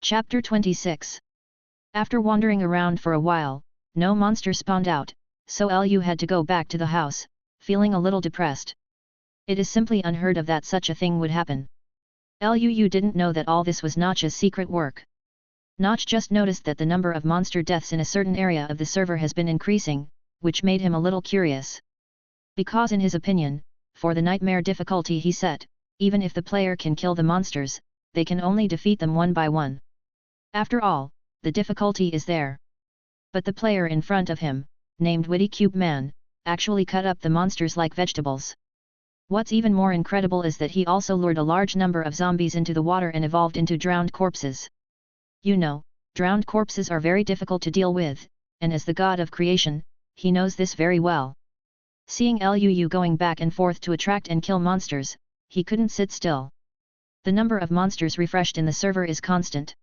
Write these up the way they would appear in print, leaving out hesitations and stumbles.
Chapter 26. After wandering around for a while, no monster spawned out, so Lu had to go back to the house, feeling a little depressed. It is simply unheard of that such a thing would happen. Lu didn't know that all this was Notch's secret work. Notch just noticed that the number of monster deaths in a certain area of the server has been increasing, which made him a little curious. Because in his opinion, for the nightmare difficulty he set, even if the player can kill the monsters, they can only defeat them one by one. After all, the difficulty is there. But the player in front of him, named Witty Cube Man, actually cut up the monsters like vegetables. What's even more incredible is that he also lured a large number of zombies into the water and evolved into drowned corpses. You know, drowned corpses are very difficult to deal with, and as the god of creation, he knows this very well. Seeing Lu going back and forth to attract and kill monsters, he couldn't sit still. The number of monsters refreshed in the server is constant.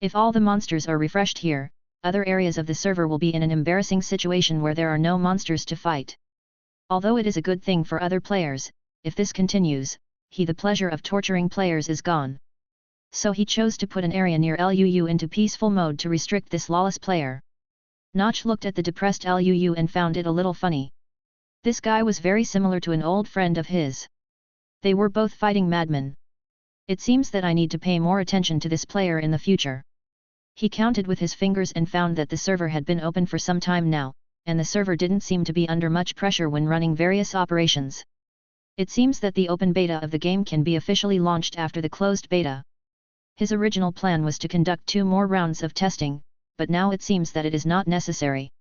If all the monsters are refreshed here, other areas of the server will be in an embarrassing situation where there are no monsters to fight. Although it is a good thing for other players, if this continues, the pleasure of torturing players is gone. So he chose to put an area near Lu into peaceful mode to restrict this lawless player. Notch looked at the depressed Lu and found it a little funny. This guy was very similar to an old friend of his. They were both fighting madmen. It seems that I need to pay more attention to this player in the future. He counted with his fingers and found that the server had been open for some time now, and the server didn't seem to be under much pressure when running various operations. It seems that the open beta of the game can be officially launched after the closed beta. His original plan was to conduct 2 more rounds of testing, but now it seems that it is not necessary.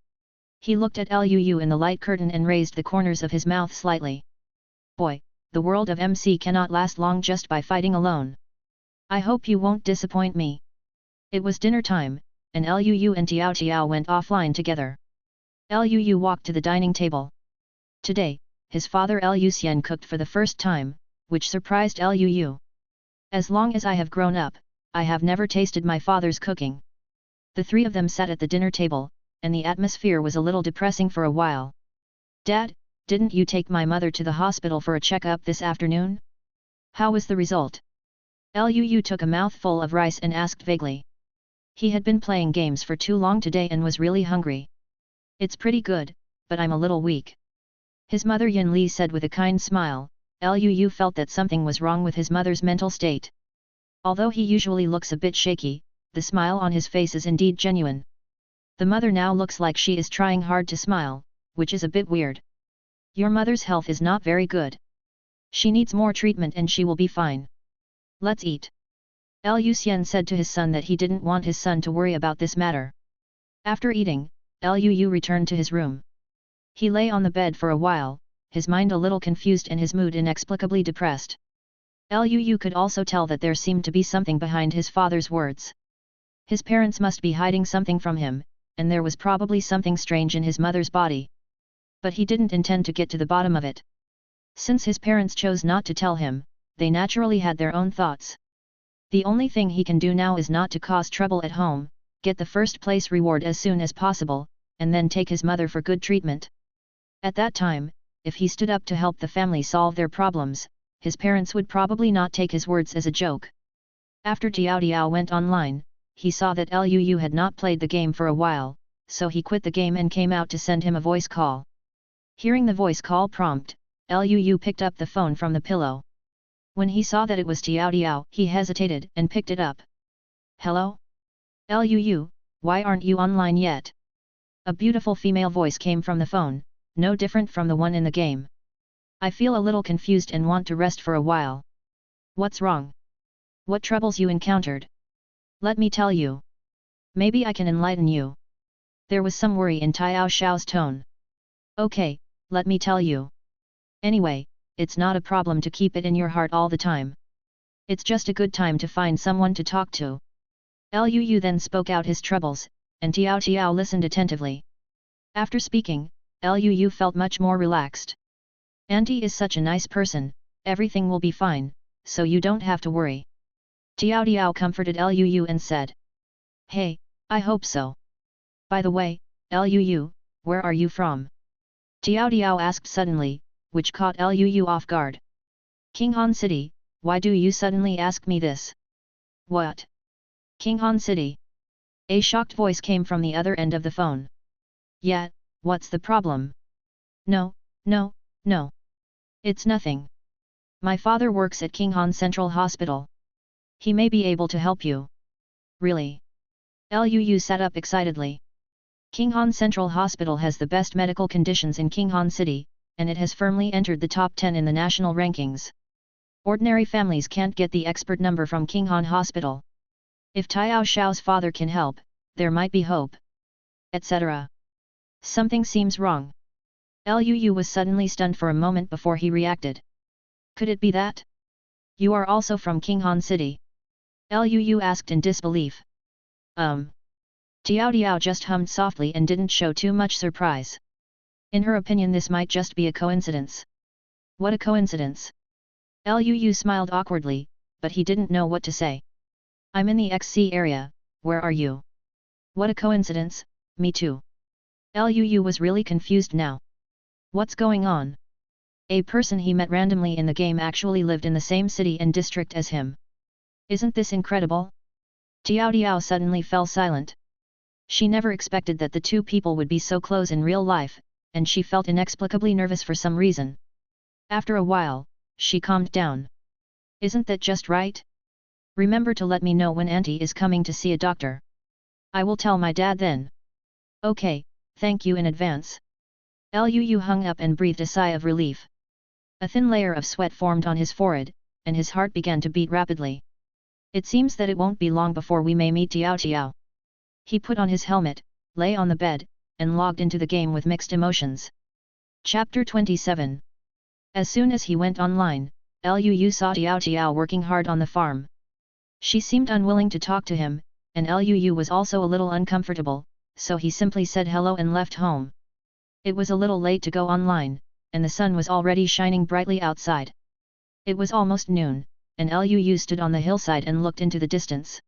He looked at Lu in the light curtain and raised the corners of his mouth slightly. Boy, the world of MC cannot last long just by fighting alone. I hope you won't disappoint me. It was dinner time, and Lu and Tiao Tiao went offline together. Lu walked to the dining table. Today, his father Lu Xian cooked for the first time, which surprised Lu. As long as I have grown up, I have never tasted my father's cooking. The 3 of them sat at the dinner table, and the atmosphere was a little depressing for a while. Dad, didn't you take my mother to the hospital for a checkup this afternoon? How was the result? Lu took a mouthful of rice and asked vaguely. He had been playing games for too long today and was really hungry. It's pretty good, but I'm a little weak. His mother Yin Li said with a kind smile. Lu felt that something was wrong with his mother's mental state. Although he usually looks a bit shaky, the smile on his face is indeed genuine. The mother now looks like she is trying hard to smile, which is a bit weird. Your mother's health is not very good. She needs more treatment and she will be fine. Let's eat. Lu Xian said to his son that he didn't want his son to worry about this matter. After eating, Lu returned to his room. He lay on the bed for a while, his mind a little confused and his mood inexplicably depressed. Lu could also tell that there seemed to be something behind his father's words. His parents must be hiding something from him, and there was probably something strange in his mother's body. But he didn't intend to get to the bottom of it. Since his parents chose not to tell him, they naturally had their own thoughts. The only thing he can do now is not to cause trouble at home, get the first place reward as soon as possible, and then take his mother for good treatment. At that time, if he stood up to help the family solve their problems, his parents would probably not take his words as a joke. After Tiao Tiao went online, he saw that Lu had not played the game for a while, so he quit the game and came out to send him a voice call. Hearing the voice call prompt, Lu picked up the phone from the pillow. When he saw that it was Tiao Tiao, he hesitated and picked it up. Hello? Lu, why aren't you online yet? A beautiful female voice came from the phone, no different from the one in the game. I feel a little confused and want to rest for a while. What's wrong? What troubles you encountered? Let me tell you. Maybe I can enlighten you. There was some worry in Tiao Xiao's tone. Okay, let me tell you. Anyway, it's not a problem to keep it in your heart all the time. It's just a good time to find someone to talk to. Lu then spoke out his troubles, and Tiao Tiao listened attentively. After speaking, Lu felt much more relaxed. Auntie is such a nice person, everything will be fine, so you don't have to worry. Tiao Tiao comforted Lu and said. Hey, I hope so. By the way, Lu, where are you from? Tiao Tiao asked suddenly, which caught Lu off guard. Qinghan City, why do you suddenly ask me this? What? King Han City. A shocked voice came from the other end of the phone. Yeah, what's the problem? No, no, no. It's nothing. My father works at King Han Central Hospital. He may be able to help you. Really? Luu sat up excitedly. King Han Central Hospital has the best medical conditions in King Han City, and it has firmly entered the top 10 in the national rankings. Ordinary families can't get the expert number from King Han Hospital. If Tao Xiao's father can help, there might be hope. Etc. Something seems wrong. Luu was suddenly stunned for a moment before he reacted. Could it be that? You are also from King Han City? Luu asked in disbelief. Tiao Tiao just hummed softly and didn't show too much surprise. In her opinion, this might just be a coincidence. What a coincidence! Luu smiled awkwardly, but he didn't know what to say. I'm in the XC area, where are you? What a coincidence, me too. Luu was really confused now. What's going on? A person he met randomly in the game actually lived in the same city and district as him. Isn't this incredible? Tiao Tiao suddenly fell silent. She never expected that the two people would be so close in real life, and she felt inexplicably nervous for some reason. After a while, she calmed down. Isn't that just right? Remember to let me know when Auntie is coming to see a doctor. I will tell my dad then. Okay, thank you in advance. Luu hung up and breathed a sigh of relief. A thin layer of sweat formed on his forehead, and his heart began to beat rapidly. It seems that it won't be long before we may meet Tiao Tiao. He put on his helmet, lay on the bed, and logged into the game with mixed emotions. Chapter 27. As soon as he went online, Luu saw Tiao Tiao working hard on the farm. She seemed unwilling to talk to him, and Luu was also a little uncomfortable, so he simply said hello and left home. It was a little late to go online, and the sun was already shining brightly outside. It was almost noon, and Luu stood on the hillside and looked into the distance.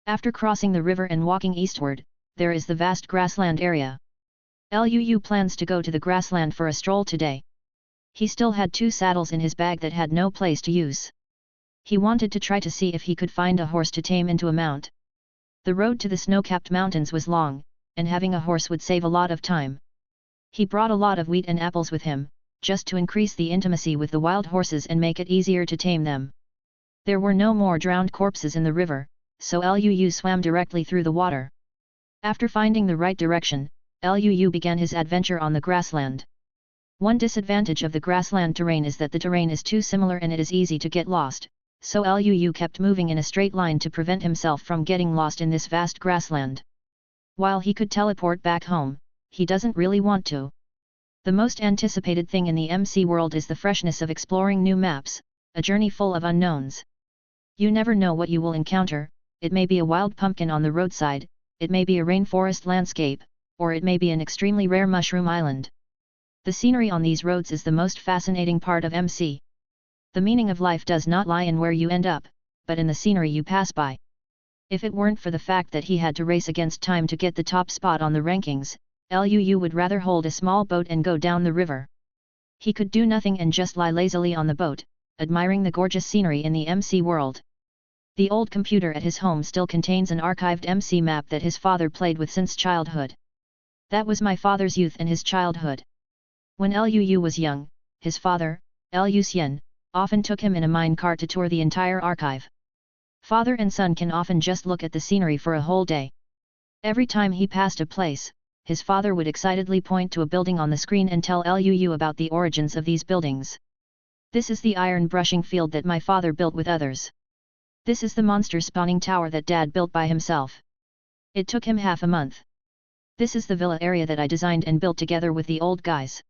After crossing the river and walking eastward, there is the vast grassland area. Luu plans to go to the grassland for a stroll today. He still had 2 saddles in his bag that had no place to use. He wanted to try to see if he could find a horse to tame into a mount. The road to the snow-capped mountains was long, and having a horse would save a lot of time. He brought a lot of wheat and apples with him, just to increase the intimacy with the wild horses and make it easier to tame them. There were no more drowned corpses in the river, so Luu swam directly through the water. After finding the right direction, Luu began his adventure on the grassland. One disadvantage of the grassland terrain is that the terrain is too similar and it is easy to get lost, so Luu kept moving in a straight line to prevent himself from getting lost in this vast grassland. While he could teleport back home, he doesn't really want to. The most anticipated thing in the MC world is the freshness of exploring new maps, a journey full of unknowns. You never know what you will encounter. It may be a wild pumpkin on the roadside, it may be a rainforest landscape, or it may be an extremely rare mushroom island. The scenery on these roads is the most fascinating part of MC. The meaning of life does not lie in where you end up, but in the scenery you pass by. If it weren't for the fact that he had to race against time to get the top spot on the rankings, Luu would rather hold a small boat and go down the river. He could do nothing and just lie lazily on the boat, admiring the gorgeous scenery in the MC world. The old computer at his home still contains an archived MC map that his father played with since childhood. That was my father's youth and his childhood. When Luu was young, his father, Lu Xian, often took him in a mine cart to tour the entire archive. Father and son can often just look at the scenery for a whole day. Every time he passed a place, his father would excitedly point to a building on the screen and tell Luu about the origins of these buildings. This is the iron brushing field that my father built with others. This is the monster spawning tower that Dad built by himself. It took him half a month. This is the villa area that I designed and built together with the old guys.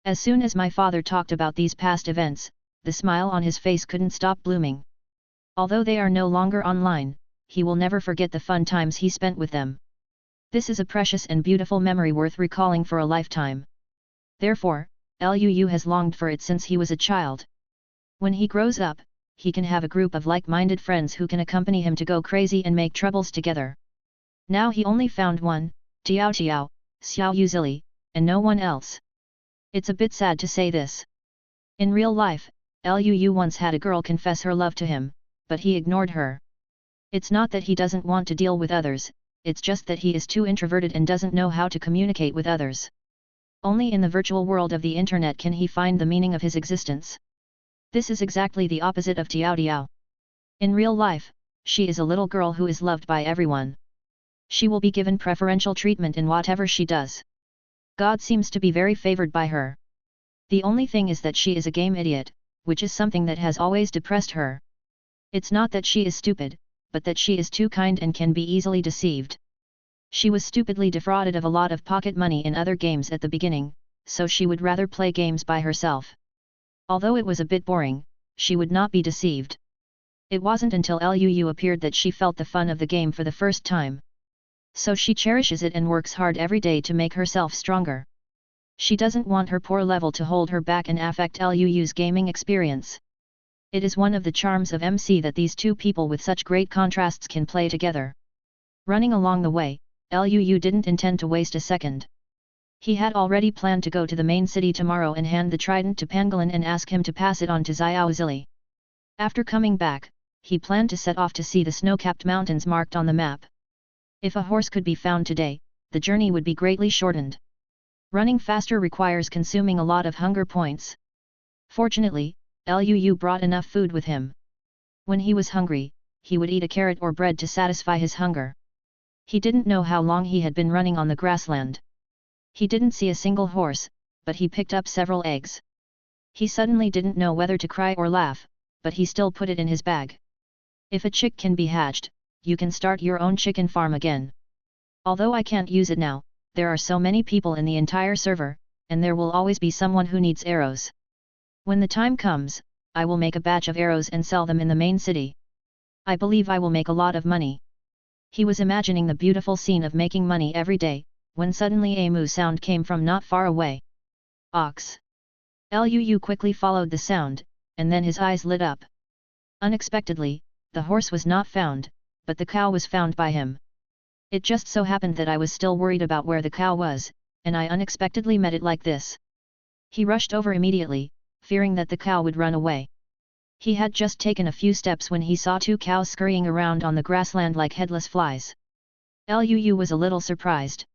As soon as my father talked about these past events, the smile on his face couldn't stop blooming. Although they are no longer online, he will never forget the fun times he spent with them. This is a precious and beautiful memory worth recalling for a lifetime. Therefore, Luu has longed for it since he was a child. When he grows up, he can have a group of like-minded friends who can accompany him to go crazy and make troubles together. Now he only found one, Tiao Tiao, Xiao Yuzili, and no one else. It's a bit sad to say this. In real life, Luu once had a girl confess her love to him, but he ignored her. It's not that he doesn't want to deal with others, it's just that he is too introverted and doesn't know how to communicate with others. Only in the virtual world of the internet can he find the meaning of his existence. This is exactly the opposite of Tiao Tiao. In real life, she is a little girl who is loved by everyone. She will be given preferential treatment in whatever she does. God seems to be very favored by her. The only thing is that she is a game idiot, which is something that has always depressed her. It's not that she is stupid, but that she is too kind and can be easily deceived. She was stupidly defrauded of a lot of pocket money in other games at the beginning, so she would rather play games by herself. Although it was a bit boring, she would not be deceived. It wasn't until Luu appeared that she felt the fun of the game for the first time. So she cherishes it and works hard every day to make herself stronger. She doesn't want her poor level to hold her back and affect Luu's gaming experience. It is one of the charms of MC that these two people with such great contrasts can play together. Running along the way, Luu didn't intend to waste a second. He had already planned to go to the main city tomorrow and hand the trident to Pangolin and ask him to pass it on to Xiao Zili. After coming back, he planned to set off to see the snow-capped mountains marked on the map. If a horse could be found today, the journey would be greatly shortened. Running faster requires consuming a lot of hunger points. Fortunately, Luu brought enough food with him. When he was hungry, he would eat a carrot or bread to satisfy his hunger. He didn't know how long he had been running on the grassland. He didn't see a single horse, but he picked up several eggs. He suddenly didn't know whether to cry or laugh, but he still put it in his bag. If a chick can be hatched, you can start your own chicken farm again. Although I can't use it now, there are so many people in the entire server, and there will always be someone who needs arrows. When the time comes, I will make a batch of arrows and sell them in the main city. I believe I will make a lot of money. He was imagining the beautiful scene of making money every day, when suddenly a moo sound came from not far away. Ox. Luu quickly followed the sound, and then his eyes lit up. Unexpectedly, the horse was not found, but the cow was found by him. It just so happened that I was still worried about where the cow was, and I unexpectedly met it like this. He rushed over immediately, fearing that the cow would run away. He had just taken a few steps when he saw two cows scurrying around on the grassland like headless flies. Luu was a little surprised.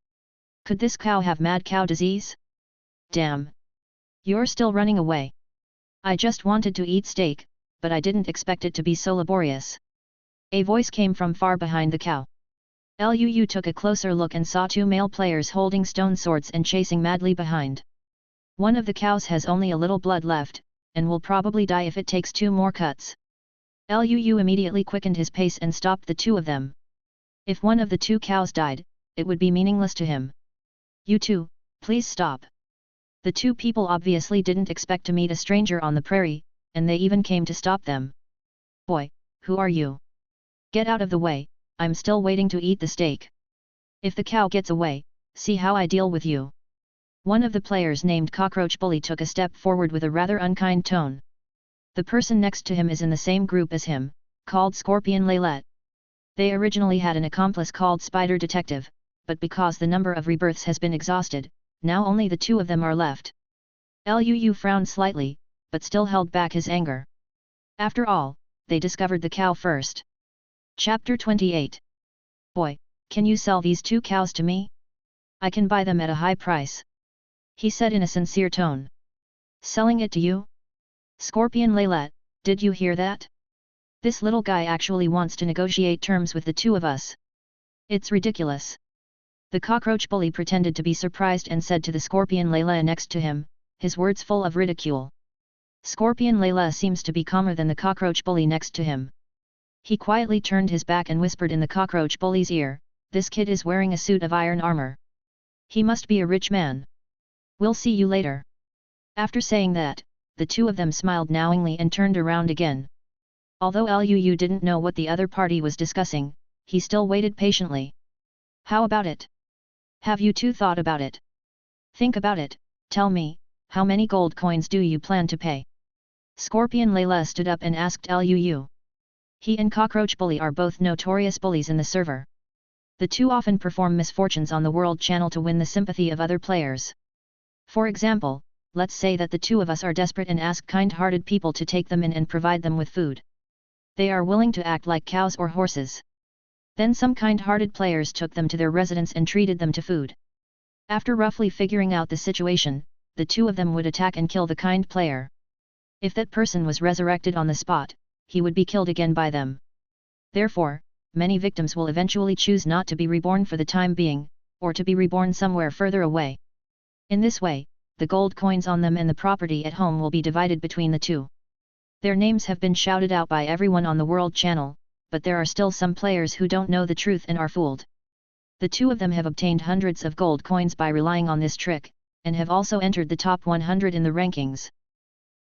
Could this cow have mad cow disease? Damn! You're still running away. I just wanted to eat steak, but I didn't expect it to be so laborious. A voice came from far behind the cow. Luu took a closer look and saw two male players holding stone swords and chasing madly behind. One of the cows has only a little blood left, and will probably die if it takes two more cuts. Luu immediately quickened his pace and stopped the two of them. If one of the two cows died, it would be meaningless to him. You two, please stop. The two people obviously didn't expect to meet a stranger on the prairie, and they even came to stop them. Boy, who are you? Get out of the way, I'm still waiting to eat the steak. If the cow gets away, see how I deal with you. One of the players named Cockroach Bully took a step forward with a rather unkind tone. The person next to him is in the same group as him, called Scorpion Laylet. They originally had an accomplice called Spider Detective, but because the number of rebirths has been exhausted, now only the two of them are left. Luu frowned slightly, but still held back his anger. After all, they discovered the cow first. Chapter 28. Boy, can you sell these two cows to me? I can buy them at a high price. He said in a sincere tone. Selling it to you? Scorpion Laylet, did you hear that? This little guy actually wants to negotiate terms with the two of us. It's ridiculous. The Cockroach Bully pretended to be surprised and said to the Scorpion Layla next to him, his words full of ridicule. Scorpion Layla seems to be calmer than the Cockroach Bully next to him. He quietly turned his back and whispered in the Cockroach Bully's ear, this kid is wearing a suit of iron armor. He must be a rich man. We'll see you later. After saying that, the two of them smiled knowingly and turned around again. Although Luu didn't know what the other party was discussing, he still waited patiently. How about it? Have you two thought about it? Think about it, tell me, how many gold coins do you plan to pay? Scorpion Layla stood up and asked Luu. He and Cockroach Bully are both notorious bullies in the server. The two often perform misfortunes on the World Channel to win the sympathy of other players. For example, let's say that the two of us are desperate and ask kind-hearted people to take them in and provide them with food. They are willing to act like cows or horses. Then some kind-hearted players took them to their residence and treated them to food. After roughly figuring out the situation, the two of them would attack and kill the kind player. If that person was resurrected on the spot, he would be killed again by them. Therefore, many victims will eventually choose not to be reborn for the time being, or to be reborn somewhere further away. In this way, the gold coins on them and the property at home will be divided between the two. Their names have been shouted out by everyone on the World Channel, but there are still some players who don't know the truth and are fooled. The two of them have obtained hundreds of gold coins by relying on this trick, and have also entered the top 100 in the rankings.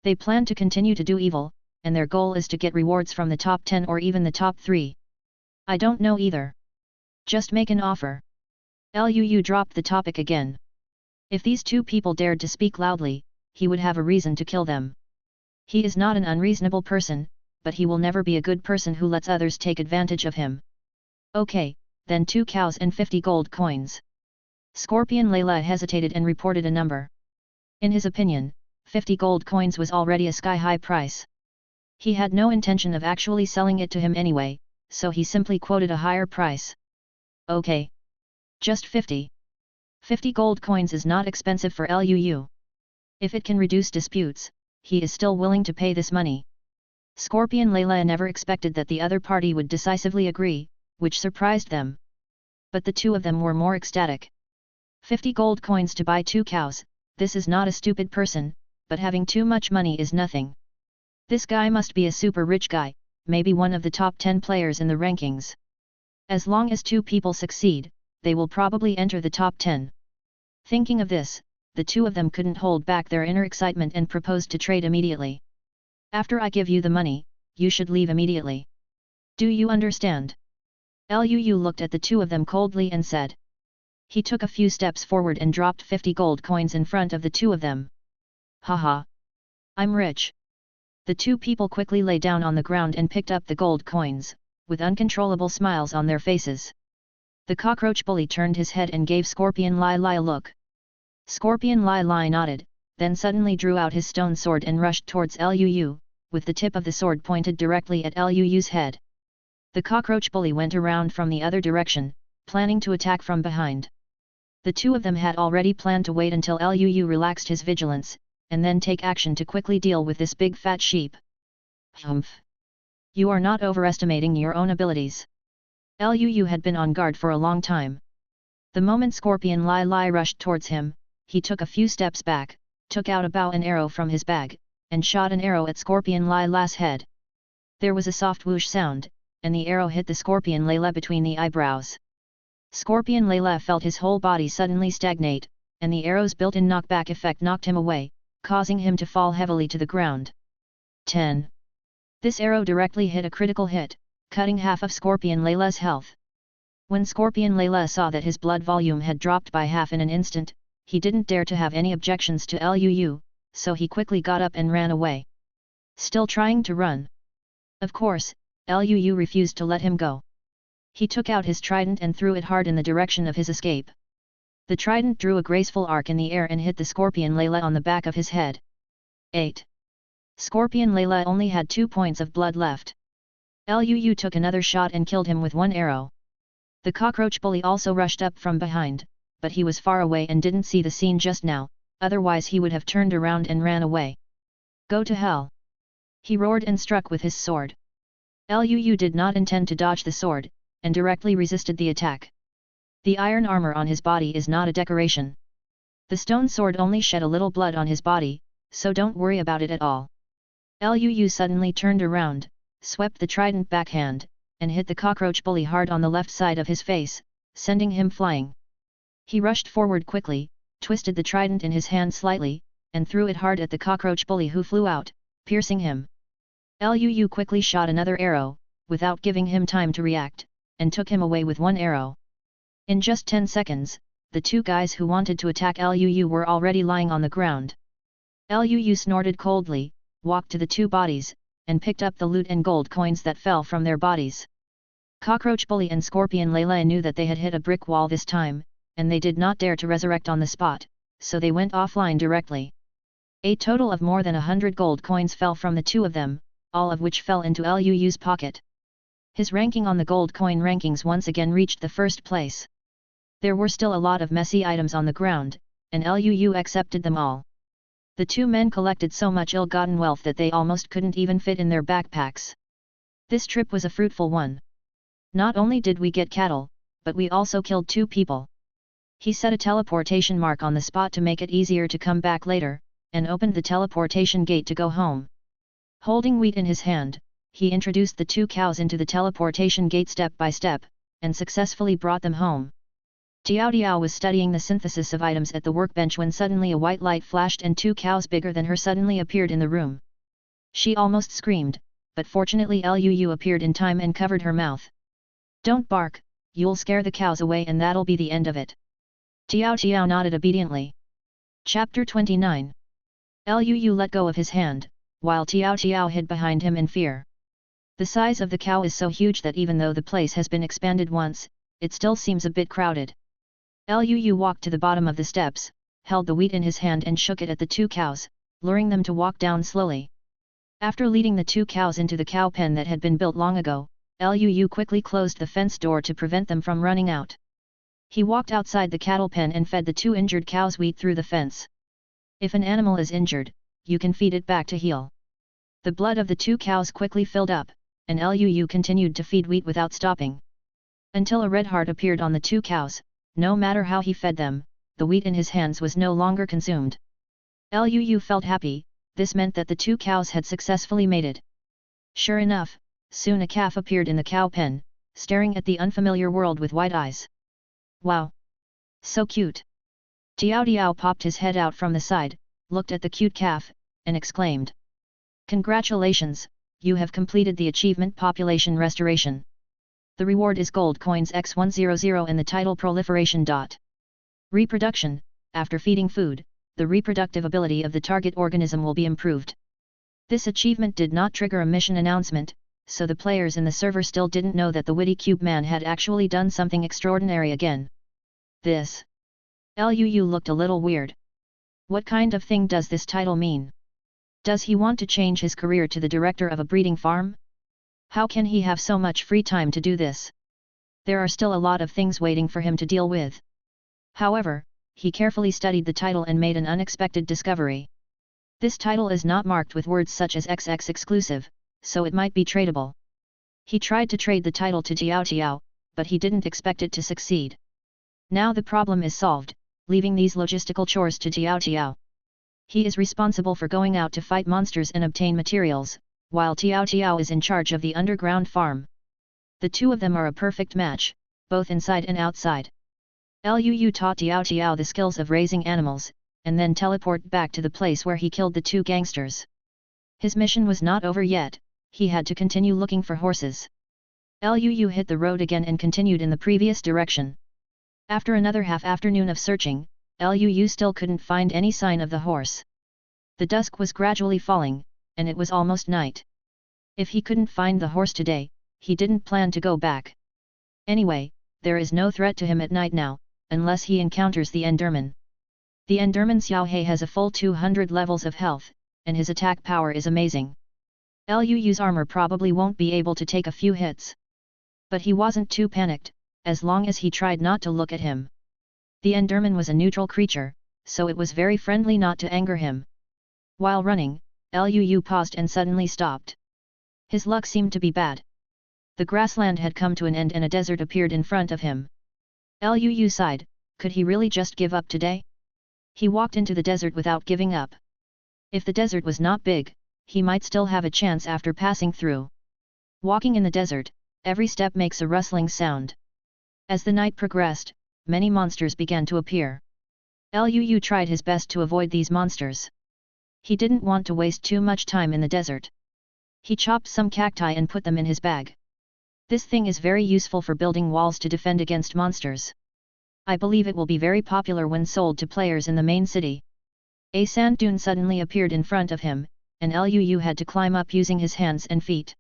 They plan to continue to do evil, and their goal is to get rewards from the top 10 or even the top 3. I don't know either. Just make an offer. Luu dropped the topic again. If these two people dared to speak loudly, he would have a reason to kill them. He is not an unreasonable person, but he will never be a good person who lets others take advantage of him. Okay, then 2 cows and 50 gold coins. Scorpion Layla hesitated and reported a number. In his opinion, 50 gold coins was already a sky-high price. He had no intention of actually selling it to him anyway, so he simply quoted a higher price. Okay. Just 50. 50 gold coins is not expensive for Luu. If it can reduce disputes, he is still willing to pay this money. Scorpion Layla never expected that the other party would decisively agree, which surprised them. But the two of them were more ecstatic. 50 gold coins to buy 2 cows, this is not a stupid person, but having too much money is nothing. This guy must be a super rich guy, maybe one of the top 10 players in the rankings. As long as 2 people succeed, they will probably enter the top 10. Thinking of this, the two of them couldn't hold back their inner excitement and proposed to trade immediately. After I give you the money, you should leave immediately. Do you understand? Luu looked at the two of them coldly and said. He took a few steps forward and dropped 50 gold coins in front of the two of them. Haha! I'm rich. The two people quickly lay down on the ground and picked up the gold coins, with uncontrollable smiles on their faces. The cockroach bully turned his head and gave Scorpion Lai Lai a look. Scorpion Lai Lai nodded, then suddenly drew out his stone sword and rushed towards Luu, with the tip of the sword pointed directly at Luu's head. The cockroach bully went around from the other direction, planning to attack from behind. The two of them had already planned to wait until Luu relaxed his vigilance, and then take action to quickly deal with this big fat sheep. Humph! You are not overestimating your own abilities. Luu had been on guard for a long time. The moment Scorpion Lai Lai rushed towards him, he took a few steps back, took out a bow and arrow from his bag, and shot an arrow at Scorpion Lai Lai's head. There was a soft whoosh sound, and the arrow hit the Scorpion Layla between the eyebrows. Scorpion Layla felt his whole body suddenly stagnate, and the arrow's built-in knockback effect knocked him away, causing him to fall heavily to the ground. 10. This arrow directly hit a critical hit, cutting half of Scorpion Layla's health. When Scorpion Layla saw that his blood volume had dropped by half in an instant, he didn't dare to have any objections to Luu, so he quickly got up and ran away. Still trying to run. Of course, Luu refused to let him go. He took out his trident and threw it hard in the direction of his escape. The trident drew a graceful arc in the air and hit the Scorpion Layla on the back of his head. 8. Scorpion Layla only had 2 points of blood left. Luu took another shot and killed him with one arrow. The cockroach bully also rushed up from behind, but he was far away and didn't see the scene just now, otherwise he would have turned around and ran away. Go to hell! He roared and struck with his sword. Luu did not intend to dodge the sword, and directly resisted the attack. The iron armor on his body is not a decoration. The stone sword only shed a little blood on his body, so don't worry about it at all. Luu suddenly turned around, swept the trident backhand, and hit the cockroach bully hard on the left side of his face, sending him flying. He rushed forward quickly, twisted the trident in his hand slightly, and threw it hard at the cockroach bully who flew out, piercing him. Luu quickly shot another arrow, without giving him time to react, and took him away with one arrow. In just 10 seconds, the two guys who wanted to attack Luu were already lying on the ground. Luu snorted coldly, walked to the two bodies, and picked up the loot and gold coins that fell from their bodies. Cockroach Bully and Scorpion Layla knew that they had hit a brick wall this time, and they did not dare to resurrect on the spot, so they went offline directly. A total of more than 100 gold coins fell from the two of them, all of which fell into Luu's pocket. His ranking on the gold coin rankings once again reached the first place. There were still a lot of messy items on the ground, and Liu accepted them all. The two men collected so much ill-gotten wealth that they almost couldn't even fit in their backpacks. This trip was a fruitful one. Not only did we get cattle, but we also killed 2 people. He set a teleportation mark on the spot to make it easier to come back later, and opened the teleportation gate to go home. Holding wheat in his hand, he introduced the 2 cows into the teleportation gate step by step, and successfully brought them home. Tiao was studying the synthesis of items at the workbench when suddenly a white light flashed and 2 cows bigger than her suddenly appeared in the room. She almost screamed, but fortunately Liu appeared in time and covered her mouth. "Don't bark, you'll scare the cows away and that'll be the end of it." Tiao nodded obediently. Chapter 29. Liu let go of his hand, while Tiao hid behind him in fear. The size of the cow is so huge that even though the place has been expanded once, it still seems a bit crowded. Liu walked to the bottom of the steps, held the wheat in his hand and shook it at the 2 cows, luring them to walk down slowly. After leading the 2 cows into the cow pen that had been built long ago, Liu quickly closed the fence door to prevent them from running out. He walked outside the cattle pen and fed the 2 injured cows wheat through the fence. If an animal is injured, you can feed it back to heal. The blood of the 2 cows quickly filled up, and Liu continued to feed wheat without stopping. Until a red heart appeared on the 2 cows, no matter how he fed them, the wheat in his hands was no longer consumed. Liu felt happy, this meant that the 2 cows had successfully mated. Sure enough, soon a calf appeared in the cow pen, staring at the unfamiliar world with wide eyes. "Wow! So cute!" Tiao popped his head out from the side, looked at the cute calf, and exclaimed. "Congratulations, you have completed the achievement Population Restoration. The reward is gold coins x100 and the title Proliferation. Reproduction. After feeding food, the reproductive ability of the target organism will be improved." This achievement did not trigger a mission announcement, so the players in the server still didn't know that the witty cube man had actually done something extraordinary again. This. Liu looked a little weird. What kind of thing does this title mean? Does he want to change his career to the director of a breeding farm? How can he have so much free time to do this? There are still a lot of things waiting for him to deal with. However, he carefully studied the title and made an unexpected discovery. This title is not marked with words such as XX exclusive, so it might be tradable. He tried to trade the title to Tiao, but he didn't expect it to succeed. Now the problem is solved, leaving these logistical chores to Tiao. He is responsible for going out to fight monsters and obtain materials, while Tiao is in charge of the underground farm. The 2 of them are a perfect match, both inside and outside. Liu taught Tiao the skills of raising animals, and then teleported back to the place where he killed the 2 gangsters. His mission was not over yet, he had to continue looking for horses. Liu hit the road again and continued in the previous direction. After another half-afternoon of searching, Liu still couldn't find any sign of the horse. The dusk was gradually falling, and it was almost night. If he couldn't find the horse today, he didn't plan to go back. Anyway, there is no threat to him at night now, unless he encounters the Enderman. The Enderman Xiaohei has a full 200 levels of health, and his attack power is amazing. Liu's armor probably won't be able to take a few hits. But he wasn't too panicked, as long as he tried not to look at him. The Enderman was a neutral creature, so it was very friendly not to anger him. While running, Liu paused and suddenly stopped. His luck seemed to be bad. The grassland had come to an end and a desert appeared in front of him. Liu sighed, could he really just give up today? He walked into the desert without giving up. If the desert was not big, he might still have a chance after passing through. Walking in the desert, every step makes a rustling sound. As the night progressed, many monsters began to appear. Liu tried his best to avoid these monsters. He didn't want to waste too much time in the desert. He chopped some cacti and put them in his bag. This thing is very useful for building walls to defend against monsters. I believe it will be very popular when sold to players in the main city. A sand dune suddenly appeared in front of him, and Liu had to climb up using his hands and feet.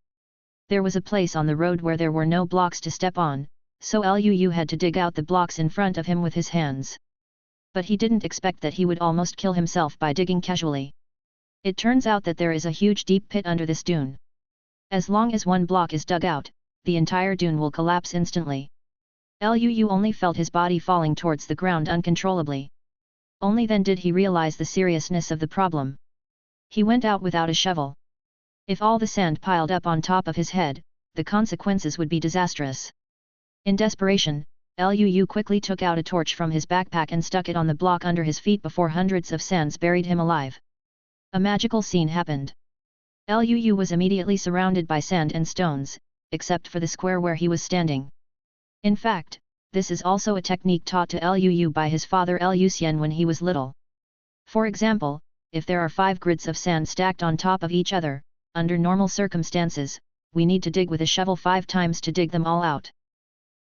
There was a place on the road where there were no blocks to step on, so Liu had to dig out the blocks in front of him with his hands. But he didn't expect that he would almost kill himself by digging casually. It turns out that there is a huge deep pit under this dune. As long as one block is dug out, the entire dune will collapse instantly. Liu only felt his body falling towards the ground uncontrollably. Only then did he realize the seriousness of the problem. He went out without a shovel. If all the sand piled up on top of his head, the consequences would be disastrous. In desperation, Liu quickly took out a torch from his backpack and stuck it on the block under his feet before hundreds of sands buried him alive. A magical scene happened. Liu was immediately surrounded by sand and stones, except for the square where he was standing. In fact, this is also a technique taught to Liu by his father Liuxian when he was little. For example, if there are 5 grids of sand stacked on top of each other, under normal circumstances, we need to dig with a shovel 5 times to dig them all out.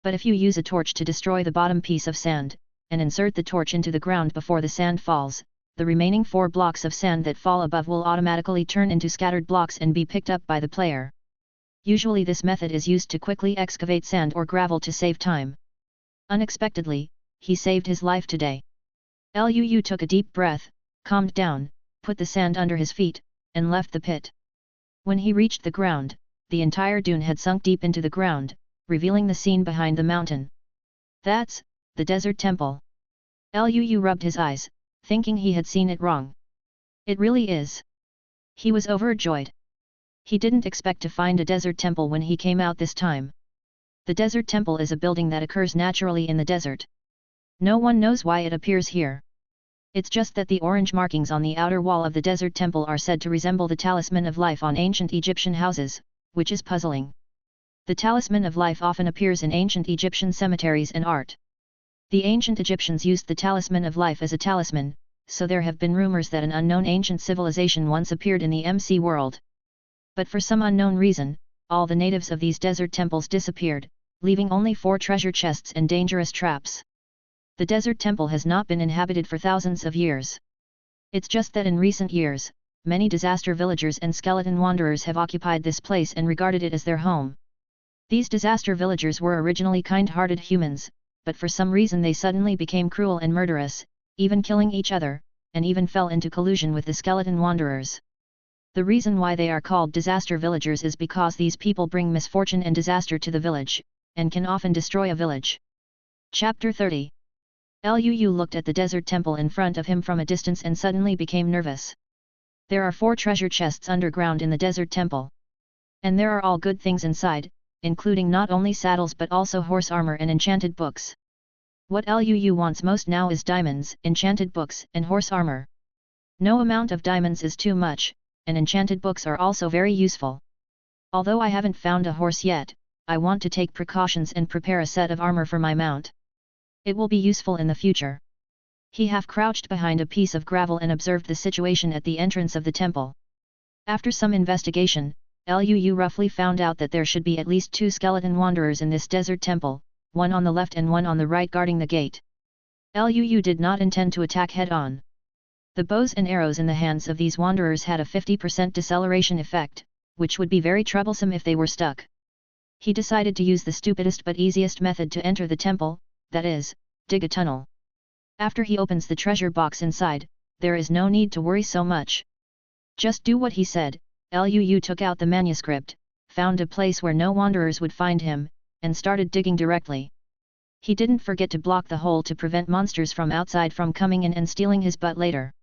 But if you use a torch to destroy the bottom piece of sand, and insert the torch into the ground before the sand falls, the remaining 4 blocks of sand that fall above will automatically turn into scattered blocks and be picked up by the player. Usually this method is used to quickly excavate sand or gravel to save time. Unexpectedly, he saved his life today. Liu took a deep breath, calmed down, put the sand under his feet, and left the pit. When he reached the ground, the entire dune had sunk deep into the ground, revealing the scene behind the mountain. That's the desert temple. Liu rubbed his eyes, thinking he had seen it wrong. It really is. He was overjoyed. He didn't expect to find a desert temple when he came out this time. The desert temple is a building that occurs naturally in the desert. No one knows why it appears here. It's just that the orange markings on the outer wall of the desert temple are said to resemble the talisman of life on ancient Egyptian houses, which is puzzling. The talisman of life often appears in ancient Egyptian cemeteries and art. The ancient Egyptians used the talisman of life as a talisman, so there have been rumors that an unknown ancient civilization once appeared in the MC world. But for some unknown reason, all the natives of these desert temples disappeared, leaving only 4 treasure chests and dangerous traps. The desert temple has not been inhabited for thousands of years. It's just that in recent years, many disaster villagers and skeleton wanderers have occupied this place and regarded it as their home. These disaster villagers were originally kind-hearted humans, but for some reason they suddenly became cruel and murderous, even killing each other, and even fell into collusion with the skeleton wanderers. The reason why they are called disaster villagers is because these people bring misfortune and disaster to the village, and can often destroy a village. Chapter 30. Liu looked at the desert temple in front of him from a distance and suddenly became nervous. There are 4 treasure chests underground in the desert temple. And there are all good things inside, including not only saddles but also horse armor and enchanted books. What Liu wants most now is diamonds, enchanted books, and horse armor. No amount of diamonds is too much, and enchanted books are also very useful. Although I haven't found a horse yet, I want to take precautions and prepare a set of armor for my mount. It will be useful in the future. He half crouched behind a piece of gravel and observed the situation at the entrance of the temple. After some investigation, Liu roughly found out that there should be at least 2 skeleton wanderers in this desert temple, one on the left and one on the right guarding the gate. Liu did not intend to attack head-on. The bows and arrows in the hands of these wanderers had a 50% deceleration effect, which would be very troublesome if they were stuck. He decided to use the stupidest but easiest method to enter the temple, that is, dig a tunnel. After he opens the treasure box inside, there is no need to worry so much. Just do what he said. Liu took out the manuscript, found a place where no wanderers would find him, and started digging directly. He didn't forget to block the hole to prevent monsters from outside from coming in and stealing his butt later.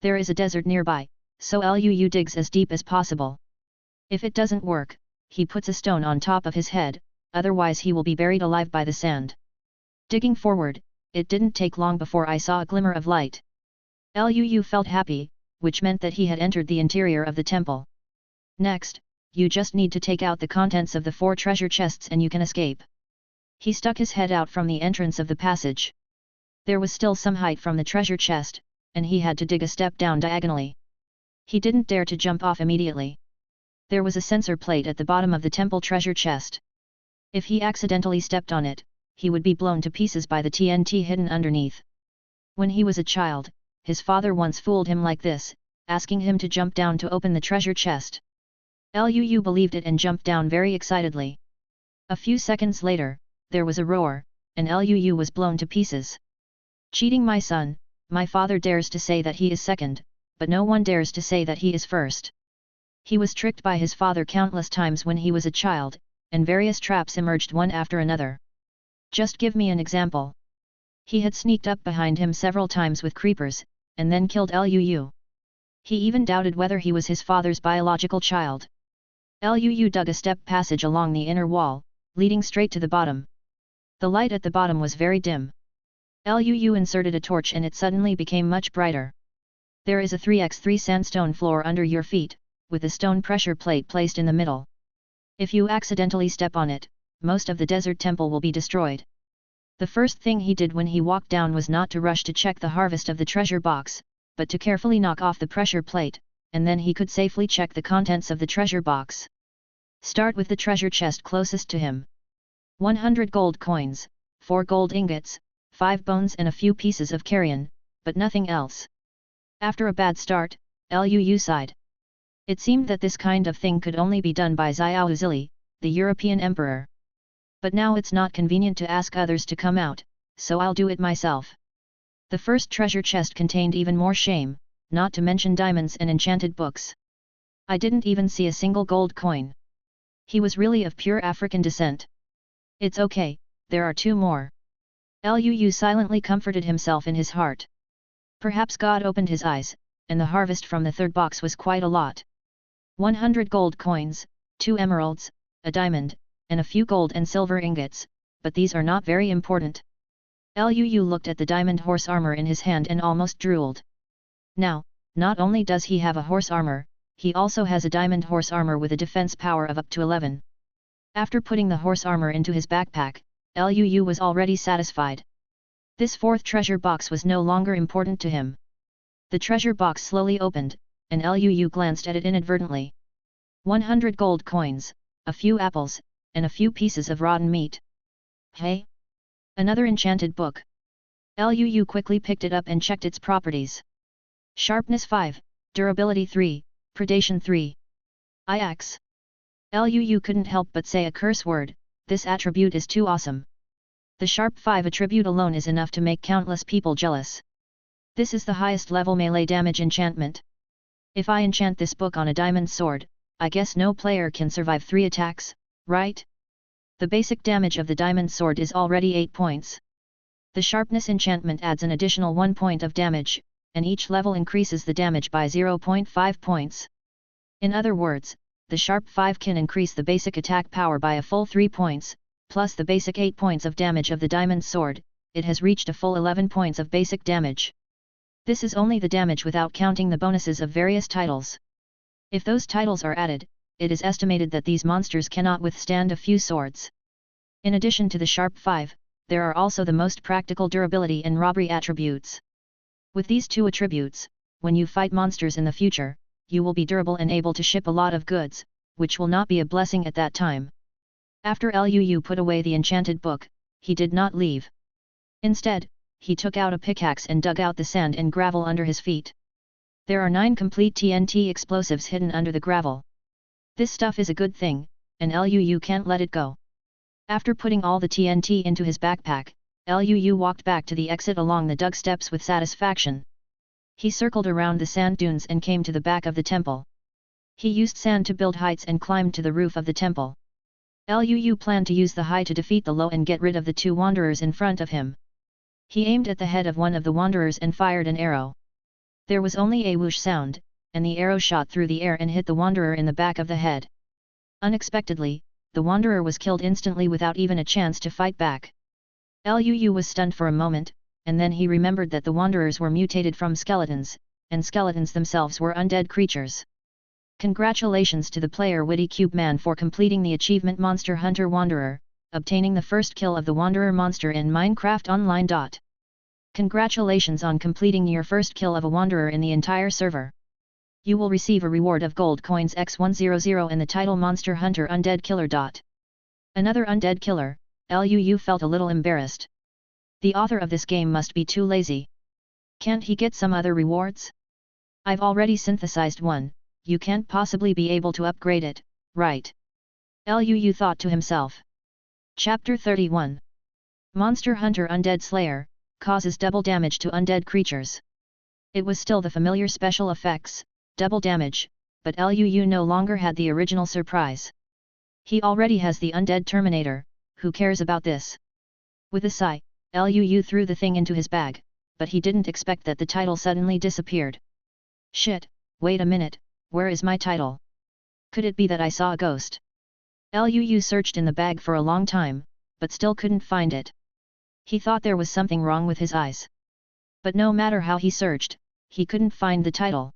There is a desert nearby, so Liu digs as deep as possible. If it doesn't work, he puts a stone on top of his head, otherwise he will be buried alive by the sand. Digging forward, it didn't take long before I saw a glimmer of light. Liu felt happy, which meant that he had entered the interior of the temple. Next, you just need to take out the contents of the 4 treasure chests and you can escape. He stuck his head out from the entrance of the passage. There was still some height from the treasure chest, and he had to dig a step down diagonally. He didn't dare to jump off immediately. There was a sensor plate at the bottom of the temple treasure chest. If he accidentally stepped on it, he would be blown to pieces by the TNT hidden underneath. When he was a child, his father once fooled him like this, asking him to jump down to open the treasure chest. Liu believed it and jumped down very excitedly. A few seconds later, there was a roar, and Liu was blown to pieces. Cheating my son, my father dares to say that he is second, but no one dares to say that he is first. He was tricked by his father countless times when he was a child, and various traps emerged one after another. Just give me an example. He had sneaked up behind him several times with creepers, and then killed Luu. He even doubted whether he was his father's biological child. Luu dug a step passage along the inner wall, leading straight to the bottom. The light at the bottom was very dim. Luu inserted a torch and it suddenly became much brighter. There is a 3x3 sandstone floor under your feet, with a stone pressure plate placed in the middle. If you accidentally step on it, most of the desert temple will be destroyed. The first thing he did when he walked down was not to rush to check the harvest of the treasure box, but to carefully knock off the pressure plate, and then he could safely check the contents of the treasure box. Start with the treasure chest closest to him. 100 gold coins, 4 gold ingots, 5 bones and a few pieces of carrion, but nothing else. After a bad start, Luu sighed. It seemed that this kind of thing could only be done by Xiao Zili, the European emperor. But now it's not convenient to ask others to come out, so I'll do it myself. The first treasure chest contained even more shame, not to mention diamonds and enchanted books. I didn't even see a single gold coin. He was really of pure African descent. It's okay, there are 2 more. Luu silently comforted himself in his heart. Perhaps God opened his eyes, and the harvest from the 3rd box was quite a lot. 100 gold coins, 2 emeralds, a diamond, and a few gold and silver ingots, but these are not very important. Luu looked at the diamond horse armor in his hand and almost drooled. Now, not only does he have a horse armor, he also has a diamond horse armor with a defense power of up to 11. After putting the horse armor into his backpack, Luu was already satisfied. This 4th treasure box was no longer important to him. The treasure box slowly opened, and Luu glanced at it inadvertently. 100 gold coins, a few apples, and a few pieces of rotten meat. Hey! Another enchanted book. Luu quickly picked it up and checked its properties. Sharpness 5, Durability 3, Predation 3. IX. Luu couldn't help but say a curse word, this attribute is too awesome. The Sharp 5 attribute alone is enough to make countless people jealous. This is the highest level melee damage enchantment. If I enchant this book on a diamond sword, I guess no player can survive 3 attacks, right? The basic damage of the diamond sword is already 8 points. The sharpness enchantment adds an additional 1 point of damage, and each level increases the damage by 0.5 points. In other words, the Sharp 5 can increase the basic attack power by a full 3 points, plus the basic 8 points of damage of the diamond sword, it has reached a full 11 points of basic damage. This is only the damage without counting the bonuses of various titles. If those titles are added, it is estimated that these monsters cannot withstand a few swords. In addition to the Sharp 5, there are also the most practical durability and robbery attributes. With these 2 attributes, when you fight monsters in the future, you will be durable and able to ship a lot of goods, which will not be a blessing at that time. After Luu put away the enchanted book, he did not leave. Instead, he took out a pickaxe and dug out the sand and gravel under his feet. There are 9 complete TNT explosives hidden under the gravel. This stuff is a good thing, and Luu can't let it go. After putting all the TNT into his backpack, Luu walked back to the exit along the dug steps with satisfaction. He circled around the sand dunes and came to the back of the temple. He used sand to build heights and climbed to the roof of the temple. Luu planned to use the high to defeat the low and get rid of the 2 wanderers in front of him. He aimed at the head of one of the wanderers and fired an arrow. There was only a whoosh sound, and the arrow shot through the air and hit the wanderer in the back of the head. Unexpectedly, the wanderer was killed instantly without even a chance to fight back. Luu was stunned for a moment, and then he remembered that the wanderers were mutated from skeletons, and skeletons themselves were undead creatures. Congratulations to the player Witty Cube Man for completing the achievement Monster Hunter Wanderer, obtaining the first kill of the Wanderer monster in Minecraft Online. Congratulations on completing your first kill of a Wanderer in the entire server. You will receive a reward of gold coins x100 and the title Monster Hunter Undead Killer. Another undead killer, Luu felt a little embarrassed. The author of this game must be too lazy. Can't he get some other rewards? I've already synthesized one, you can't possibly be able to upgrade it, right? Luu thought to himself. Chapter 31. Monster Hunter Undead Slayer, causes double damage to undead creatures. It was still the familiar special effects, double damage, but Luu no longer had the original surprise. He already has the undead Terminator, who cares about this? With a sigh, Luu threw the thing into his bag, but he didn't expect that the title suddenly disappeared. Shit, wait a minute, where is my title? Could it be that I saw a ghost? Luu searched in the bag for a long time, but still couldn't find it. He thought there was something wrong with his eyes. But no matter how he searched, he couldn't find the title.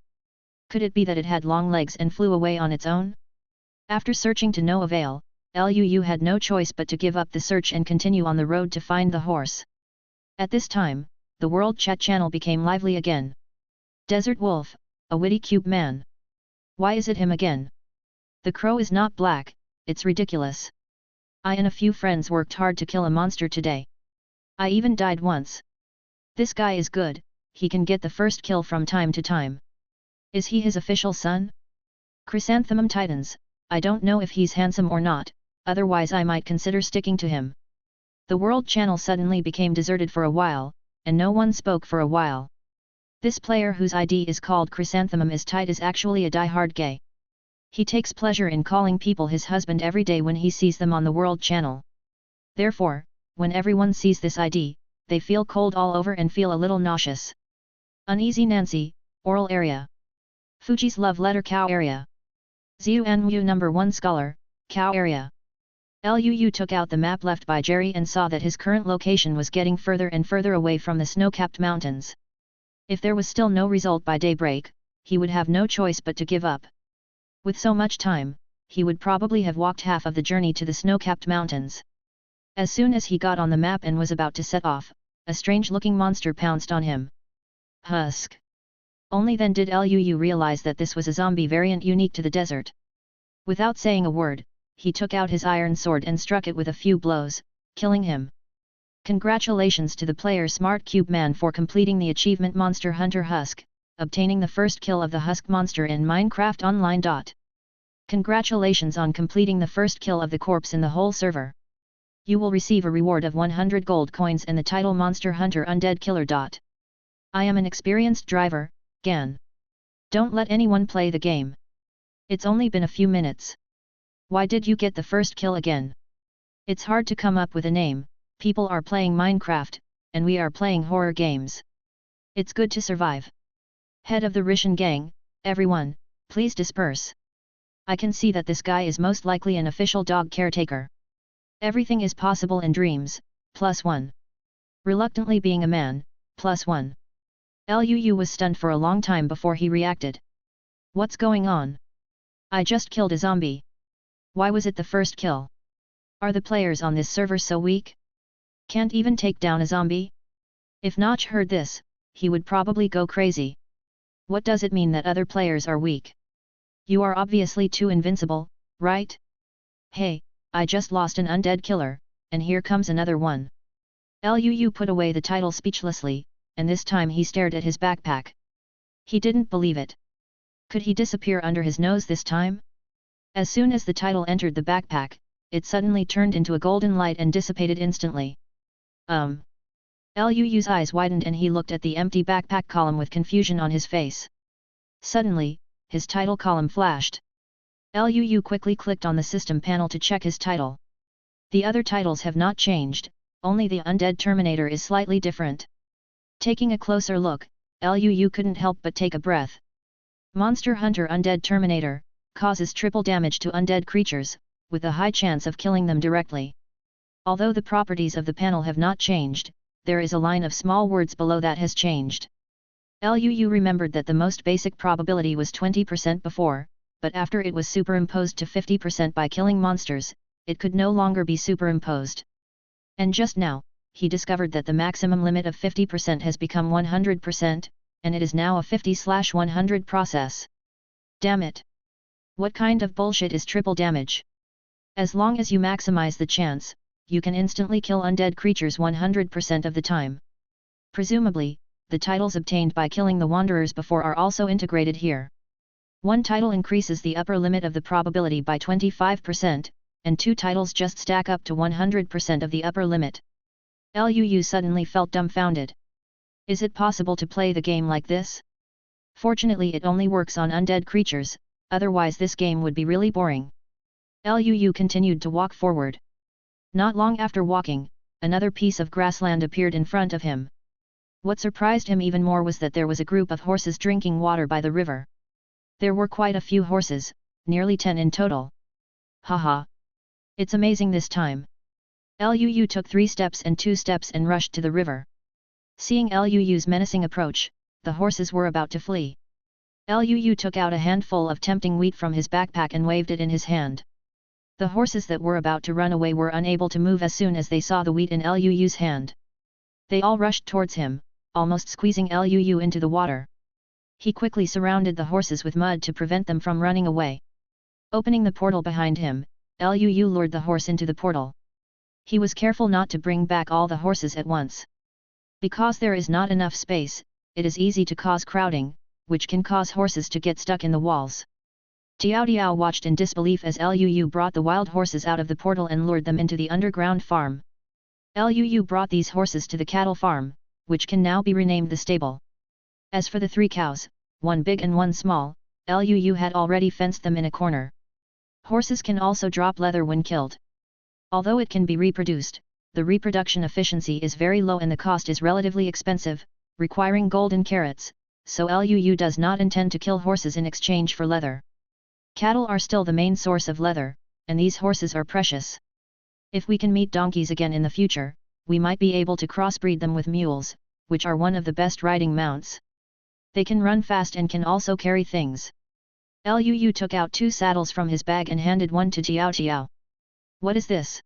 Could it be that it had long legs and flew away on its own? After searching to no avail, Luu had no choice but to give up the search and continue on the road to find the horse. At this time, the World Chat channel became lively again. Desert Wolf, a witty cube man. Why is it him again? The crow is not black, it's ridiculous. I and a few friends worked hard to kill a monster today. I even died once. This guy is good, he can get the first kill from time to time. Is he his official son? Chrysanthemum Titans, I don't know if he's handsome or not, otherwise I might consider sticking to him. The World Channel suddenly became deserted for a while, and no one spoke for a while. This player whose ID is called Chrysanthemum is tight is actually a die-hard gay. He takes pleasure in calling people his husband every day when he sees them on the World Channel. Therefore, when everyone sees this ID, they feel cold all over and feel a little nauseous. Uneasy Nancy, oral area. Fuji's love letter cow area. Xiuanmu number 1 scholar, cow area. Luu took out the map left by Jerry and saw that his current location was getting further and further away from the snow-capped mountains. If there was still no result by daybreak, he would have no choice but to give up. With so much time, he would probably have walked half of the journey to the snow-capped mountains. As soon as he got on the map and was about to set off, a strange-looking monster pounced on him. Husk. Only then did Luu realize that this was a zombie variant unique to the desert. Without saying a word, he took out his iron sword and struck it with a few blows, killing him. Congratulations to the player Smart Cube Man for completing the achievement Monster Hunter Husk, obtaining the first kill of the Husk monster in Minecraft Online. Congratulations on completing the first kill of the corpse in the whole server. You will receive a reward of 100 gold coins and the title Monster Hunter Undead Killer. I am an experienced driver, Gan. Don't let anyone play the game. It's only been a few minutes. Why did you get the first kill again? It's hard to come up with a name, people are playing Minecraft, and we are playing horror games. It's good to survive. Head of the Rishin gang, everyone, please disperse. I can see that this guy is most likely an official dog caretaker. Everything is possible in dreams, +1. Reluctantly being a man, +1. Luu was stunned for a long time before he reacted. What's going on? I just killed a zombie. Why was it the first kill? Are the players on this server so weak? Can't even take down a zombie? If Notch heard this, he would probably go crazy. What does it mean that other players are weak? You are obviously too invincible, right? Hey, I just lost an undead killer, and here comes another one. Luu put away the title speechlessly, and this time he stared at his backpack. He didn't believe it. Could he disappear under his nose this time? As soon as the title entered the backpack, it suddenly turned into a golden light and dissipated instantly. Luu's eyes widened and he looked at the empty backpack column with confusion on his face. Suddenly, his title column flashed. Luu quickly clicked on the system panel to check his title. The other titles have not changed, only the Undead Terminator is slightly different. Taking a closer look, Luu couldn't help but take a breath. Monster Hunter Undead Terminator causes triple damage to undead creatures, with a high chance of killing them directly. Although the properties of the panel have not changed, there is a line of small words below that has changed. Luu remembered that the most basic probability was 20% before, but after it was superimposed to 50% by killing monsters, it could no longer be superimposed. And just now, he discovered that the maximum limit of 50% has become 100%, and it is now a 50/100 process. Damn it! What kind of bullshit is triple damage? As long as you maximize the chance, you can instantly kill undead creatures 100% of the time. Presumably, the titles obtained by killing the wanderers before are also integrated here. One title increases the upper limit of the probability by 25%, and two titles just stack up to 100% of the upper limit. Luu suddenly felt dumbfounded. Is it possible to play the game like this? Fortunately it only works on undead creatures, otherwise this game would be really boring. Liu continued to walk forward. Not long after walking, another piece of grassland appeared in front of him. What surprised him even more was that there was a group of horses drinking water by the river. There were quite a few horses, nearly 10 in total. Haha! It's amazing this time. Liu took 3 steps and 2 steps and rushed to the river. Seeing Liu's menacing approach, the horses were about to flee. Liu took out a handful of tempting wheat from his backpack and waved it in his hand. The horses that were about to run away were unable to move as soon as they saw the wheat in Liu's hand. They all rushed towards him, almost squeezing Liu into the water. He quickly surrounded the horses with mud to prevent them from running away. Opening the portal behind him, Liu lured the horse into the portal. He was careful not to bring back all the horses at once. Because there is not enough space, it is easy to cause crowding, which can cause horses to get stuck in the walls. Tiao watched in disbelief as Liu brought the wild horses out of the portal and lured them into the underground farm. Liu brought these horses to the cattle farm, which can now be renamed the stable. As for the 3 cows, one big and one small, Liu had already fenced them in a corner. Horses can also drop leather when killed. Although it can be reproduced, the reproduction efficiency is very low and the cost is relatively expensive, requiring golden carrots, so Liu does not intend to kill horses in exchange for leather. Cattle are still the main source of leather, and these horses are precious. If we can meet donkeys again in the future, we might be able to crossbreed them with mules, which are one of the best riding mounts. They can run fast and can also carry things. Liu took out 2 saddles from his bag and handed one to Tiao. What is this?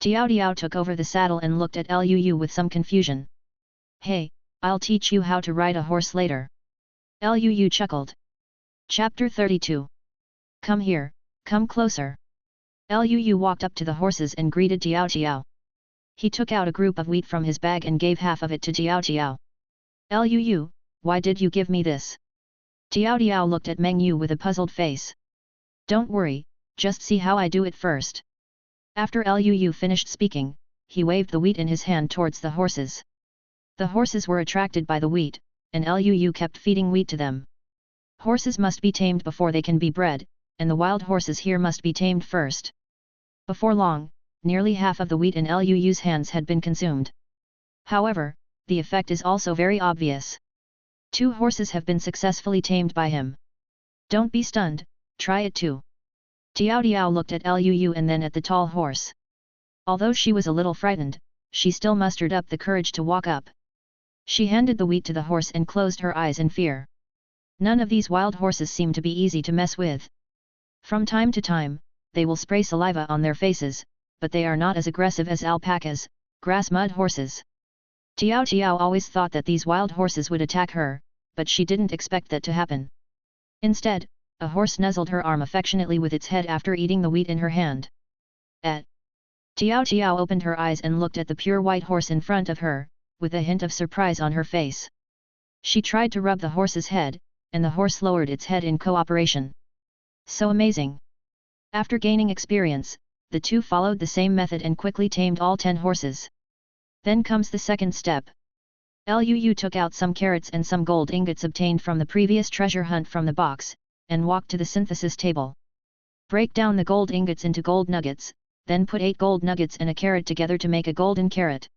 Tiao took over the saddle and looked at Liu with some confusion. Hey, I'll teach you how to ride a horse later. Liu chuckled. Chapter 32. Come here, come closer. Liu walked up to the horses and greeted Tiao. He took out a group of wheat from his bag and gave half of it to Tiao. Liu, why did you give me this? Tiao looked at Meng Yu with a puzzled face. Don't worry, just see how I do it first. After Liu finished speaking, he waved the wheat in his hand towards the horses. The horses were attracted by the wheat, and Liu kept feeding wheat to them. Horses must be tamed before they can be bred, and the wild horses here must be tamed first. Before long, nearly half of the wheat in Liu's hands had been consumed. However, the effect is also very obvious. 2 horses have been successfully tamed by him. Don't be stunned, try it too. Tiao looked at Liu and then at the tall horse. Although she was a little frightened, she still mustered up the courage to walk up. She handed the wheat to the horse and closed her eyes in fear. None of these wild horses seem to be easy to mess with. From time to time, they will spray saliva on their faces, but they are not as aggressive as alpacas, grass mud horses. Tiao always thought that these wild horses would attack her, but she didn't expect that to happen. Instead, a horse nuzzled her arm affectionately with its head after eating the wheat in her hand. Tiao opened her eyes and looked at the pure white horse in front of her, with a hint of surprise on her face. She tried to rub the horse's head, and the horse lowered its head in cooperation. So amazing! After gaining experience, the 2 followed the same method and quickly tamed all 10 horses. Then comes the second step. Liu took out some carrots and some gold ingots obtained from the previous treasure hunt from the box, and walked to the synthesis table. Break down the gold ingots into gold nuggets, then put 8 gold nuggets and a carrot together to make a golden carrot.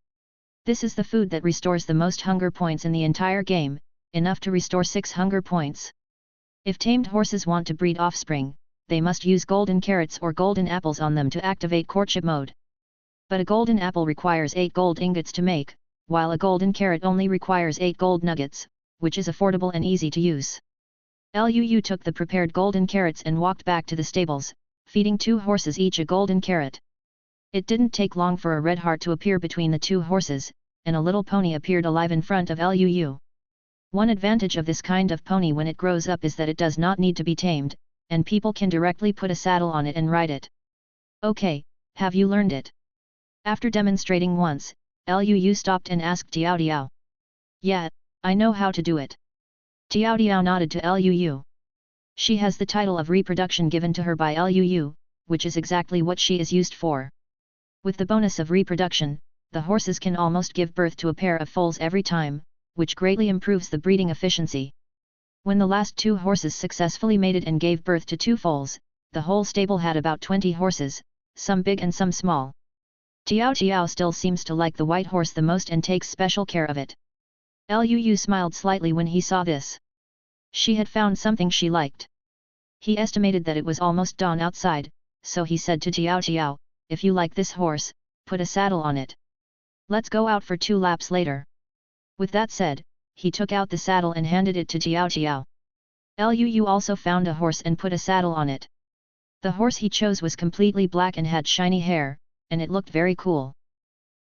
This is the food that restores the most hunger points in the entire game, enough to restore 6 hunger points. If tamed horses want to breed offspring, they must use golden carrots or golden apples on them to activate courtship mode. But a golden apple requires 8 gold ingots to make, while a golden carrot only requires 8 gold nuggets, which is affordable and easy to use. Liu took the prepared golden carrots and walked back to the stables, feeding 2 horses each a golden carrot. It didn't take long for a red heart to appear between the 2 horses, and a little pony appeared alive in front of Liu. One advantage of this kind of pony when it grows up is that it does not need to be tamed, and people can directly put a saddle on it and ride it. Okay, have you learned it? After demonstrating once, Liu stopped and asked Tiao. Yeah, I know how to do it. Tiao nodded to Liu. She has the title of reproduction given to her by Liu, which is exactly what she is used for. With the bonus of reproduction, the horses can almost give birth to a pair of foals every time, which greatly improves the breeding efficiency. When the last 2 horses successfully mated and gave birth to 2 foals, the whole stable had about 20 horses, some big and some small. Tiao Tiao still seems to like the white horse the most and takes special care of it. Luu smiled slightly when he saw this. She had found something she liked. He estimated that it was almost dawn outside, so he said to Tiao Tiao, "If you like this horse, put a saddle on it. Let's go out for 2 laps later." With that said, he took out the saddle and handed it to Tiao Tiao. Luu also found a horse and put a saddle on it. The horse he chose was completely black and had shiny hair, and it looked very cool.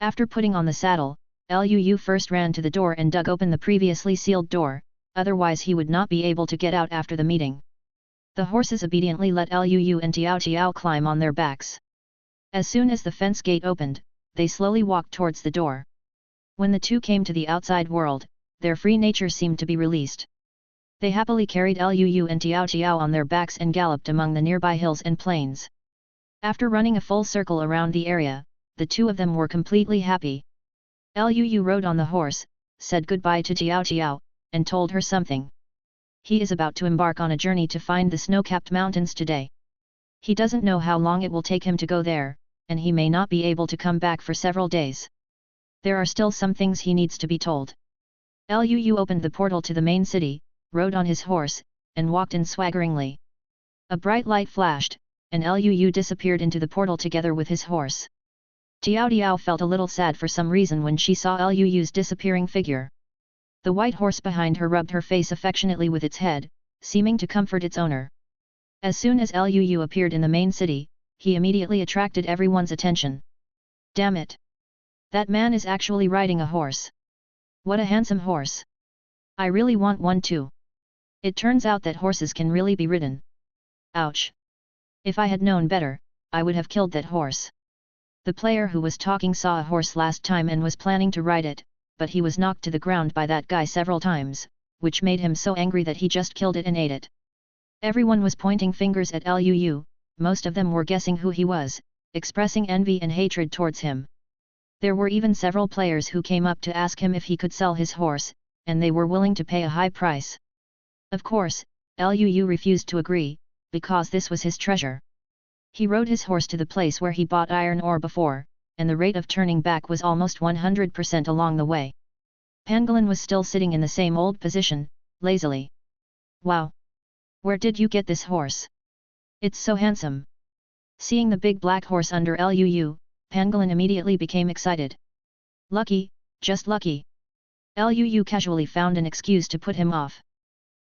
After putting on the saddle, Luu first ran to the door and dug open the previously sealed door, otherwise he would not be able to get out after the meeting. The horses obediently let Luu and Tiao Tiao climb on their backs. As soon as the fence gate opened, they slowly walked towards the door. When the two came to the outside world, their free nature seemed to be released. They happily carried Luu and Tiao Tiao on their backs and galloped among the nearby hills and plains. After running a full circle around the area, the two of them were completely happy. Luu rode on the horse, said goodbye to Tiao Tiao, and told her something. He is about to embark on a journey to find the snow-capped mountains today. He doesn't know how long it will take him to go there, and he may not be able to come back for several days. There are still some things he needs to be told. Luu opened the portal to the main city, rode on his horse, and walked in swaggeringly. A bright light flashed, and Luu disappeared into the portal together with his horse. Tiao Tiao felt a little sad for some reason when she saw Luu's disappearing figure. The white horse behind her rubbed her face affectionately with its head, seeming to comfort its owner. As soon as Luu appeared in the main city, he immediately attracted everyone's attention. Damn it! That man is actually riding a horse. What a handsome horse! I really want one too. It turns out that horses can really be ridden. Ouch! If I had known better, I would have killed that horse. The player who was talking saw a horse last time and was planning to ride it, but he was knocked to the ground by that guy several times, which made him so angry that he just killed it and ate it. Everyone was pointing fingers at Luu, most of them were guessing who he was, expressing envy and hatred towards him. There were even several players who came up to ask him if he could sell his horse, and they were willing to pay a high price. Of course, Luu refused to agree, because this was his treasure. He rode his horse to the place where he bought iron ore before, and the rate of turning back was almost 100% along the way. Pangolin was still sitting in the same old position, lazily. Wow! Where did you get this horse? It's so handsome. Seeing the big black horse under Luu, Pangolin immediately became excited. Lucky, just lucky. Luu casually found an excuse to put him off.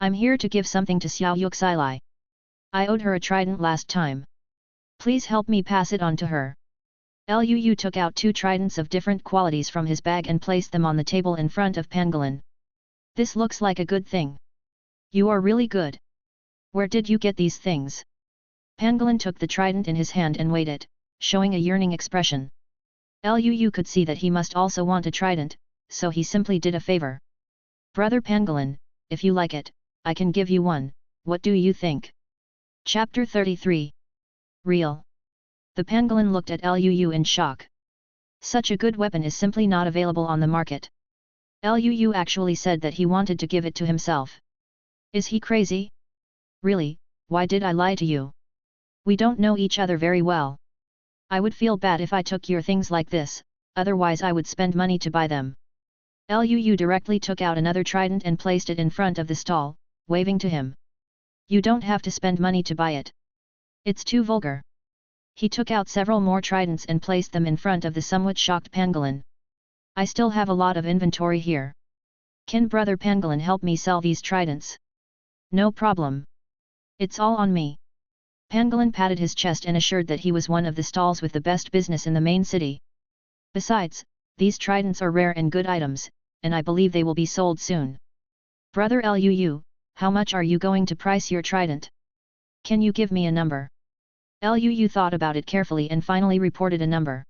I'm here to give something to Xiao Yuxilai. I owed her a trident last time. Please help me pass it on to her. Luu took out 2 tridents of different qualities from his bag and placed them on the table in front of Pangolin. This looks like a good thing. You are really good. Where did you get these things? Pangolin took the trident in his hand and weighed it, showing a yearning expression. Luu could see that he must also want a trident, so he simply did a favor. Brother Pangolin, if you like it, I can give you one, what do you think? Chapter 33. Real. The Pangolin looked at Luu in shock. Such a good weapon is simply not available on the market. Luu actually said that he wanted to give it to himself. Is he crazy? Really, why did I lie to you? We don't know each other very well. I would feel bad if I took your things like this, otherwise I would spend money to buy them. Luu directly took out another trident and placed it in front of the stall, waving to him. You don't have to spend money to buy it. It's too vulgar. He took out several more tridents and placed them in front of the somewhat shocked Pangolin. I still have a lot of inventory here. Can Brother Pangolin help me sell these tridents? No problem. It's all on me. Pangolin patted his chest and assured that he was one of the stalls with the best business in the main city. Besides, these tridents are rare and good items, and I believe they will be sold soon. Brother Luu, how much are you going to price your trident? Can you give me a number? Luu thought about it carefully and finally reported a number.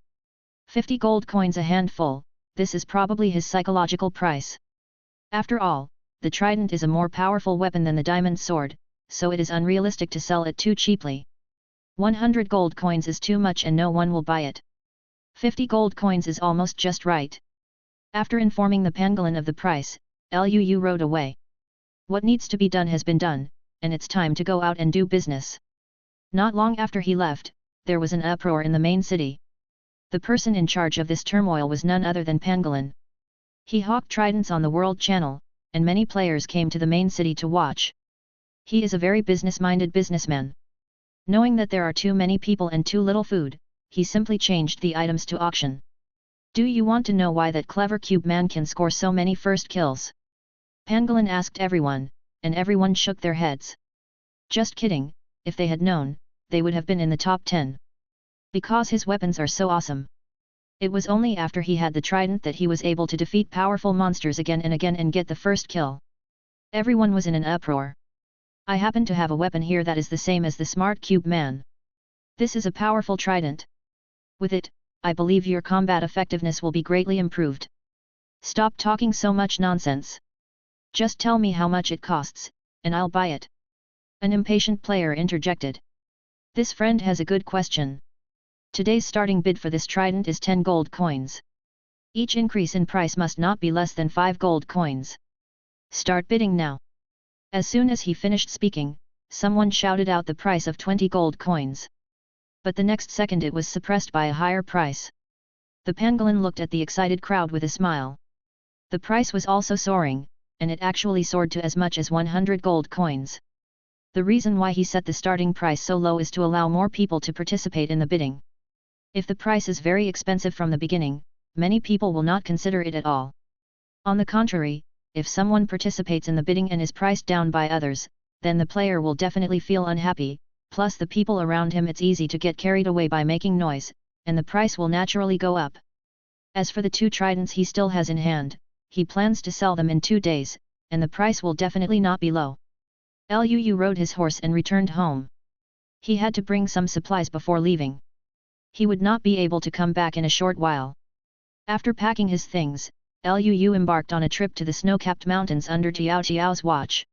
50 gold coins a handful, this is probably his psychological price. After all, the trident is a more powerful weapon than the diamond sword, so it is unrealistic to sell it too cheaply. 100 gold coins is too much and no one will buy it. 50 gold coins is almost just right. After informing the Pangolin of the price, Luu rode away. What needs to be done has been done, and it's time to go out and do business. Not long after he left, there was an uproar in the main city. The person in charge of this turmoil was none other than Pangolin. He hawked tridents on the World Channel, and many players came to the main city to watch. He is a very business-minded businessman. Knowing that there are too many people and too little food, he simply changed the items to auction. Do you want to know why that clever cube man can score so many first kills? Pangolin asked everyone, and everyone shook their heads. Just kidding, if they had known, they would have been in the top 10. Because his weapons are so awesome. It was only after he had the trident that he was able to defeat powerful monsters again and get the first kill. Everyone was in an uproar. I happen to have a weapon here that is the same as the smart cube man. This is a powerful trident. With it, I believe your combat effectiveness will be greatly improved. Stop talking so much nonsense. Just tell me how much it costs, and I'll buy it. An impatient player interjected. This friend has a good question. Today's starting bid for this trident is 10 gold coins. Each increase in price must not be less than 5 gold coins. Start bidding now. As soon as he finished speaking, someone shouted out the price of 20 gold coins. But the next second it was suppressed by a higher price. The pangolin looked at the excited crowd with a smile. The price was also soaring, and it actually soared to as much as 100 gold coins. The reason why he set the starting price so low is to allow more people to participate in the bidding. If the price is very expensive from the beginning, many people will not consider it at all. On the contrary, if someone participates in the bidding and is priced down by others, then the player will definitely feel unhappy, plus the people around him it's easy to get carried away by making noise, and the price will naturally go up. As for the 2 tridents he still has in hand, he plans to sell them in 2 days, and the price will definitely not be low. Luu rode his horse and returned home. He had to bring some supplies before leaving. He would not be able to come back in a short while. After packing his things, Luu embarked on a trip to the snow-capped mountains under Tiao Tiao's watch.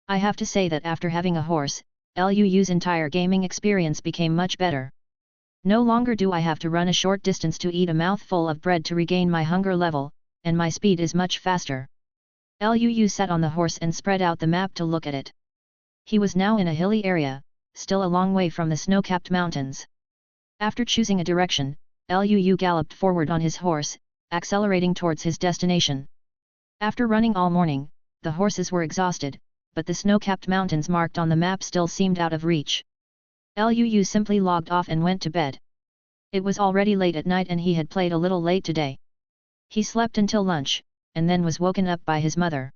I have to say that after having a horse, Luu's entire gaming experience became much better. No longer do I have to run a short distance to eat a mouthful of bread to regain my hunger level, and my speed is much faster. Luu sat on the horse and spread out the map to look at it. He was now in a hilly area, still a long way from the snow-capped mountains. After choosing a direction, Luu galloped forward on his horse, accelerating towards his destination. After running all morning, the horses were exhausted, but the snow-capped mountains marked on the map still seemed out of reach. Luu simply logged off and went to bed. It was already late at night and he had played a little late today. He slept until lunch, and then was woken up by his mother.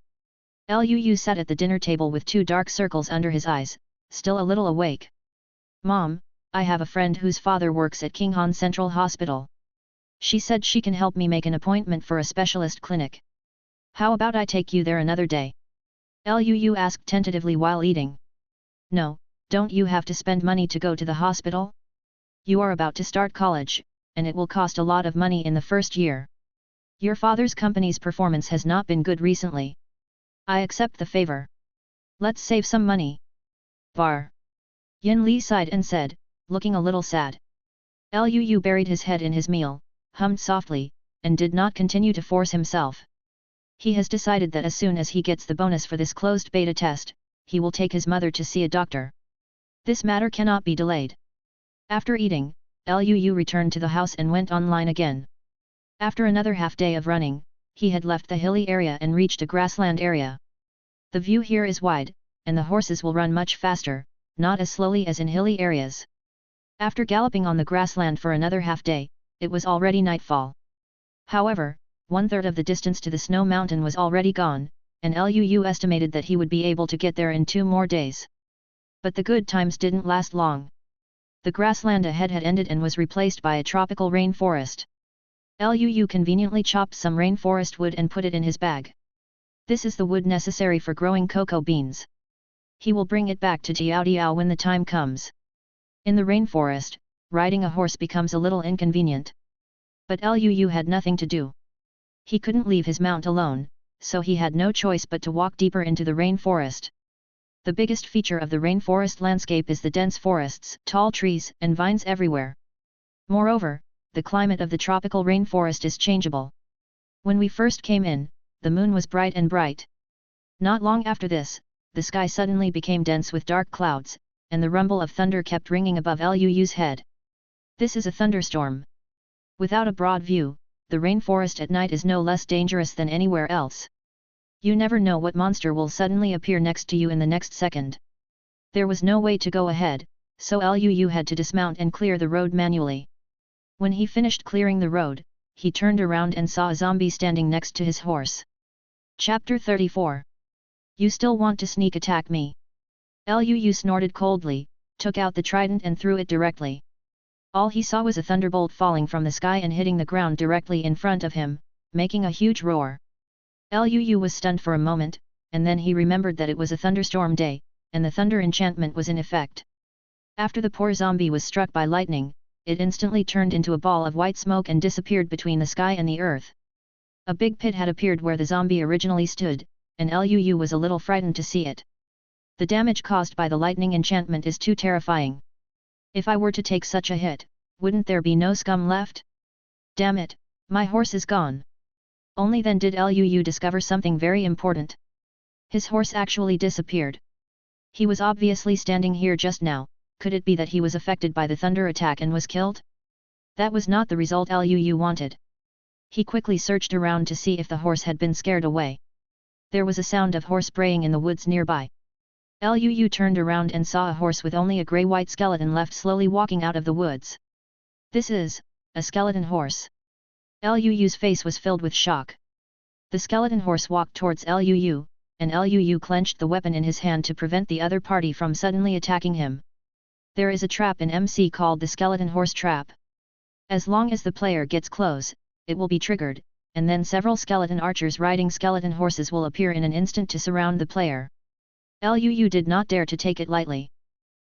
Luu sat at the dinner table with 2 dark circles under his eyes, still a little awake. Mom, I have a friend whose father works at Qinghan Central Hospital. She said she can help me make an appointment for a specialist clinic. How about I take you there another day? Luu asked tentatively while eating. No, don't you have to spend money to go to the hospital? You are about to start college, and it will cost a lot of money in the first year. Your father's company's performance has not been good recently. I accept the favor. Let's save some money. Bar. Yin Li sighed and said, looking a little sad. Luu buried his head in his meal, hummed softly, and did not continue to force himself. He has decided that as soon as he gets the bonus for this closed beta test, he will take his mother to see a doctor. This matter cannot be delayed. After eating, Luu returned to the house and went online again. After another half day of running, he had left the hilly area and reached a grassland area. The view here is wide, and the horses will run much faster, not as slowly as in hilly areas. After galloping on the grassland for another half day, it was already nightfall. However, 1/3 of the distance to the snow mountain was already gone, and Luu estimated that he would be able to get there in 2 more days. But the good times didn't last long. The grassland ahead had ended and was replaced by a tropical rainforest. Luu conveniently chopped some rainforest wood and put it in his bag. This is the wood necessary for growing cocoa beans. He will bring it back to Tiao Tiao when the time comes. In the rainforest, riding a horse becomes a little inconvenient. But Luu had nothing to do. He couldn't leave his mount alone, so he had no choice but to walk deeper into the rainforest. The biggest feature of the rainforest landscape is the dense forests, tall trees, and vines everywhere. Moreover, the climate of the tropical rainforest is changeable. When we first came in, the moon was bright and bright. Not long after this, the sky suddenly became dense with dark clouds, and the rumble of thunder kept ringing above Lu's head. This is a thunderstorm. Without a broad view, the rainforest at night is no less dangerous than anywhere else. You never know what monster will suddenly appear next to you in the next second. There was no way to go ahead, so Lu had to dismount and clear the road manually. When he finished clearing the road, he turned around and saw a zombie standing next to his horse. Chapter 34. You still want to sneak attack me? Lu snorted coldly, took out the trident and threw it directly. All he saw was a thunderbolt falling from the sky and hitting the ground directly in front of him, making a huge roar. Lu was stunned for a moment, and then he remembered that it was a thunderstorm day, and the thunder enchantment was in effect. After the poor zombie was struck by lightning, it instantly turned into a ball of white smoke and disappeared between the sky and the earth. A big pit had appeared where the zombie originally stood, and Lu was a little frightened to see it. The damage caused by the lightning enchantment is too terrifying. If I were to take such a hit, wouldn't there be no scum left? Damn it, my horse is gone. Only then did Lu discover something very important. His horse actually disappeared. He was obviously standing here just now. Could it be that he was affected by the thunder attack and was killed? That was not the result Lu wanted. He quickly searched around to see if the horse had been scared away. There was a sound of horse braying in the woods nearby. Lu turned around and saw a horse with only a grey-white skeleton left slowly walking out of the woods. This is a skeleton horse. Lu's face was filled with shock. The skeleton horse walked towards Lu, and Lu clenched the weapon in his hand to prevent the other party from suddenly attacking him. There is a trap in MC called the skeleton horse trap. As long as the player gets close, it will be triggered, and then several skeleton archers riding skeleton horses will appear in an instant to surround the player. Lu did not dare to take it lightly.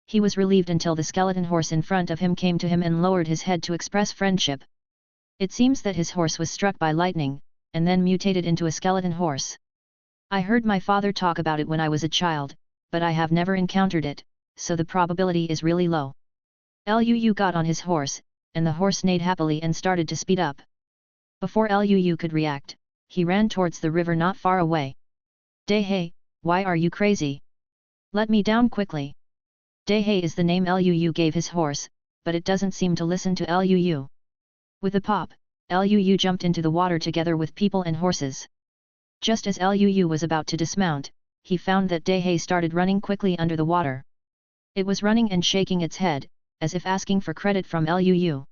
He was relieved until the skeleton horse in front of him came to him and lowered his head to express friendship. It seems that his horse was struck by lightning, and then mutated into a skeleton horse. I heard my father talk about it when I was a child, but I have never encountered it, so the probability is really low. Lu got on his horse, and the horse neighed happily and started to speed up. Before Lu could react, he ran towards the river not far away. Dehei, why are you crazy? Let me down quickly. Dehei is the name Lu gave his horse, but it doesn't seem to listen to Lu. With a pop, Lu jumped into the water together with people and horses. Just as Lu was about to dismount, he found that Dehei started running quickly under the water. It was running and shaking its head, as if asking for credit from Lu.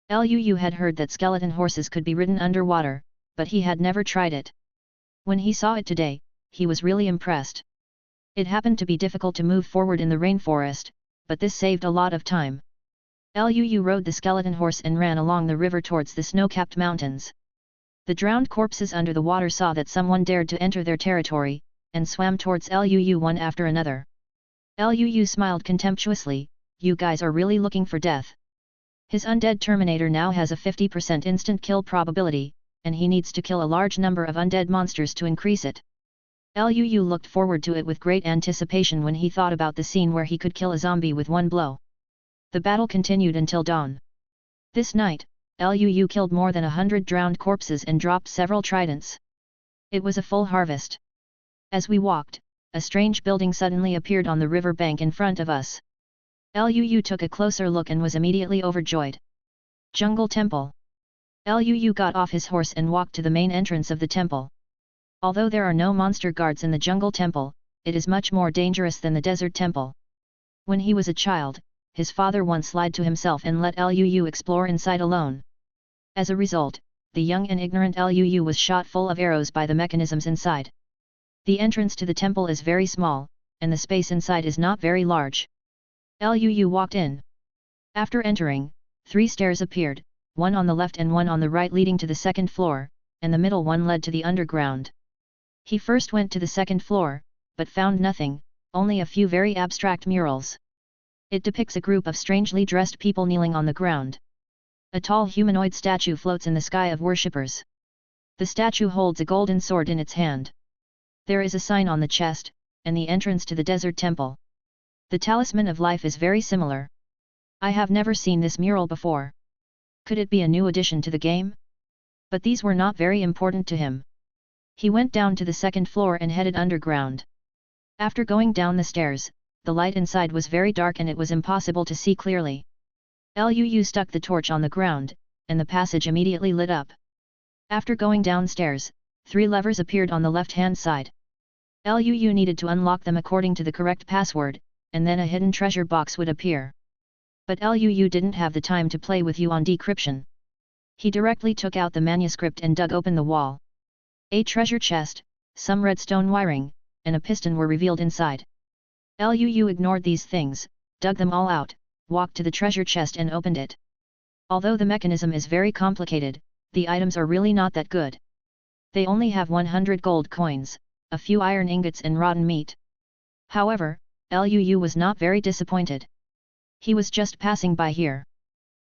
Lu had heard that skeleton horses could be ridden underwater, but he had never tried it. When he saw it today, he was really impressed. It happened to be difficult to move forward in the rainforest, but this saved a lot of time. Lu rode the skeleton horse and ran along the river towards the snow-capped mountains. The drowned corpses under the water saw that someone dared to enter their territory, and swam towards Lu one after another. Lu smiled contemptuously, you guys are really looking for death. His undead Terminator now has a 50% instant kill probability, and he needs to kill a large number of undead monsters to increase it. Lu looked forward to it with great anticipation when he thought about the scene where he could kill a zombie with one blow. The battle continued until dawn. This night, Lu killed more than 100 drowned corpses and dropped several tridents. It was a full harvest. As we walked, a strange building suddenly appeared on the river bank in front of us. Lu took a closer look and was immediately overjoyed. Jungle Temple. Lu got off his horse and walked to the main entrance of the temple. Although there are no monster guards in the Jungle Temple, it is much more dangerous than the Desert Temple. When he was a child, his father once lied to himself and let Lu explore inside alone. As a result, the young and ignorant Lu was shot full of arrows by the mechanisms inside. The entrance to the temple is very small, and the space inside is not very large. Lu walked in. After entering, 3 stairs appeared, one on the left and one on the right leading to the second floor, and the middle one led to the underground. He first went to the second floor, but found nothing, only a few very abstract murals. It depicts a group of strangely dressed people kneeling on the ground. A tall humanoid statue floats in the sky of worshippers. The statue holds a golden sword in its hand. There is a sign on the chest, and the entrance to the Desert Temple. The Talisman of Life is very similar. I have never seen this mural before. Could it be a new addition to the game? But these were not very important to him. He went down to the second floor and headed underground. After going down the stairs, the light inside was very dark and it was impossible to see clearly. Liu stuck the torch on the ground, and the passage immediately lit up. After going downstairs, 3 levers appeared on the left-hand side. Liu needed to unlock them according to the correct password, and then a hidden treasure box would appear. But Liu didn't have the time to play with Yuan decryption. He directly took out the manuscript and dug open the wall. A treasure chest, some redstone wiring, and a piston were revealed inside. Liu ignored these things, dug them all out, walked to the treasure chest and opened it. Although the mechanism is very complicated, the items are really not that good. They only have 100 gold coins, a few iron ingots and rotten meat. However, Liu was not very disappointed. He was just passing by here.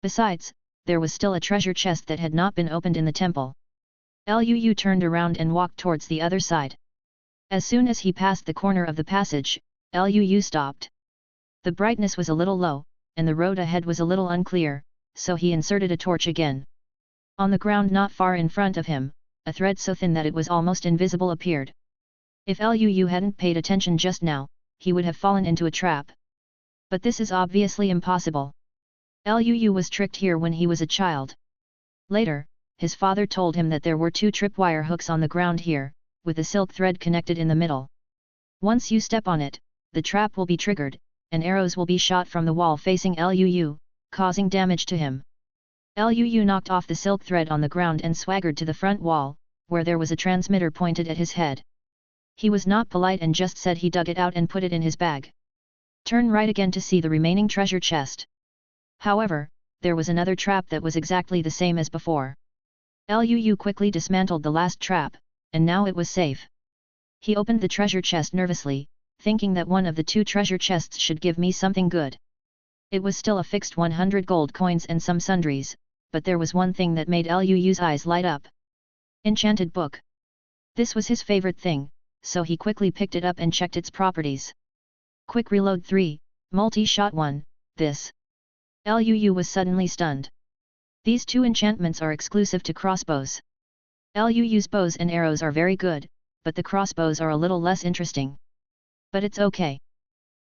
Besides, there was still a treasure chest that had not been opened in the temple. Liu turned around and walked towards the other side. As soon as he passed the corner of the passage, Liu stopped. The brightness was a little low, and the road ahead was a little unclear, so he inserted a torch again. On the ground not far in front of him, a thread so thin that it was almost invisible appeared. If Liu hadn't paid attention just now, he would have fallen into a trap. But this is obviously impossible. Liu was tricked here when he was a child. Later, his father told him that there were 2 tripwire hooks on the ground here, with a silk thread connected in the middle. Once you step on it, the trap will be triggered, and arrows will be shot from the wall facing Liu, causing damage to him. Liu knocked off the silk thread on the ground and swaggered to the front wall, where there was a transmitter pointed at his head. He was not polite and just said he dug it out and put it in his bag. Turn right again to see the remaining treasure chest. However, there was another trap that was exactly the same as before. Liu quickly dismantled the last trap, and now it was safe. He opened the treasure chest nervously, thinking that one of the 2 treasure chests should give me something good. It was still a fixed 100 gold coins and some sundries, but there was one thing that made Liu's eyes light up. Enchanted book. This was his favorite thing, so he quickly picked it up and checked its properties. Quick reload 3, multi-shot 1, this. Liu was suddenly stunned. These 2 enchantments are exclusive to crossbows. Liu's bows and arrows are very good, but the crossbows are a little less interesting. But it's okay.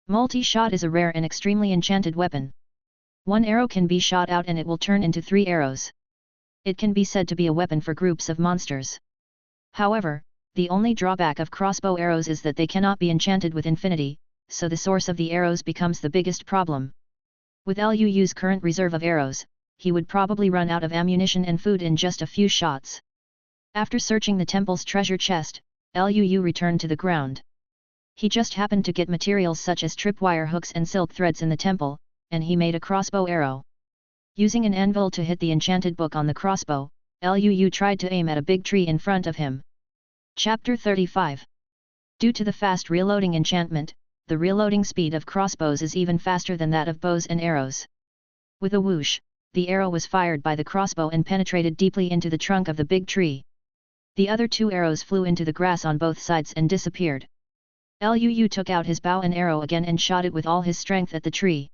Multi-shot is a rare and extremely enchanted weapon. 1 arrow can be shot out and it will turn into 3 arrows. It can be said to be a weapon for groups of monsters. However, the only drawback of crossbow arrows is that they cannot be enchanted with infinity, so the source of the arrows becomes the biggest problem. With Liu's current reserve of arrows, he would probably run out of ammunition and food in just a few shots. After searching the temple's treasure chest, Liu returned to the ground. He just happened to get materials such as tripwire hooks and silk threads in the temple, and he made a crossbow arrow. Using an anvil to hit the enchanted book on the crossbow, Liu tried to aim at a big tree in front of him. Chapter 35. Due to the fast reloading enchantment, the reloading speed of crossbows is even faster than that of bows and arrows. With a whoosh, the arrow was fired by the crossbow and penetrated deeply into the trunk of the big tree. The other 2 arrows flew into the grass on both sides and disappeared. Liu took out his bow and arrow again and shot it with all his strength at the tree.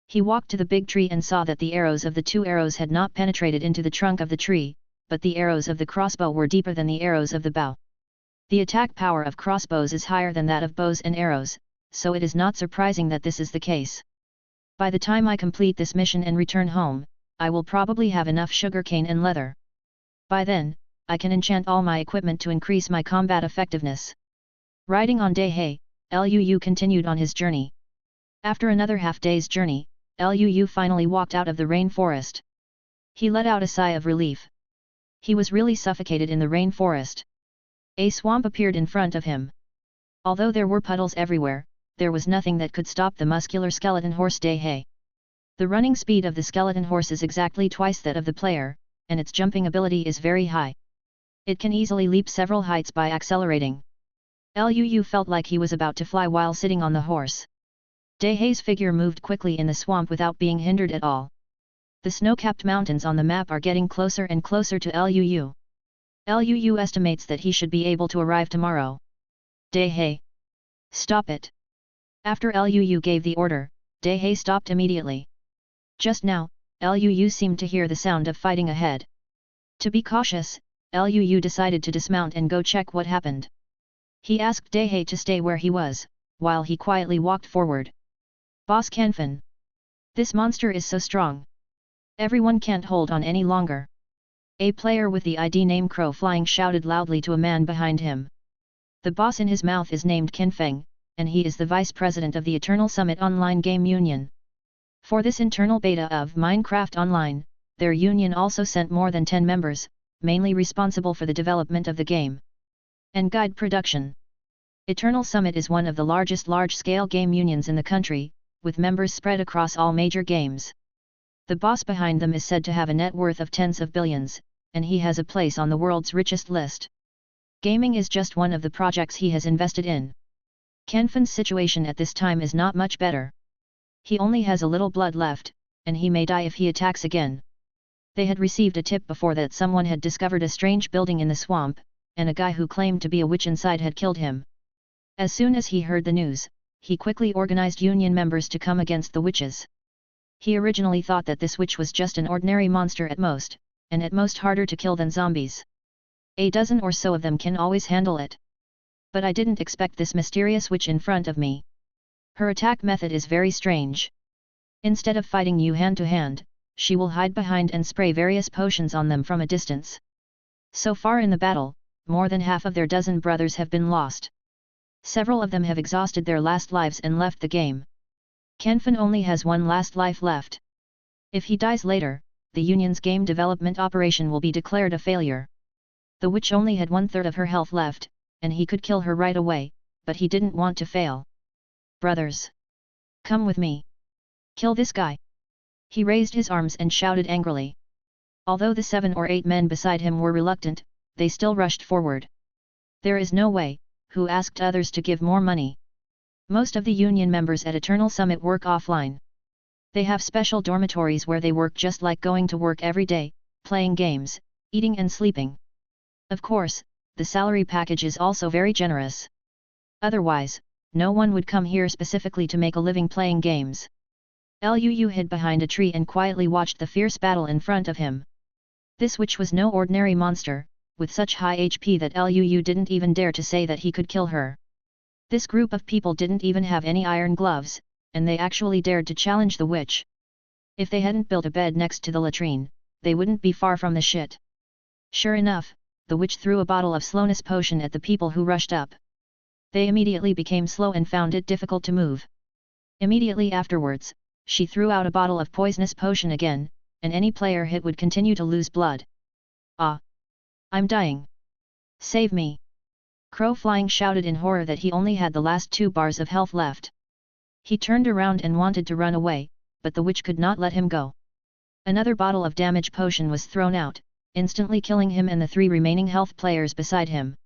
He walked to the big tree and saw that the arrows of the 2 arrows had not penetrated into the trunk of the tree, but the arrows of the crossbow were deeper than the arrows of the bow. The attack power of crossbows is higher than that of bows and arrows, so it is not surprising that this is the case. By the time I complete this mission and return home, I will probably have enough sugarcane and leather. By then, I can enchant all my equipment to increase my combat effectiveness. Riding on Dehei, Liu continued on his journey. After another half-day's journey, Liu finally walked out of the rainforest. He let out a sigh of relief. He was really suffocated in the rainforest. A swamp appeared in front of him. Although there were puddles everywhere, there was nothing that could stop the muscular skeleton horse Dehei. The running speed of the skeleton horse is exactly twice that of the player, and its jumping ability is very high. It can easily leap several heights by accelerating. Liu felt like he was about to fly while sitting on the horse. Dehei's figure moved quickly in the swamp without being hindered at all. The snow-capped mountains on the map are getting closer and closer to Liu. Liu estimates that he should be able to arrive tomorrow. Dehei! Stop it! After Liu gave the order, Dehei stopped immediately. Just now, Liu seemed to hear the sound of fighting ahead. To be cautious, Liu decided to dismount and go check what happened. He asked Dehei to stay where he was, while he quietly walked forward. "Boss Canfin! This monster is so strong. Everyone can't hold on any longer." A player with the ID name Crow Flying shouted loudly to a man behind him. The boss in his mouth is named Kinfeng, and he is the vice president of the Eternal Summit Online Game Union. For this internal beta of Minecraft Online, their union also sent more than 10 members, mainly responsible for the development of the game and guide production. Eternal Summit is one of the largest large-scale game unions in the country, with members spread across all major games. The boss behind them is said to have a net worth of tens of billions, and he has a place on the world's richest list. Gaming is just one of the projects he has invested in. Canfin's situation at this time is not much better. He only has a little blood left, and he may die if he attacks again. They had received a tip before that someone had discovered a strange building in the swamp, and a guy who claimed to be a witch inside had killed him. As soon as he heard the news, he quickly organized union members to come against the witches. He originally thought that this witch was just an ordinary monster at most, and at most harder to kill than zombies. A dozen or so of them can always handle it. But I didn't expect this mysterious witch in front of me. Her attack method is very strange. Instead of fighting you hand to hand, she will hide behind and spray various potions on them from a distance. So far in the battle, more than half of their dozen brothers have been lost. Several of them have exhausted their last lives and left the game. Canfin only has one last life left. If he dies later, the union's game development operation will be declared a failure. The witch only had 1/3 of her health left, and he could kill her right away, but he didn't want to fail. "Brothers! Come with me! Kill this guy!" He raised his arms and shouted angrily. Although the 7 or 8 men beside him were reluctant, they still rushed forward. "There is no way," who asked others to give more money. Most of the union members at Eternal Summit work offline. They have special dormitories where they work just like going to work every day, playing games, eating and sleeping. Of course, the salary package is also very generous. Otherwise, no one would come here specifically to make a living playing games. Luu hid behind a tree and quietly watched the fierce battle in front of him. This witch was no ordinary monster, with such high HP that Luu didn't even dare to say that he could kill her. This group of people didn't even have any iron gloves, and they actually dared to challenge the witch. If they hadn't built a bed next to the latrine, they wouldn't be far from the shit. Sure enough, the witch threw a bottle of slowness potion at the people who rushed up. They immediately became slow and found it difficult to move. Immediately afterwards, she threw out a bottle of poisonous potion again, and any player hit would continue to lose blood. "Ah! I'm dying! Save me!" Crow Flying shouted in horror that he only had the last 2 bars of health left. He turned around and wanted to run away, but the witch could not let him go. Another bottle of damage potion was thrown out, instantly killing him and the 3 remaining health players beside him.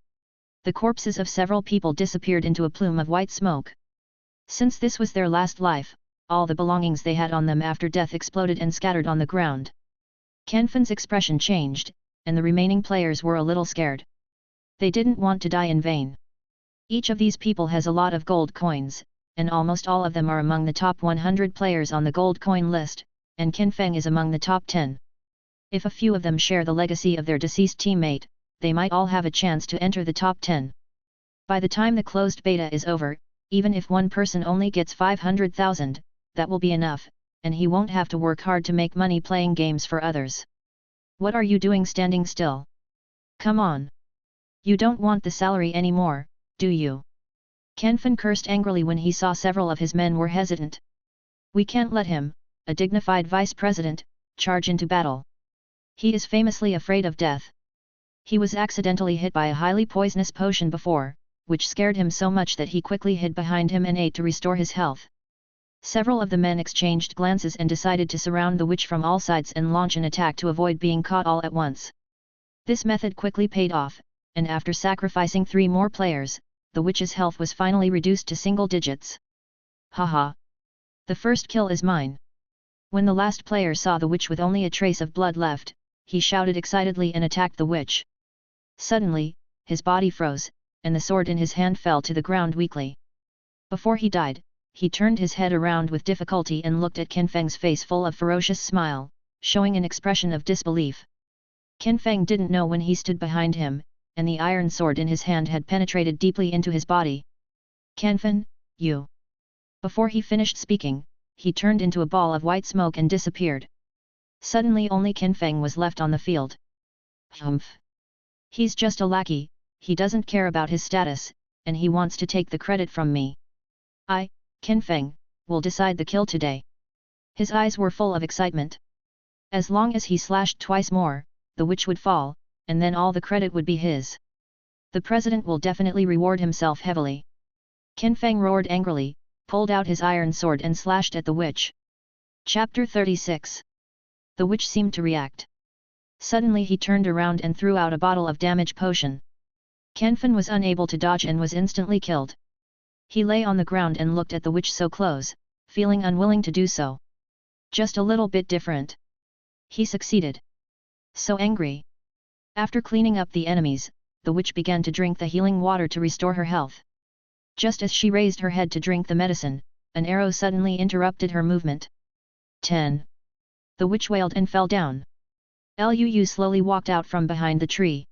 The corpses of several people disappeared into a plume of white smoke. Since this was their last life, all the belongings they had on them after death exploded and scattered on the ground. Canfin's expression changed, and the remaining players were a little scared. They didn't want to die in vain. Each of these people has a lot of gold coins, and almost all of them are among the top 100 players on the gold coin list, and Kinfeng is among the top 10. If a few of them share the legacy of their deceased teammate, they might all have a chance to enter the top 10. By the time the closed beta is over, even if one person only gets 500,000, that will be enough, and he won't have to work hard to make money playing games for others. "What are you doing standing still? Come on! You don't want the salary anymore, do you?" Canfin cursed angrily when he saw several of his men were hesitant. "We can't let him, a dignified vice president, charge into battle. He is famously afraid of death. He was accidentally hit by a highly poisonous potion before, which scared him so much that he quickly hid behind him and ate to restore his health." Several of the men exchanged glances and decided to surround the witch from all sides and launch an attack to avoid being caught all at once. This method quickly paid off, and after sacrificing 3 more players, the witch's health was finally reduced to single digits. "Haha! The first kill is mine!" When the last player saw the witch with only a trace of blood left, he shouted excitedly and attacked the witch. Suddenly, his body froze, and the sword in his hand fell to the ground weakly. Before he died, he turned his head around with difficulty and looked at Kinfeng's face full of ferocious smile, showing an expression of disbelief. Kinfeng didn't know when he stood behind him, and the iron sword in his hand had penetrated deeply into his body. "Canfin, you. Before he finished speaking, he turned into a ball of white smoke and disappeared. Suddenly only Qin Feng was left on the field. Humph. He's just a lackey, he doesn't care about his status, and he wants to take the credit from me. I, Qin Feng, will decide the kill today. His eyes were full of excitement. As long as he slashed twice more, the witch would fall, and then all the credit would be his. The president will definitely reward himself heavily. Qin Feng roared angrily, pulled out his iron sword and slashed at the witch. Chapter 36. The witch seemed to react. Suddenly he turned around and threw out a bottle of damage potion. Qin Feng was unable to dodge and was instantly killed. He lay on the ground and looked at the witch so close, feeling unwilling to do so. Just a little bit different. He succeeded. So angry. After cleaning up the enemies, the witch began to drink the healing water to restore her health. Just as she raised her head to drink the medicine, an arrow suddenly interrupted her movement. 10. The witch wailed and fell down. Liu slowly walked out from behind the tree.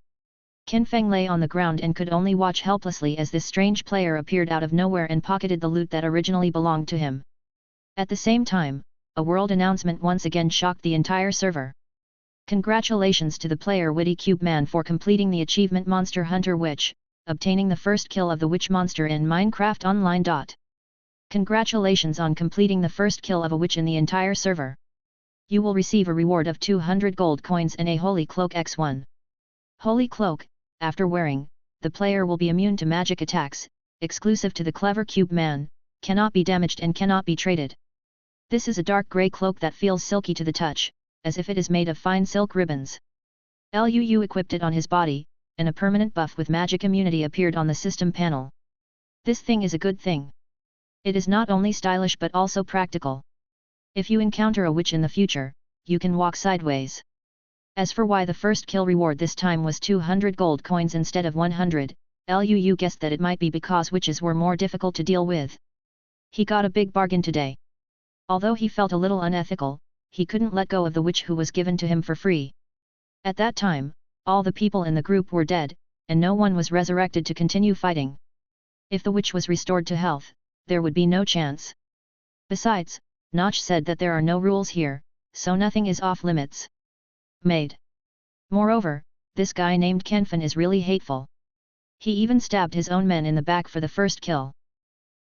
Qin Feng lay on the ground and could only watch helplessly as this strange player appeared out of nowhere and pocketed the loot that originally belonged to him. At the same time, a world announcement once again shocked the entire server. Congratulations to the player Witty Cube Man for completing the achievement Monster Hunter Witch, obtaining the first kill of the witch monster in Minecraft Online. Congratulations on completing the first kill of a witch in the entire server. You will receive a reward of 200 gold coins and a Holy Cloak X1. Holy Cloak, after wearing, the player will be immune to magic attacks, exclusive to the Clever Cube Man, cannot be damaged and cannot be traded. This is a dark grey cloak that feels silky to the touch, as if it is made of fine silk ribbons. Liu equipped it on his body, and a permanent buff with magic immunity appeared on the system panel. This thing is a good thing. It is not only stylish but also practical. If you encounter a witch in the future, you can walk sideways. As for why the first kill reward this time was 200 gold coins instead of 100, Liu guessed that it might be because witches were more difficult to deal with. He got a big bargain today. Although he felt a little unethical, he couldn't let go of the witch who was given to him for free. At that time, all the people in the group were dead, and no one was resurrected to continue fighting. If the witch was restored to health, there would be no chance. Besides, Notch said that there are no rules here, so nothing is off limits. Made. Moreover, this guy named Qin Feng is really hateful. He even stabbed his own men in the back for the first kill.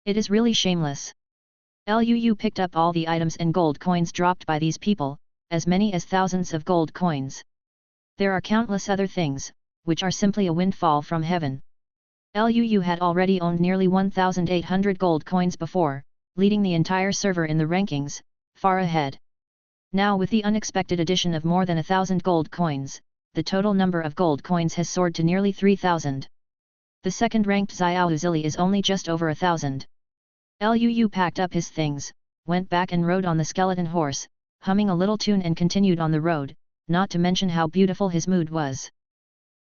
It is really shameless. Liu picked up all the items and gold coins dropped by these people, as many as thousands of gold coins. There are countless other things, which are simply a windfall from heaven. Liu had already owned nearly 1,800 gold coins before, leading the entire server in the rankings, far ahead. Now with the unexpected addition of more than 1,000 gold coins, the total number of gold coins has soared to nearly 3,000. The second-ranked Xiao Zili is only just over 1,000. Liu packed up his things, went back and rode on the skeleton horse, humming a little tune and continued on the road, not to mention how beautiful his mood was.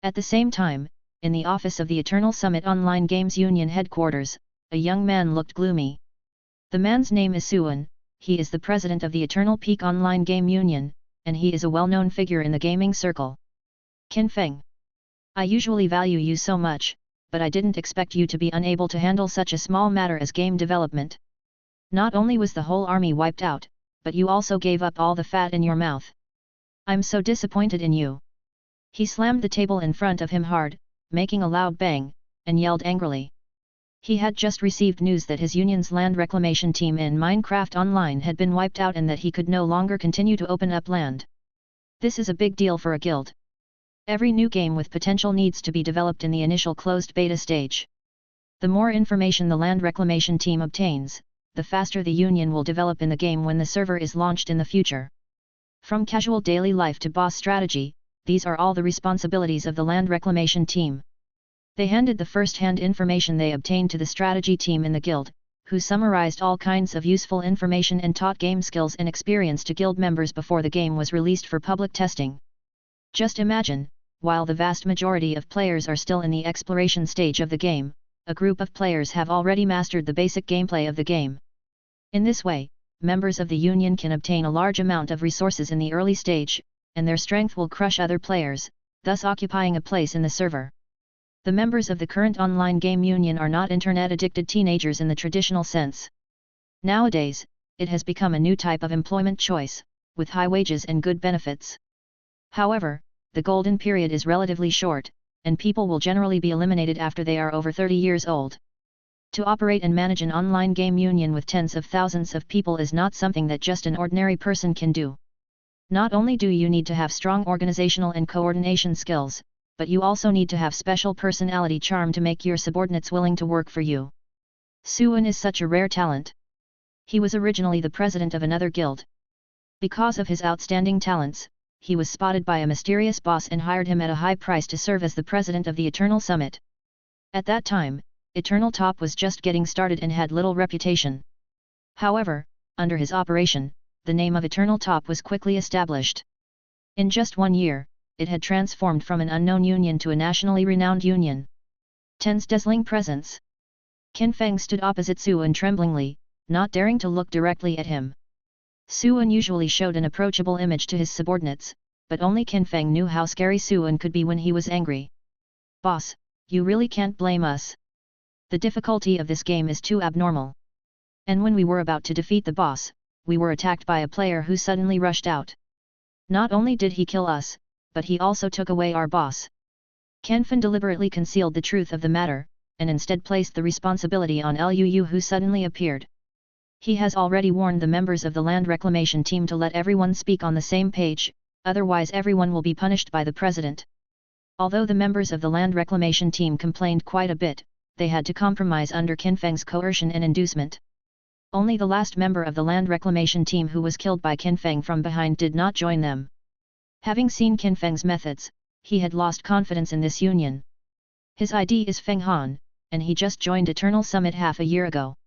At the same time, in the office of the Eternal Summit Online Games Union headquarters, a young man looked gloomy. The man's name is Suan, he is the president of the Eternal Peak Online Game Union, and he is a well-known figure in the gaming circle. Qin Feng. I usually value you so much, but I didn't expect you to be unable to handle such a small matter as game development. Not only was the whole army wiped out, but you also gave up all the fat in your mouth. I'm so disappointed in you. He slammed the table in front of him hard, making a loud bang, and yelled angrily. He had just received news that his union's land reclamation team in Minecraft Online had been wiped out and that he could no longer continue to open up land. This is a big deal for a guild. Every new game with potential needs to be developed in the initial closed beta stage. The more information the land reclamation team obtains, the faster the union will develop in the game when the server is launched in the future. From casual daily life to boss strategy, these are all the responsibilities of the land reclamation team. They handed the first-hand information they obtained to the strategy team in the guild, who summarized all kinds of useful information and taught game skills and experience to guild members before the game was released for public testing. Just imagine, while the vast majority of players are still in the exploration stage of the game, a group of players have already mastered the basic gameplay of the game. In this way, members of the union can obtain a large amount of resources in the early stage, and their strength will crush other players, thus occupying a place in the server. The members of the current online game union are not internet-addicted teenagers in the traditional sense. Nowadays, it has become a new type of employment choice, with high wages and good benefits. However, the golden period is relatively short, and people will generally be eliminated after they are over 30 years old. To operate and manage an online game union with tens of thousands of people is not something that just an ordinary person can do. Not only do you need to have strong organizational and coordination skills, but you also need to have special personality charm to make your subordinates willing to work for you. Suwon is such a rare talent. He was originally the president of another guild. Because of his outstanding talents, he was spotted by a mysterious boss and hired him at a high price to serve as the president of the Eternal Summit. At that time, Eternal Top was just getting started and had little reputation. However, under his operation, the name of Eternal Top was quickly established. In just 1 year, it had transformed from an unknown union to a nationally renowned union. Ten's dazzling presence. Qin Feng stood opposite Suwon tremblingly, not daring to look directly at him. Suwon usually showed an approachable image to his subordinates, but only Qin Feng knew how scary Suwon could be when he was angry. "Boss, you really can't blame us. The difficulty of this game is too abnormal. And when we were about to defeat the boss, we were attacked by a player who suddenly rushed out. Not only did he kill us, but he also took away our boss." Qin Feng deliberately concealed the truth of the matter, and instead placed the responsibility on Liu who suddenly appeared. He has already warned the members of the land reclamation team to let everyone speak on the same page, otherwise everyone will be punished by the president. Although the members of the land reclamation team complained quite a bit, they had to compromise under Qin Feng's coercion and inducement. Only the last member of the land reclamation team who was killed by Qin Feng from behind did not join them. Having seen Qin Feng's methods, he had lost confidence in this union. His ID is Feng Han, and he just joined Eternal Summit half a year ago.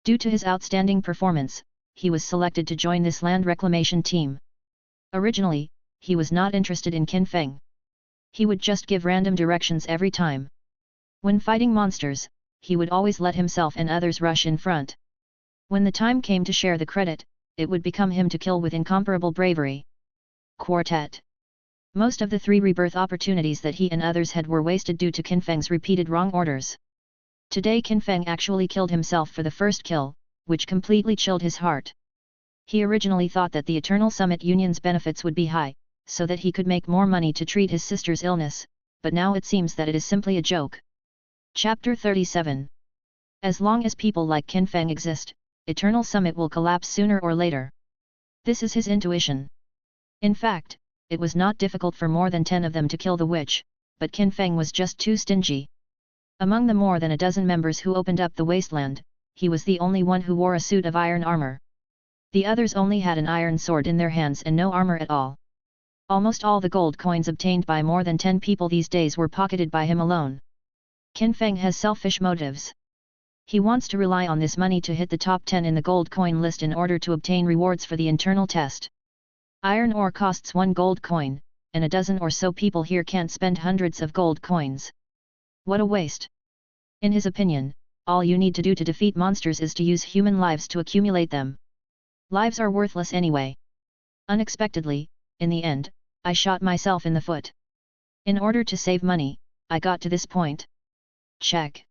Due to his outstanding performance, he was selected to join this land reclamation team. Originally, he was not interested in Qin Feng. He would just give random directions every time. When fighting monsters, he would always let himself and others rush in front. When the time came to share the credit, it would become him to kill with incomparable bravery. Quartet. Most of the 3 rebirth opportunities that he and others had were wasted due to Qin Feng's repeated wrong orders. Today Qin Feng actually killed himself for the first kill, which completely chilled his heart. He originally thought that the Eternal Summit Union's benefits would be high, so that he could make more money to treat his sister's illness, but now it seems that it is simply a joke. Chapter 37. As long as people like Qin Feng exist, Eternal Summit will collapse sooner or later. This is his intuition. In fact, it was not difficult for more than 10 of them to kill the witch, but Qin Feng was just too stingy. Among the more than a dozen members who opened up the wasteland, he was the only one who wore a suit of iron armor. The others only had an iron sword in their hands and no armor at all. Almost all the gold coins obtained by more than 10 people these days were pocketed by him alone. Qin Feng has selfish motives. He wants to rely on this money to hit the top 10 in the gold coin list in order to obtain rewards for the internal test. Iron ore costs 1 gold coin, and a dozen or so people here can't spend hundreds of gold coins. What a waste! In his opinion, all you need to do to defeat monsters is to use human lives to accumulate them. Lives are worthless anyway. Unexpectedly, in the end, I shot myself in the foot. In order to save money, I got to this point. Check.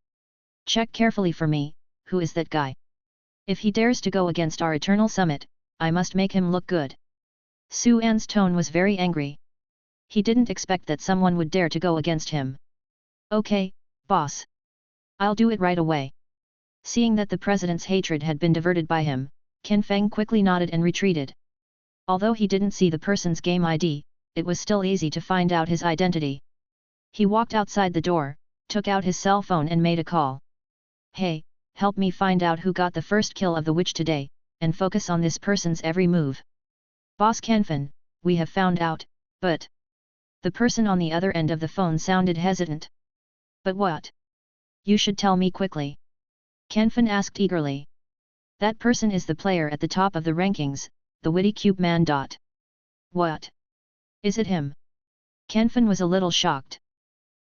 Check carefully for me, who is that guy? If he dares to go against our Eternal Summit, I must make him look good. Suan's tone was very angry. He didn't expect that someone would dare to go against him. Okay, boss. I'll do it right away. Seeing that the president's hatred had been diverted by him, Qin Feng quickly nodded and retreated. Although he didn't see the person's game ID, it was still easy to find out his identity. He walked outside the door, took out his cell phone and made a call. Hey, help me find out who got the first kill of the witch today, and focus on this person's every move. Boss Qin Feng, we have found out, but... The person on the other end of the phone sounded hesitant. But what? You should tell me quickly. Qin Feng asked eagerly. That person is the player at the top of the rankings, the witty cube man. What? Is it him? Qin Feng was a little shocked.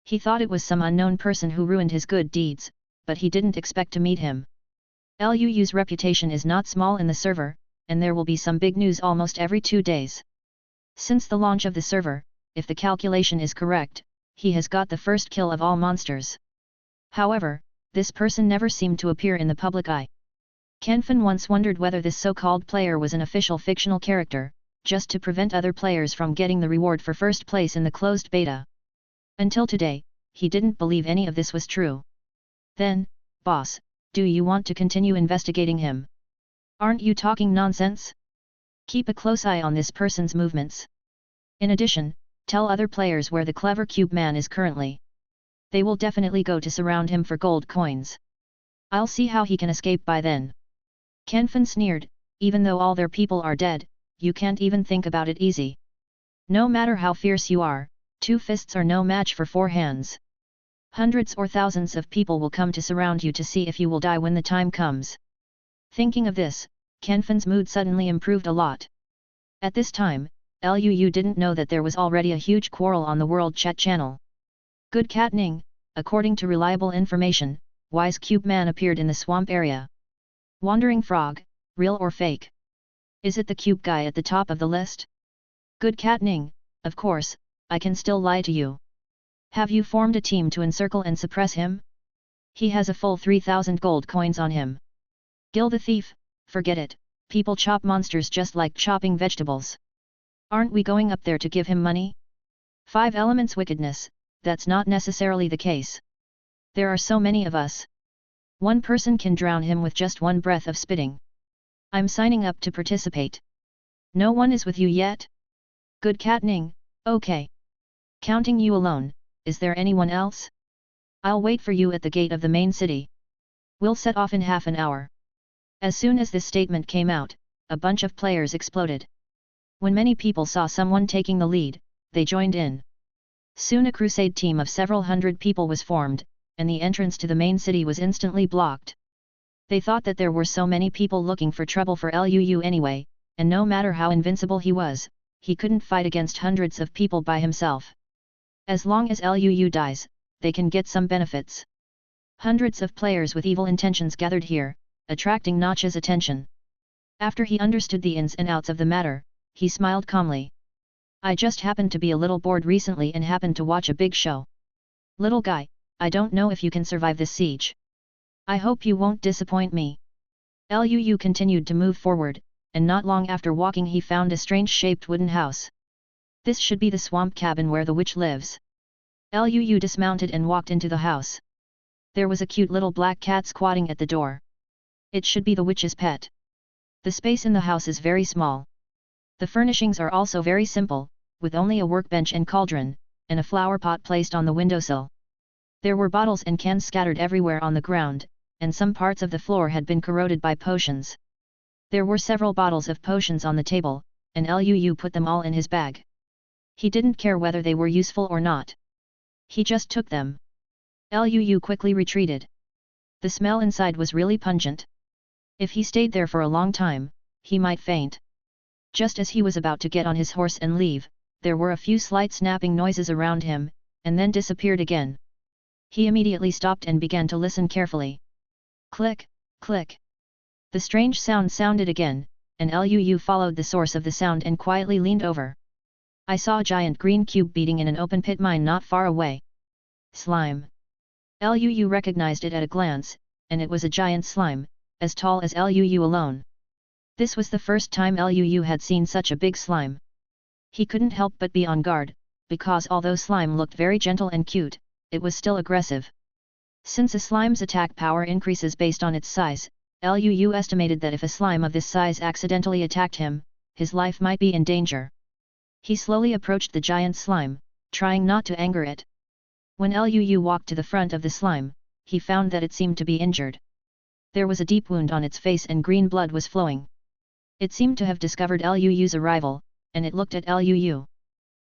He thought it was some unknown person who ruined his good deeds, but he didn't expect to meet him. Liu's reputation is not small in the server, and there will be some big news almost every 2 days. Since the launch of the server, if the calculation is correct, he has got the first kill of all monsters. However, this person never seemed to appear in the public eye. Fanfiction once wondered whether this so-called player was an official fictional character, just to prevent other players from getting the reward for first place in the closed beta. Until today, he didn't believe any of this was true. Then, boss, do you want to continue investigating him? Aren't you talking nonsense? Keep a close eye on this person's movements. In addition, tell other players where the clever cube man is currently. They will definitely go to surround him for gold coins. I'll see how he can escape by then. Fanfiction sneered, even though all their people are dead, you can't even think about it easy. No matter how fierce you are, 2 fists are no match for 4 hands. Hundreds or thousands of people will come to surround you to see if you will die when the time comes. Thinking of this, Fanfiction's mood suddenly improved a lot. At this time, Luu didn't know that there was already a huge quarrel on the world chat channel. Good catning, according to reliable information, Wise Cube Man appeared in the swamp area. Wandering Frog, real or fake? Is it the cube guy at the top of the list? Good catning, of course, I can still lie to you. Have you formed a team to encircle and suppress him? He has a full 3,000 gold coins on him. Gil the thief, forget it, people chop monsters just like chopping vegetables. Aren't we going up there to give him money? 5 elements wickedness, that's not necessarily the case. There are so many of us. One person can drown him with just 1 breath of spitting. I'm signing up to participate. No one is with you yet? Good catning, okay. Counting you alone, is there anyone else? I'll wait for you at the gate of the main city. We'll set off in half an hour. As soon as this statement came out, a bunch of players exploded. When many people saw someone taking the lead, they joined in. Soon a crusade team of several hundred people was formed, and the entrance to the main city was instantly blocked. They thought that there were so many people looking for trouble for Luu anyway, and no matter how invincible he was, he couldn't fight against hundreds of people by himself. As long as Luu dies, they can get some benefits. Hundreds of players with evil intentions gathered here, attracting Notch's attention. After he understood the ins and outs of the matter, he smiled calmly. I just happened to be a little bored recently and happened to watch a big show. Little guy, I don't know if you can survive this siege. I hope you won't disappoint me. Luu continued to move forward, and not long after walking he found a strange-shaped wooden house. This should be the swamp cabin where the witch lives. Luu dismounted and walked into the house. There was a cute little black cat squatting at the door. It should be the witch's pet. The space in the house is very small. The furnishings are also very simple, with only a workbench and cauldron, and a flower pot placed on the windowsill. There were bottles and cans scattered everywhere on the ground, and some parts of the floor had been corroded by potions. There were several bottles of potions on the table, and Luu put them all in his bag. He didn't care whether they were useful or not. He just took them. Luu quickly retreated. The smell inside was really pungent. If he stayed there for a long time, he might faint. Just as he was about to get on his horse and leave, there were a few slight snapping noises around him, and then disappeared again. He immediately stopped and began to listen carefully. Click, click. The strange sound sounded again, and Luu followed the source of the sound and quietly leaned over. I saw a giant green cube beating in an open pit mine not far away. Slime. Luu recognized it at a glance, and it was a giant slime, as tall as Luu alone. This was the first time Luu had seen such a big slime. He couldn't help but be on guard, because although slime looked very gentle and cute, it was still aggressive. Since a slime's attack power increases based on its size, Luu estimated that if a slime of this size accidentally attacked him, his life might be in danger. He slowly approached the giant slime, trying not to anger it. When Luu walked to the front of the slime, he found that it seemed to be injured. There was a deep wound on its face and green blood was flowing. It seemed to have discovered Luu's arrival, and it looked at Luu.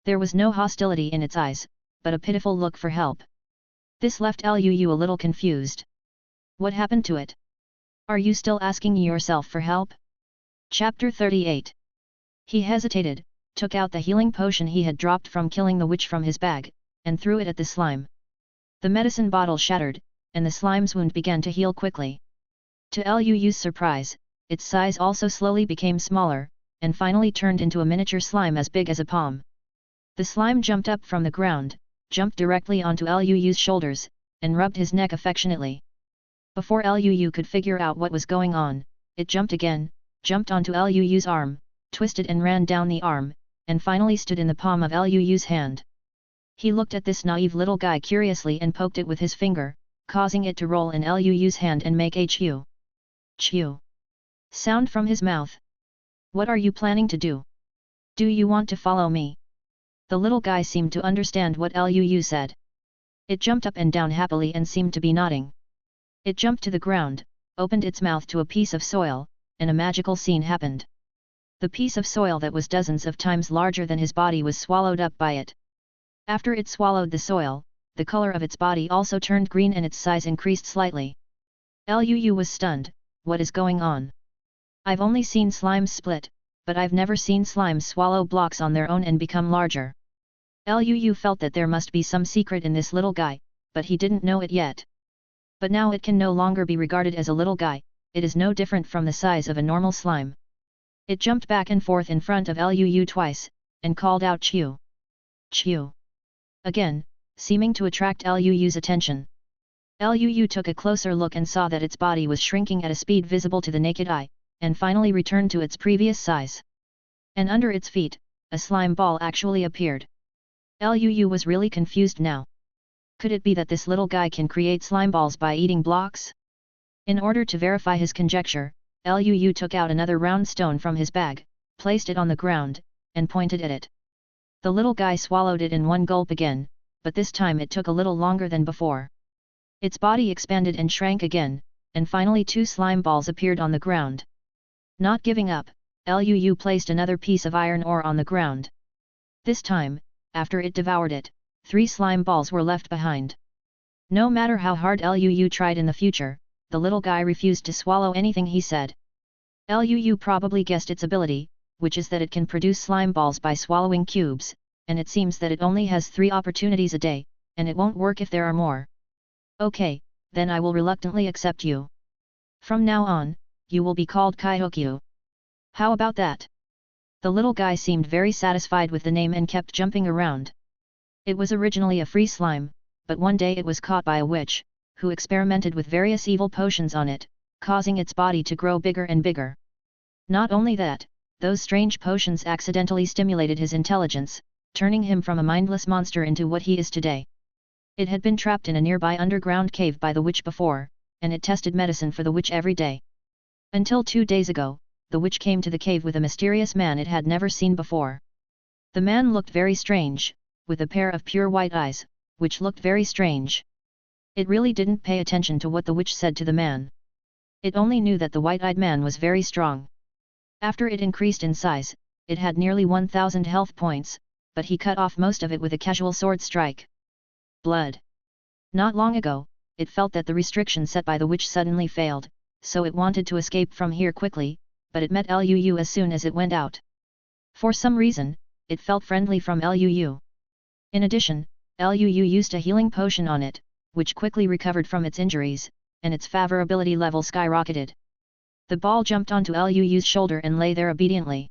There was no hostility in its eyes, but a pitiful look for help. This left Luu a little confused. What happened to it? Are you still asking yourself for help? Chapter 38. He hesitated, took out the healing potion he had dropped from killing the witch from his bag, and threw it at the slime. The medicine bottle shattered, and the slime's wound began to heal quickly. To Luu's surprise, its size also slowly became smaller, and finally turned into a miniature slime as big as a palm. The slime jumped up from the ground, jumped directly onto Lu's shoulders, and rubbed his neck affectionately. Before Lu could figure out what was going on, it jumped again, jumped onto Lu's arm, twisted and ran down the arm, and finally stood in the palm of Lu's hand. He looked at this naive little guy curiously and poked it with his finger, causing it to roll in Lu's hand and make a chew sound from his mouth. What are you planning to do? Do you want to follow me? The little guy seemed to understand what Lu said. It jumped up and down happily and seemed to be nodding. It jumped to the ground, opened its mouth to a piece of soil, and a magical scene happened. The piece of soil that was dozens of times larger than his body was swallowed up by it. After it swallowed the soil, the color of its body also turned green and its size increased slightly. Lu was stunned. What is going on? I've only seen slimes split, but I've never seen slimes swallow blocks on their own and become larger. Lu felt that there must be some secret in this little guy, but he didn't know it yet. But now it can no longer be regarded as a little guy, it is no different from the size of a normal slime. It jumped back and forth in front of Lu twice, and called out chew. Chew. Again, seeming to attract Lu's attention. Lu took a closer look and saw that its body was shrinking at a speed visible to the naked eye, and finally returned to its previous size. And under its feet, a slime ball actually appeared. Lu was really confused now. Could it be that this little guy can create slime balls by eating blocks? In order to verify his conjecture, Lu took out another round stone from his bag, placed it on the ground, and pointed at it. The little guy swallowed it in one gulp again, but this time it took a little longer than before. Its body expanded and shrank again, and finally 2 slime balls appeared on the ground. Not giving up, Lu placed another piece of iron ore on the ground. This time, after it devoured it, 3 slime balls were left behind. No matter how hard Lu tried in the future, the little guy refused to swallow anything he said. Lu probably guessed its ability, which is that it can produce slime balls by swallowing cubes, and it seems that it only has 3 opportunities a day, and it won't work if there are more. Okay, then I will reluctantly accept you. From now on, you will be called Kaihokyu. How about that? The little guy seemed very satisfied with the name and kept jumping around. It was originally a free slime, but one day it was caught by a witch, who experimented with various evil potions on it, causing its body to grow bigger and bigger. Not only that, those strange potions accidentally stimulated his intelligence, turning him from a mindless monster into what he is today. It had been trapped in a nearby underground cave by the witch before, and it tested medicine for the witch every day. Until 2 days ago, the witch came to the cave with a mysterious man it had never seen before. The man looked very strange, with a pair of pure white eyes, which looked very strange. It really didn't pay attention to what the witch said to the man. It only knew that the white-eyed man was very strong. After it increased in size, it had nearly 1,000 health points, but he cut off most of it with a casual sword strike. Blood. Not long ago, it felt that the restriction set by the witch suddenly failed, so it wanted to escape from here quickly, but it met Lu as soon as it went out. For some reason, it felt friendly from Lu. In addition, Lu used a healing potion on it, which quickly recovered from its injuries, and its favorability level skyrocketed. The ball jumped onto Lu's shoulder and lay there obediently.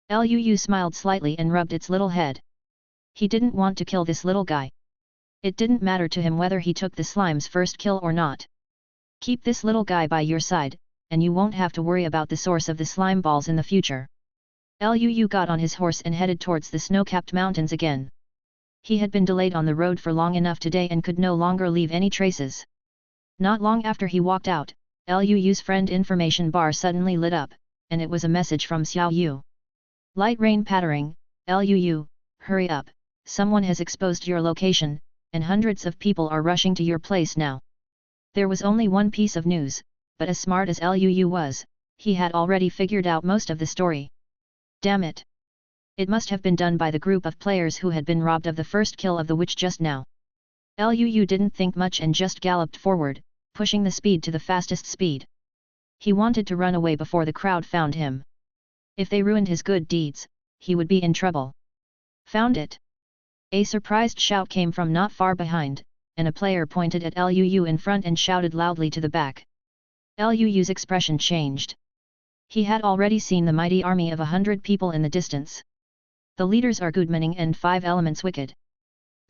Lu smiled slightly and rubbed its little head. He didn't want to kill this little guy. It didn't matter to him whether he took the slime's first kill or not. Keep this little guy by your side, and you won't have to worry about the source of the slime balls in the future. Lu got on his horse and headed towards the snow-capped mountains again. He had been delayed on the road for long enough today and could no longer leave any traces. Not long after he walked out, Lu's friend information bar suddenly lit up, and it was a message from Xiao Yu. Light rain pattering, Lu, hurry up, someone has exposed your location, and hundreds of people are rushing to your place now. There was only one piece of news, but as smart as Lu was, he had already figured out most of the story. Damn it! It must have been done by the group of players who had been robbed of the first kill of the witch just now. Lu didn't think much and just galloped forward, pushing the speed to the fastest speed. He wanted to run away before the crowd found him. If they ruined his good deeds, he would be in trouble. Found it! A surprised shout came from not far behind, and a player pointed at Lu in front and shouted loudly to the back. Lu's expression changed. He had already seen the mighty army of 100 people in the distance. The leaders are Goodmaning and 5 elements wicked.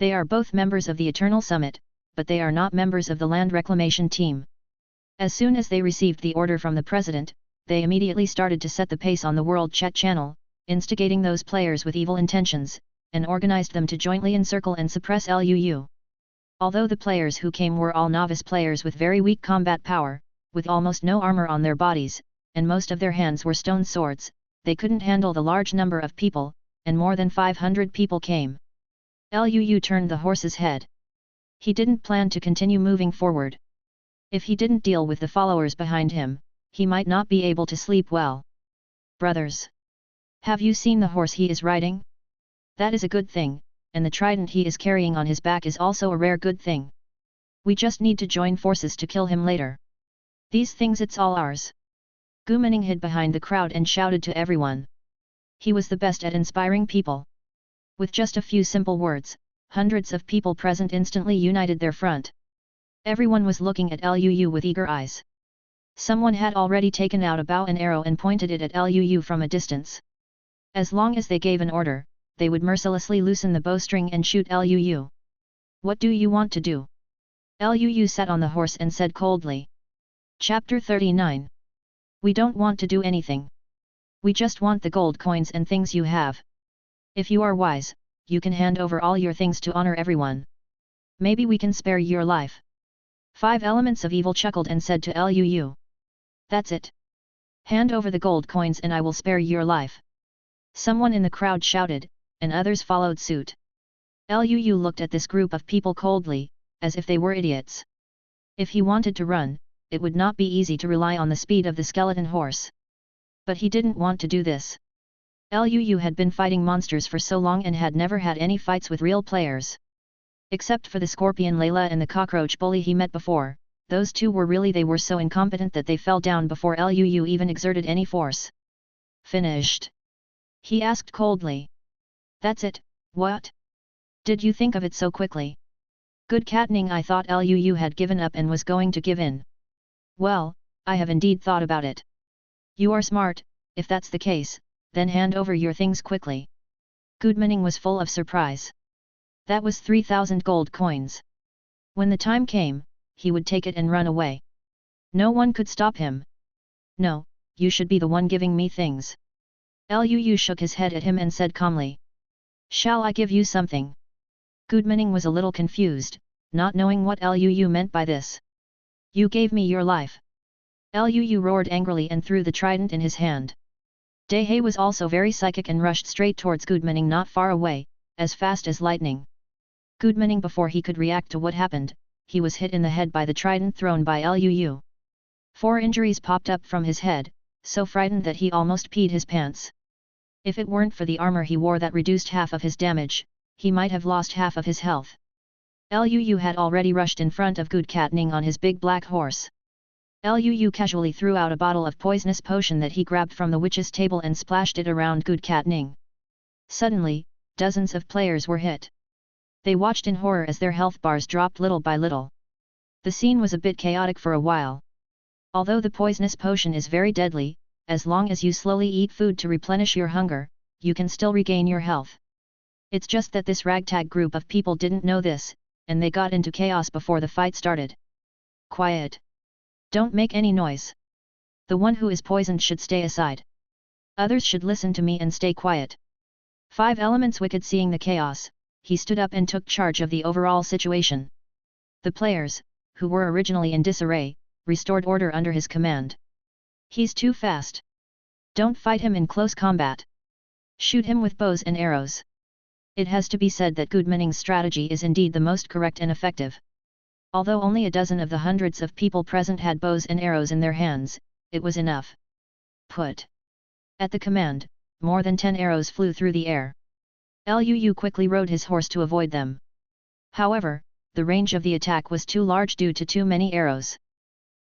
They are both members of the Eternal Summit, but they are not members of the land reclamation team. As soon as they received the order from the president, they immediately started to set the pace on the World Chat channel, instigating those players with evil intentions, and organized them to jointly encircle and suppress LUU. Although the players who came were all novice players with very weak combat power, with almost no armor on their bodies, and most of their hands were stone swords, they couldn't handle the large number of people, and more than 500 people came. Luu turned the horse's head. He didn't plan to continue moving forward. If he didn't deal with the followers behind him, he might not be able to sleep well. Brothers! Have you seen the horse he is riding? That is a good thing, and the trident he is carrying on his back is also a rare good thing. We just need to join forces to kill him later. These things it's all ours. Gu Mening hid behind the crowd and shouted to everyone. He was the best at inspiring people. With just a few simple words, hundreds of people present instantly united their front. Everyone was looking at Luu with eager eyes. Someone had already taken out a bow and arrow and pointed it at Luu from a distance. As long as they gave an order, they would mercilessly loosen the bowstring and shoot Luu. What do you want to do? Luu sat on the horse and said coldly. Chapter 39. We don't want to do anything. We just want the gold coins and things you have. If you are wise, you can hand over all your things to honor everyone. Maybe we can spare your life. 5 elements of evil chuckled and said to Luu. That's it. Hand over the gold coins and I will spare your life. Someone in the crowd shouted, and others followed suit. Luu looked at this group of people coldly, as if they were idiots. If he wanted to run, it would not be easy to rely on the speed of the skeleton horse. But he didn't want to do this. Luu had been fighting monsters for so long and had never had any fights with real players. Except for the scorpion Layla and the cockroach bully he met before, those two they were so incompetent that they fell down before Luu even exerted any force. Finished? He asked coldly. That's it, what? Did you think of it so quickly? Good catning, I thought Luu had given up and was going to give in. Well, I have indeed thought about it. You are smart, if that's the case, then hand over your things quickly. Gu Mening was full of surprise. That was 3,000 gold coins. When the time came, he would take it and run away. No one could stop him. No, you should be the one giving me things. Luu shook his head at him and said calmly. Shall I give you something? Gu Mening was a little confused, not knowing what Luu meant by this. You gave me your life. Luu roared angrily and threw the trident in his hand. Dehe was also very psychic and rushed straight towards Gu Mening not far away, as fast as lightning. Gu Mening, before he could react to what happened, he was hit in the head by the trident thrown by Luu. 4 injuries popped up from his head, so frightened that he almost peed his pants. If it weren't for the armor he wore that reduced half of his damage, he might have lost half of his health. Luu had already rushed in front of Gu Catning on his big black horse. Luu casually threw out a bottle of poisonous potion that he grabbed from the witch's table and splashed it around Gu Catning. Suddenly, dozens of players were hit. They watched in horror as their health bars dropped little by little. The scene was a bit chaotic for a while. Although the poisonous potion is very deadly, as long as you slowly eat food to replenish your hunger, you can still regain your health. It's just that this ragtag group of people didn't know this, and they got into chaos before the fight started. Quiet! Don't make any noise. The one who is poisoned should stay aside. Others should listen to me and stay quiet. 5 elements wicked. Seeing the chaos, he stood up and took charge of the overall situation. The players, who were originally in disarray, restored order under his command. He's too fast. Don't fight him in close combat. Shoot him with bows and arrows. It has to be said that Gu Mening's strategy is indeed the most correct and effective. Although only a dozen of the hundreds of people present had bows and arrows in their hands, it was enough. Put. At the command, more than 10 arrows flew through the air. Luu quickly rode his horse to avoid them. However, the range of the attack was too large due to too many arrows.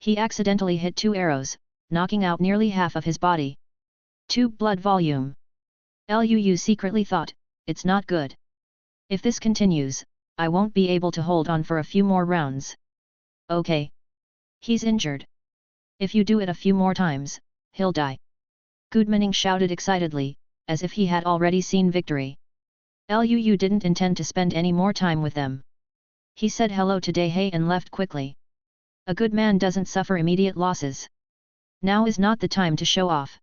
He accidentally hit 2 arrows, knocking out nearly half of his body. 2 blood volume. Luu secretly thought, it's not good. If this continues, I won't be able to hold on for a few more rounds. Okay. He's injured. If you do it a few more times, he'll die. Gu Mening shouted excitedly, as if he had already seen victory. Lu didn't intend to spend any more time with them. He said hello to Daehei and left quickly. A good man doesn't suffer immediate losses. Now is not the time to show off.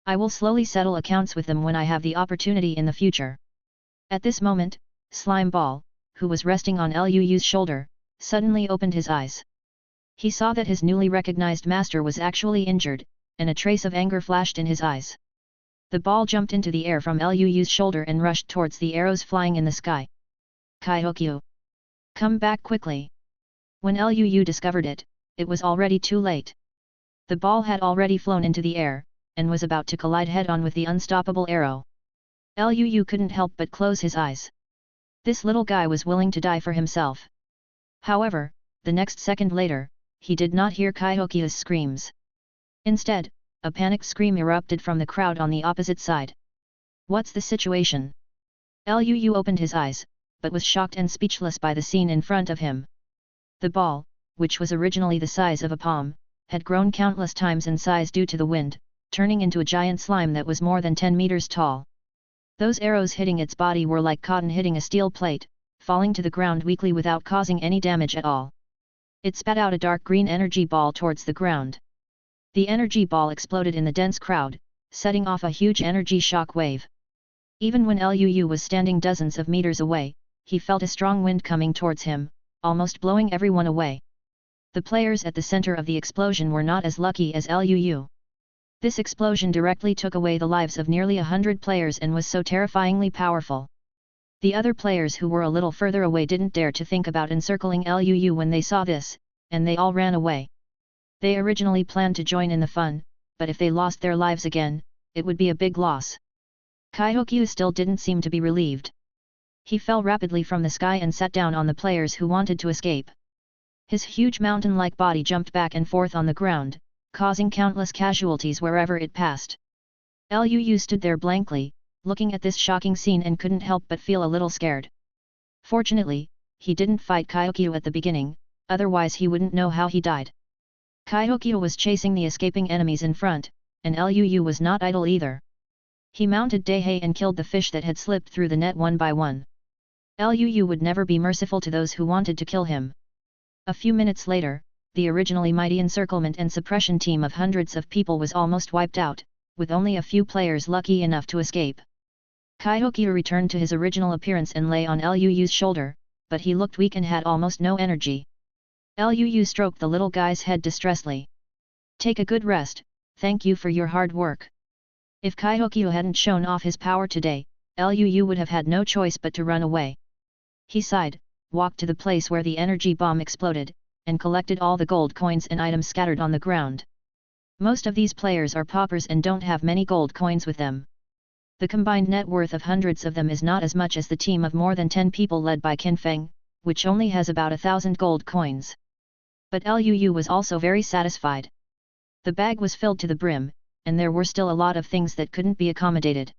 I will slowly settle accounts with them when I have the opportunity in the future. At this moment, Slime Ball, who was resting on Lu's shoulder, suddenly opened his eyes. He saw that his newly recognized master was actually injured, and a trace of anger flashed in his eyes. The ball jumped into the air from Lu's shoulder and rushed towards the arrows flying in the sky. Kaihokyu! Come back quickly! When Lu discovered it, it was already too late. The ball had already flown into the air, and was about to collide head-on with the unstoppable arrow. Lu couldn't help but close his eyes. This little guy was willing to die for himself. However, the next second later, he did not hear Kaihokyu's screams. Instead, a panicked scream erupted from the crowd on the opposite side. What's the situation? Lu opened his eyes, but was shocked and speechless by the scene in front of him. The ball, which was originally the size of a palm, had grown countless times in size due to the wind, turning into a giant slime that was more than 10 meters tall. Those arrows hitting its body were like cotton hitting a steel plate, falling to the ground weakly without causing any damage at all. It spat out a dark green energy ball towards the ground. The energy ball exploded in the dense crowd, setting off a huge energy shock wave. Even when Lu was standing dozens of meters away, he felt a strong wind coming towards him, almost blowing everyone away. The players at the center of the explosion were not as lucky as Lu. This explosion directly took away the lives of nearly 100 players and was so terrifyingly powerful. The other players who were a little further away didn't dare to think about encircling Lu when they saw this, and they all ran away. They originally planned to join in the fun, but if they lost their lives again, it would be a big loss. Kaihokyu still didn't seem to be relieved. He fell rapidly from the sky and sat down on the players who wanted to escape. His huge mountain-like body jumped back and forth on the ground, causing countless casualties wherever it passed. Lu stood there blankly, looking at this shocking scene and couldn't help but feel a little scared. Fortunately, he didn't fight Kaihokyu at the beginning, otherwise he wouldn't know how he died. Kaihokyu was chasing the escaping enemies in front, and Lu was not idle either. He mounted Daehei and killed the fish that had slipped through the net one by one. Lu would never be merciful to those who wanted to kill him. A few minutes later, the originally mighty encirclement and suppression team of hundreds of people was almost wiped out, with only a few players lucky enough to escape. Kaihokyu returned to his original appearance and lay on Lu's shoulder, but he looked weak and had almost no energy. Lu stroked the little guy's head distressfully. Take a good rest, thank you for your hard work. If Kaihokyu hadn't shown off his power today, Lu would have had no choice but to run away. He sighed, walked to the place where the energy bomb exploded, and collected all the gold coins and items scattered on the ground. Most of these players are paupers and don't have many gold coins with them. The combined net worth of hundreds of them is not as much as the team of more than 10 people led by Qin Feng, which only has about 1,000 gold coins. But Lu was also very satisfied. The bag was filled to the brim, and there were still a lot of things that couldn't be accommodated.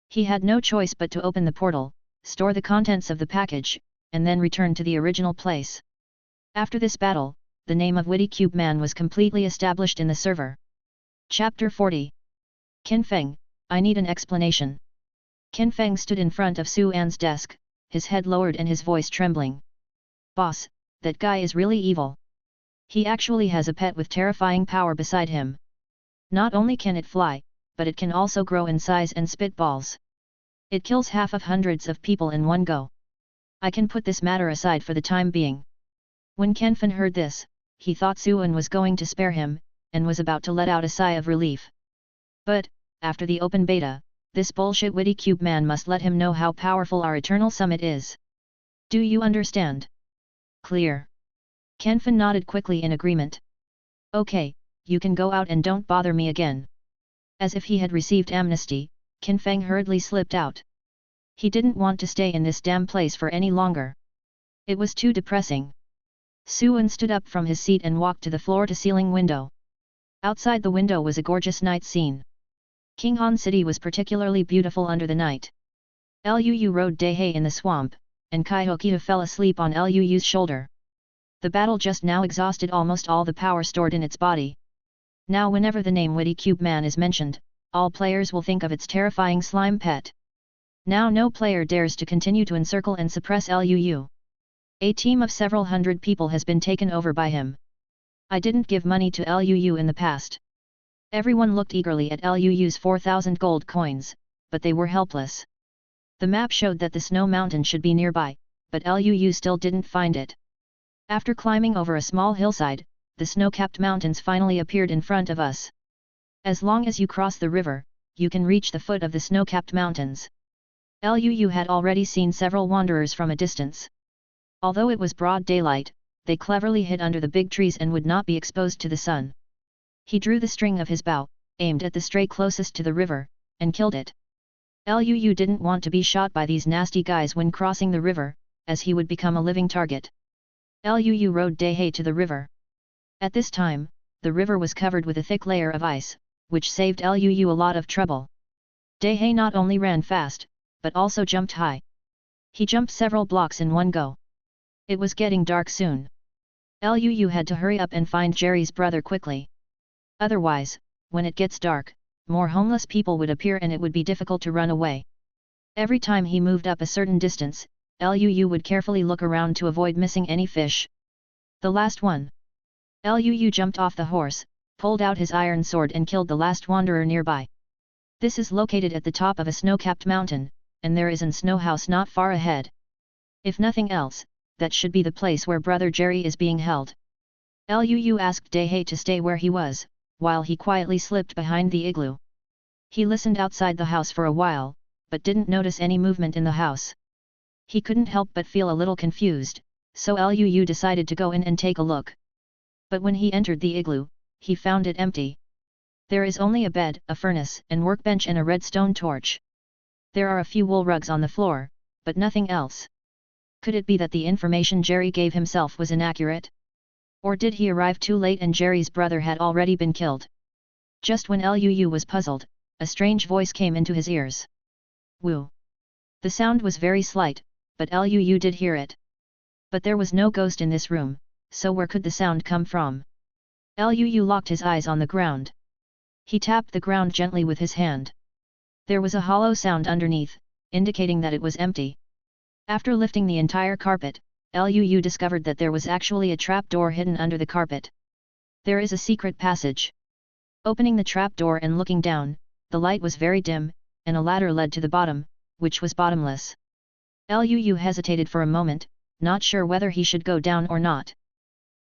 He had no choice but to open the portal, store the contents of the package, and then return to the original place. After this battle, the name of Witty Cube Man was completely established in the server. Chapter 40. Qin Feng, I need an explanation. Qin Feng stood in front of Su An's desk, his head lowered and his voice trembling. Boss, that guy is really evil. He actually has a pet with terrifying power beside him. Not only can it fly, but it can also grow in size and spit balls. It kills half of hundreds of people in one go. I can put this matter aside for the time being. When Qin Feng heard this, he thought Su An was going to spare him, and was about to let out a sigh of relief. But, after the open beta, this bullshit Witty Cube Man must let him know how powerful our Eternal Summit is. Do you understand? Clear. Qin Feng nodded quickly in agreement. Okay, you can go out and don't bother me again. As if he had received amnesty, Qin Feng hurriedly slipped out. He didn't want to stay in this damn place for any longer. It was too depressing. Su An stood up from his seat and walked to the floor-to-ceiling window. Outside the window was a gorgeous night scene. King Han City was particularly beautiful under the night. Lu rode Daehei in the swamp, and Kaihokyu fell asleep on Lu's shoulder. The battle just now exhausted almost all the power stored in its body. Now whenever the name Witty Cube Man is mentioned, all players will think of its terrifying slime pet. Now no player dares to continue to encircle and suppress Luu. A team of several hundred people has been taken over by him. I didn't give money to Luu in the past. Everyone looked eagerly at Luu's 4,000 gold coins, but they were helpless. The map showed that the snow mountain should be nearby, but Luu still didn't find it. After climbing over a small hillside, the snow-capped mountains finally appeared in front of us. As long as you cross the river, you can reach the foot of the snow-capped mountains. Luu had already seen several wanderers from a distance. Although it was broad daylight, they cleverly hid under the big trees and would not be exposed to the sun. He drew the string of his bow, aimed at the stray closest to the river, and killed it. Luu didn't want to be shot by these nasty guys when crossing the river, as he would become a living target. Luu rode Dahe to the river. At this time, the river was covered with a thick layer of ice, which saved Luu a lot of trouble. Dahe not only ran fast, but also jumped high. He jumped several blocks in one go. It was getting dark soon. Luu had to hurry up and find Jerry's brother quickly. Otherwise, when it gets dark, more homeless people would appear and it would be difficult to run away. Every time he moved up a certain distance, Luu would carefully look around to avoid missing any fish. The last one. Luu jumped off the horse, pulled out his iron sword and killed the last wanderer nearby. This is located at the top of a snow-capped mountain, and there is an snow house not far ahead. If nothing else, that should be the place where Brother Jerry is being held. Luu asked Dahe to stay where he was, while he quietly slipped behind the igloo. He listened outside the house for a while, but didn't notice any movement in the house. He couldn't help but feel a little confused, so Luu decided to go in and take a look. But when he entered the igloo, he found it empty. There is only a bed, a furnace, and workbench and a red stone torch. There are a few wool rugs on the floor, but nothing else. Could it be that the information Jerry gave himself was inaccurate? Or did he arrive too late and Jerry's brother had already been killed? Just when Luu was puzzled, a strange voice came into his ears. Woo! The sound was very slight, but Luu did hear it. But there was no ghost in this room, so where could the sound come from? Luu locked his eyes on the ground. He tapped the ground gently with his hand. There was a hollow sound underneath, indicating that it was empty. After lifting the entire carpet, Luu discovered that there was actually a trap door hidden under the carpet. There is a secret passage. Opening the trap door and looking down, the light was very dim, and a ladder led to the bottom, which was bottomless. Luu hesitated for a moment, not sure whether he should go down or not.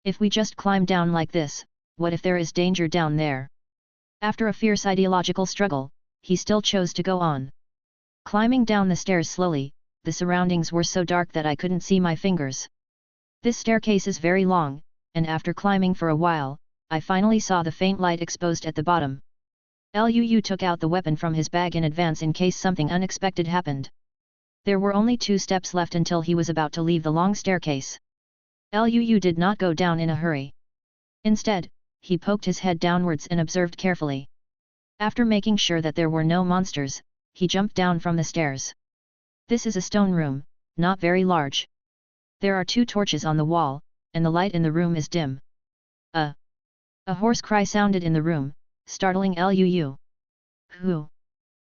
If we just climb down like this, what if there is danger down there? After a fierce ideological struggle, he still chose to go on. Climbing down the stairs slowly, the surroundings were so dark that I couldn't see my fingers. This staircase is very long, and after climbing for a while, I finally saw the faint light exposed at the bottom. Luu took out the weapon from his bag in advance in case something unexpected happened. There were only 2 steps left until he was about to leave the long staircase. Luu did not go down in a hurry. Instead, he poked his head downwards and observed carefully. After making sure that there were no monsters, he jumped down from the stairs. This is a stone room, not very large. There are 2 torches on the wall, and the light in the room is dim. A hoarse cry sounded in the room, startling Luu. Who?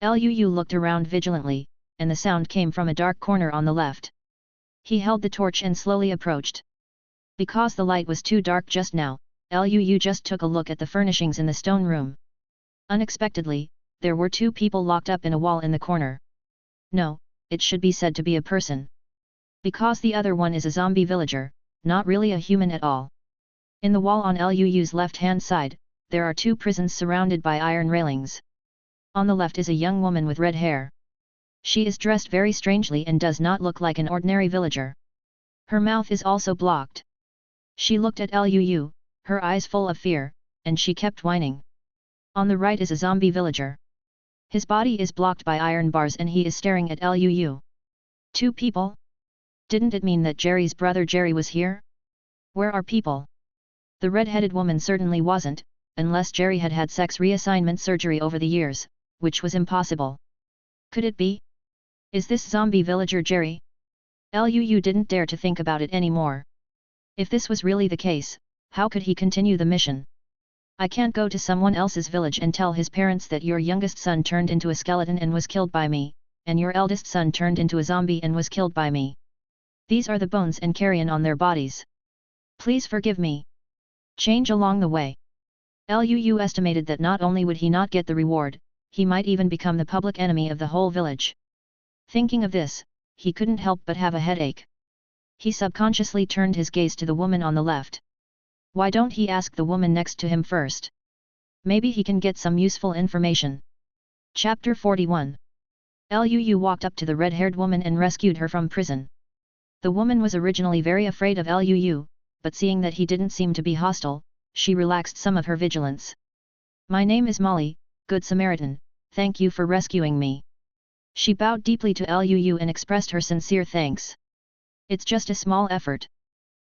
Luu looked around vigilantly, and the sound came from a dark corner on the left. He held the torch and slowly approached. Because the light was too dark just now, Luu just took a look at the furnishings in the stone room. Unexpectedly, there were 2 people locked up in a wall in the corner. No, it should be said to be a person. Because the other one is a zombie villager, not really a human at all. In the wall on Luu's left-hand side, there are 2 prisons surrounded by iron railings. On the left is a young woman with red hair. She is dressed very strangely and does not look like an ordinary villager. Her mouth is also blocked. She looked at Luu, her eyes full of fear, and she kept whining. On the right is a zombie villager. His body is blocked by iron bars and he is staring at Luu. 2 people? Didn't it mean that Jerry's brother Jerry was here? Where are people? The red-headed woman certainly wasn't, unless Jerry had had sex reassignment surgery over the years, which was impossible. Could it be? Is this zombie villager Jerry? Luu didn't dare to think about it anymore. If this was really the case, how could he continue the mission? I can't go to someone else's village and tell his parents that your youngest son turned into a skeleton and was killed by me, and your eldest son turned into a zombie and was killed by me. These are the bones and carrion on their bodies. Please forgive me. Change along the way. Luu estimated that not only would he not get the reward, he might even become the public enemy of the whole village. Thinking of this, he couldn't help but have a headache. He subconsciously turned his gaze to the woman on the left. Why don't he ask the woman next to him first? Maybe he can get some useful information. Chapter 41. Luu walked up to the red-haired woman and rescued her from prison. The woman was originally very afraid of Luu, but seeing that he didn't seem to be hostile, she relaxed some of her vigilance. My name is Molly, Good Samaritan, thank you for rescuing me. She bowed deeply to Luu and expressed her sincere thanks. It's just a small effort.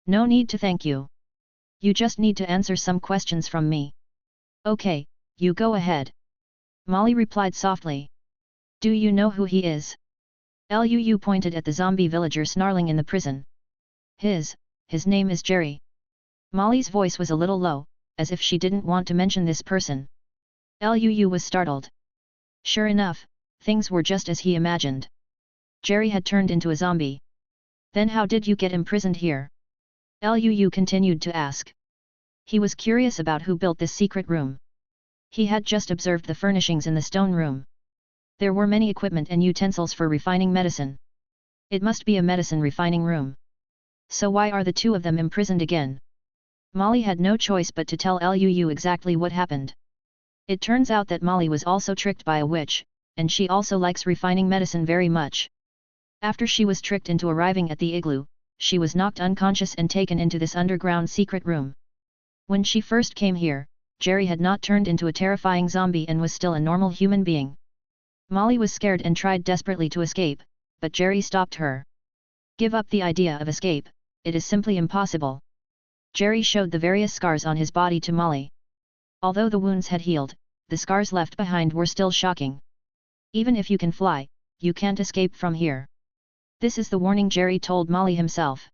No need to thank you. You just need to answer some questions from me. Okay, you go ahead. Molly replied softly. Do you know who he is? Luu pointed at the zombie villager snarling in the prison. His name is Jerry. Molly's voice was a little low, as if she didn't want to mention this person. Luu was startled. Sure enough, things were just as he imagined. Jerry had turned into a zombie. Then how did you get imprisoned here? Luu continued to ask. He was curious about who built this secret room. He had just observed the furnishings in the stone room. There were many equipment and utensils for refining medicine. It must be a medicine refining room. So why are the two of them imprisoned again? Molly had no choice but to tell Luu exactly what happened. It turns out that Molly was also tricked by a witch, and she also likes refining medicine very much. After she was tricked into arriving at the igloo, she was knocked unconscious and taken into this underground secret room. When she first came here, Jerry had not turned into a terrifying zombie and was still a normal human being. Molly was scared and tried desperately to escape, but Jerry stopped her. Give up the idea of escape, it is simply impossible. Jerry showed the various scars on his body to Molly. Although the wounds had healed, the scars left behind were still shocking. Even if you can fly, you can't escape from here. This is the warning Jerry told Molly himself.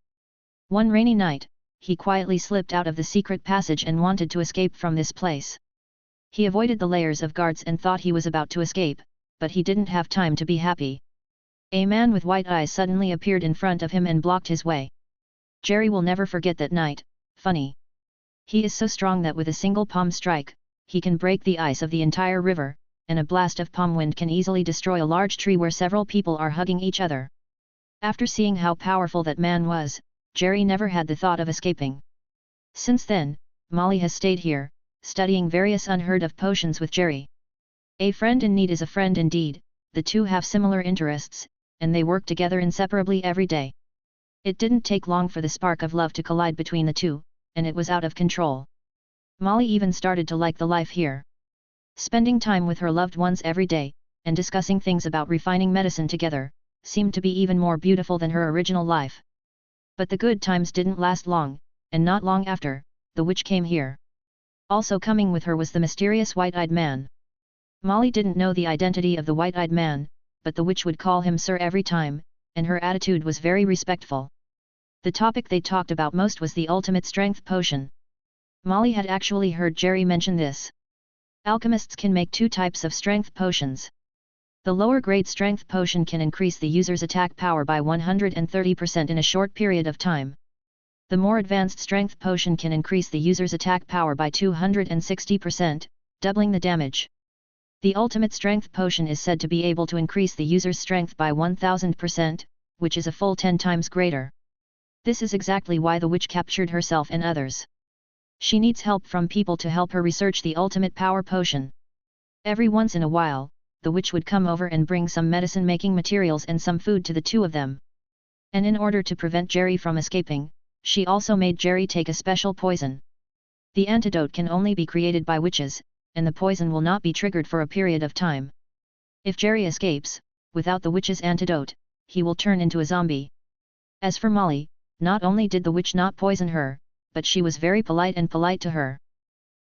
One rainy night, he quietly slipped out of the secret passage and wanted to escape from this place. He avoided the layers of guards and thought he was about to escape, but he didn't have time to be happy. A man with white eyes suddenly appeared in front of him and blocked his way. Jerry will never forget that night. Funny. He is so strong that with a single palm strike, he can break the ice of the entire river, and a blast of palm wind can easily destroy a large tree where several people are hugging each other. After seeing how powerful that man was, Jerry never had the thought of escaping. Since then, Molly has stayed here, studying various unheard-of potions with Jerry. A friend in need is a friend indeed, the two have similar interests, and they work together inseparably every day. It didn't take long for the spark of love to collide between the two, and it was out of control. Molly even started to like the life here. Spending time with her loved ones every day, and discussing things about refining medicine together, seemed to be even more beautiful than her original life. But the good times didn't last long, and not long after, the witch came here. Also coming with her was the mysterious white-eyed man. Molly didn't know the identity of the white-eyed man, but the witch would call him sir every time, and her attitude was very respectful. The topic they talked about most was the ultimate strength potion. Molly had actually heard Jerry mention this. Alchemists can make two types of strength potions. The lower grade strength potion can increase the user's attack power by 130% in a short period of time. The more advanced strength potion can increase the user's attack power by 260%, doubling the damage. The ultimate strength potion is said to be able to increase the user's strength by 1000%, which is a full 10 times greater. This is exactly why the witch captured herself and others. She needs help from people to help her research the ultimate power potion. Every once in a while, the witch would come over and bring some medicine-making materials and some food to the two of them. And in order to prevent Jerry from escaping, she also made Jerry take a special poison. The antidote can only be created by witches, and the poison will not be triggered for a period of time. If Jerry escapes, without the witch's antidote, he will turn into a zombie. As for Molly, not only did the witch not poison her, but she was very polite to her.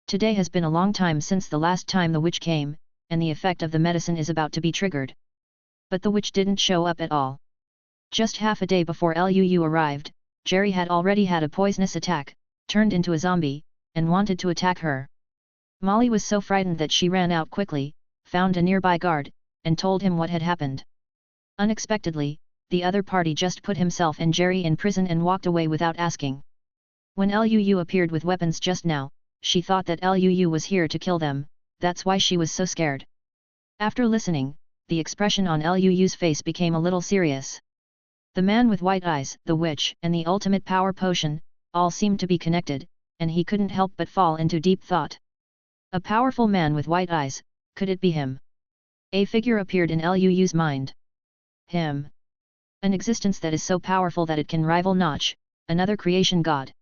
Today has been a long time since the last time the witch came, and the effect of the medicine is about to be triggered. But the witch didn't show up at all. Just half a day before Luu arrived, Jerry had already had a poisonous attack, turned into a zombie, and wanted to attack her. Molly was so frightened that she ran out quickly, found a nearby guard, and told him what had happened. Unexpectedly, the other party just put himself and Jerry in prison and walked away without asking. When Luu appeared with weapons just now, she thought that Luu was here to kill them, that's why she was so scared. After listening, the expression on Luu's face became a little serious. The man with white eyes, the witch, and the ultimate power potion, all seemed to be connected, and he couldn't help but fall into deep thought. A powerful man with white eyes, could it be him? A figure appeared in Luu's mind. Him. An existence that is so powerful that it can rival Notch, another creation god.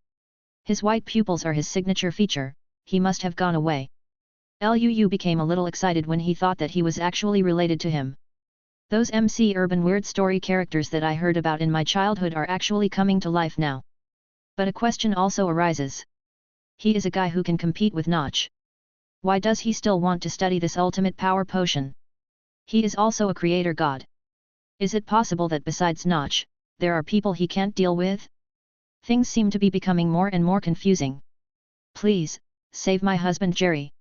His white pupils are his signature feature, he must have gone away. Luu became a little excited when he thought that he was actually related to him. Those MC urban weird story characters that I heard about in my childhood are actually coming to life now. But a question also arises. He is a guy who can compete with Notch. Why does he still want to study this ultimate power potion? He is also a creator god. Is it possible that besides Notch, there are people he can't deal with? Things seem to be becoming more and more confusing. Please, save my husband Jerry.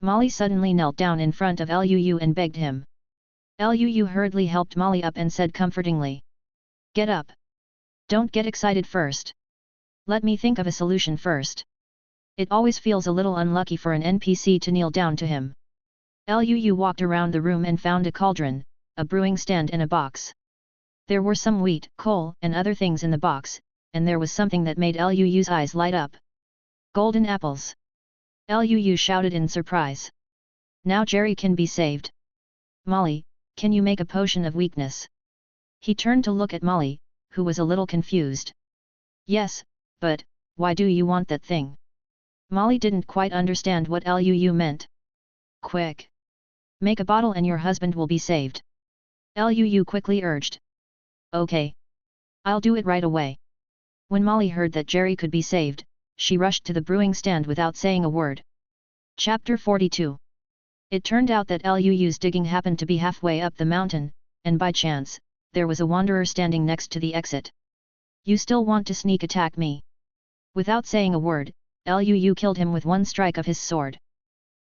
Molly suddenly knelt down in front of Luu and begged him. Luu hurriedly helped Molly up and said comfortingly. Get up. Don't get excited first. Let me think of a solution first. It always feels a little unlucky for an NPC to kneel down to him. Luu walked around the room and found a cauldron, a brewing stand and a box. There were some wheat, coal, and other things in the box, and there was something that made Luu's eyes light up. Golden apples! Luu shouted in surprise. Now Jerry can be saved. Molly, can you make a potion of weakness? He turned to look at Molly, who was a little confused. Yes, but, why do you want that thing? Molly didn't quite understand what Luu meant. Quick! Make a bottle and your husband will be saved. Luu quickly urged. Okay. I'll do it right away. When Molly heard that Jerry could be saved, she rushed to the brewing stand without saying a word. Chapter 42. It turned out that Luu's digging happened to be halfway up the mountain, and by chance, there was a wanderer standing next to the exit. You still want to sneak attack me? Without saying a word, Luu killed him with one strike of his sword.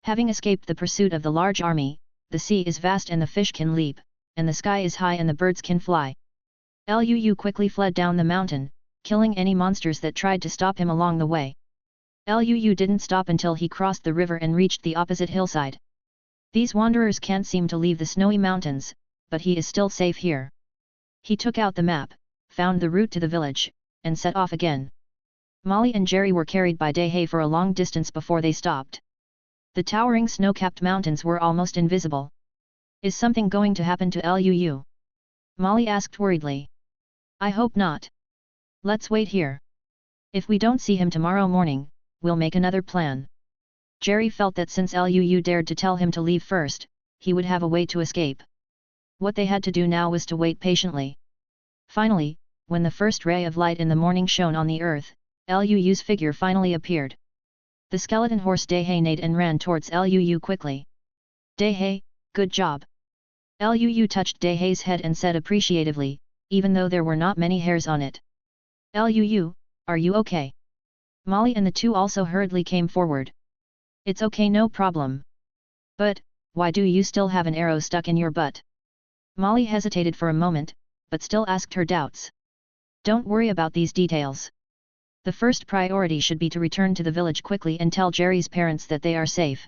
Having escaped the pursuit of the large army, the sea is vast and the fish can leap, and the sky is high and the birds can fly. Luu quickly fled down the mountain, killing any monsters that tried to stop him along the way. Luu didn't stop until he crossed the river and reached the opposite hillside. These wanderers can't seem to leave the snowy mountains, but he is still safe here. He took out the map, found the route to the village, and set off again. Molly and Jerry were carried by Daehae for a long distance before they stopped. The towering snow-capped mountains were almost invisible. Is something going to happen to Luu? Molly asked worriedly. I hope not. Let's wait here. If we don't see him tomorrow morning, we'll make another plan. Jerry felt that since Luu dared to tell him to leave first, he would have a way to escape. What they had to do now was to wait patiently. Finally, when the first ray of light in the morning shone on the earth, Luu's figure finally appeared. The skeleton horse Daehae neighed and ran towards Luu quickly. Daehae, good job. Luu touched Daehae's head and said appreciatively, even though there were not many hairs on it. Luu, are you okay? Molly and the two also hurriedly came forward. It's okay, no problem. But, why do you still have an arrow stuck in your butt? Molly hesitated for a moment, but still asked her doubts. Don't worry about these details. The first priority should be to return to the village quickly and tell Jerry's parents that they are safe.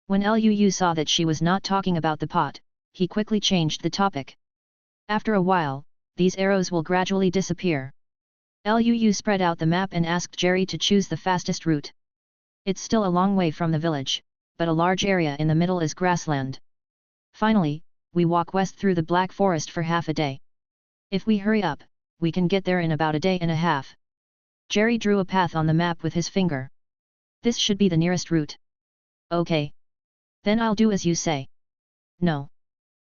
When Luu saw that she was not talking about the pot, he quickly changed the topic. After a while, these arrows will gradually disappear. Luu spread out the map and asked Jerry to choose the fastest route. It's still a long way from the village, but a large area in the middle is grassland. Finally, we walk west through the Black Forest for half a day. If we hurry up, we can get there in about a day and a half. Jerry drew a path on the map with his finger. This should be the nearest route. Okay. Then I'll do as you say. No.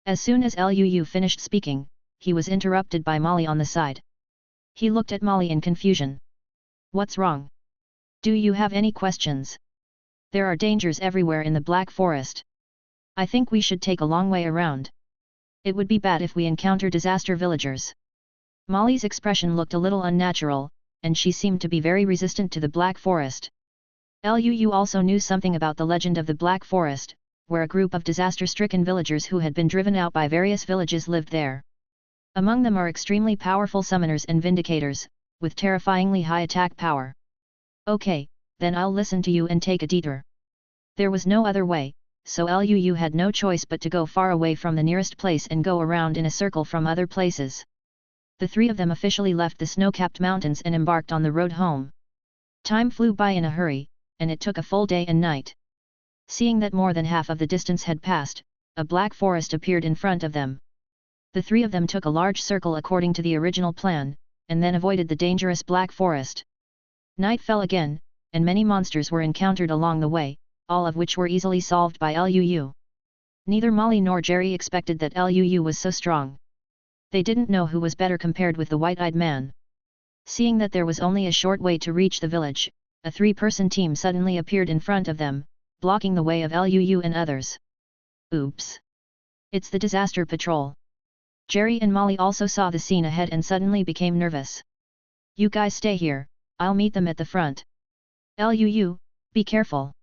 As soon as Luu finished speaking, he was interrupted by Molly on the side. He looked at Molly in confusion. What's wrong? Do you have any questions? There are dangers everywhere in the Black Forest. I think we should take a long way around. It would be bad if we encounter disaster villagers. Molly's expression looked a little unnatural, and she seemed to be very resistant to the Black Forest. Luu also knew something about the legend of the Black Forest, where a group of disaster-stricken villagers who had been driven out by various villages lived there. Among them are extremely powerful summoners and vindicators, with terrifyingly high attack power. Okay, then I'll listen to you and take a detour. There was no other way, so Luu had no choice but to go far away from the nearest place and go around in a circle from other places. The three of them officially left the snow-capped mountains and embarked on the road home. Time flew by in a hurry, and it took a full day and night. Seeing that more than half of the distance had passed, a black forest appeared in front of them. The three of them took a large circle according to the original plan, and then avoided the dangerous black forest. Night fell again, and many monsters were encountered along the way, all of which were easily solved by Luu. Neither Molly nor Jerry expected that Luu was so strong. They didn't know who was better compared with the white-eyed man. Seeing that there was only a short way to reach the village, a three-person team suddenly appeared in front of them, blocking the way of Luu and others. Oops! It's the disaster patrol. Jerry and Molly also saw the scene ahead and suddenly became nervous. You guys stay here, I'll meet them at the front. Luu, be careful.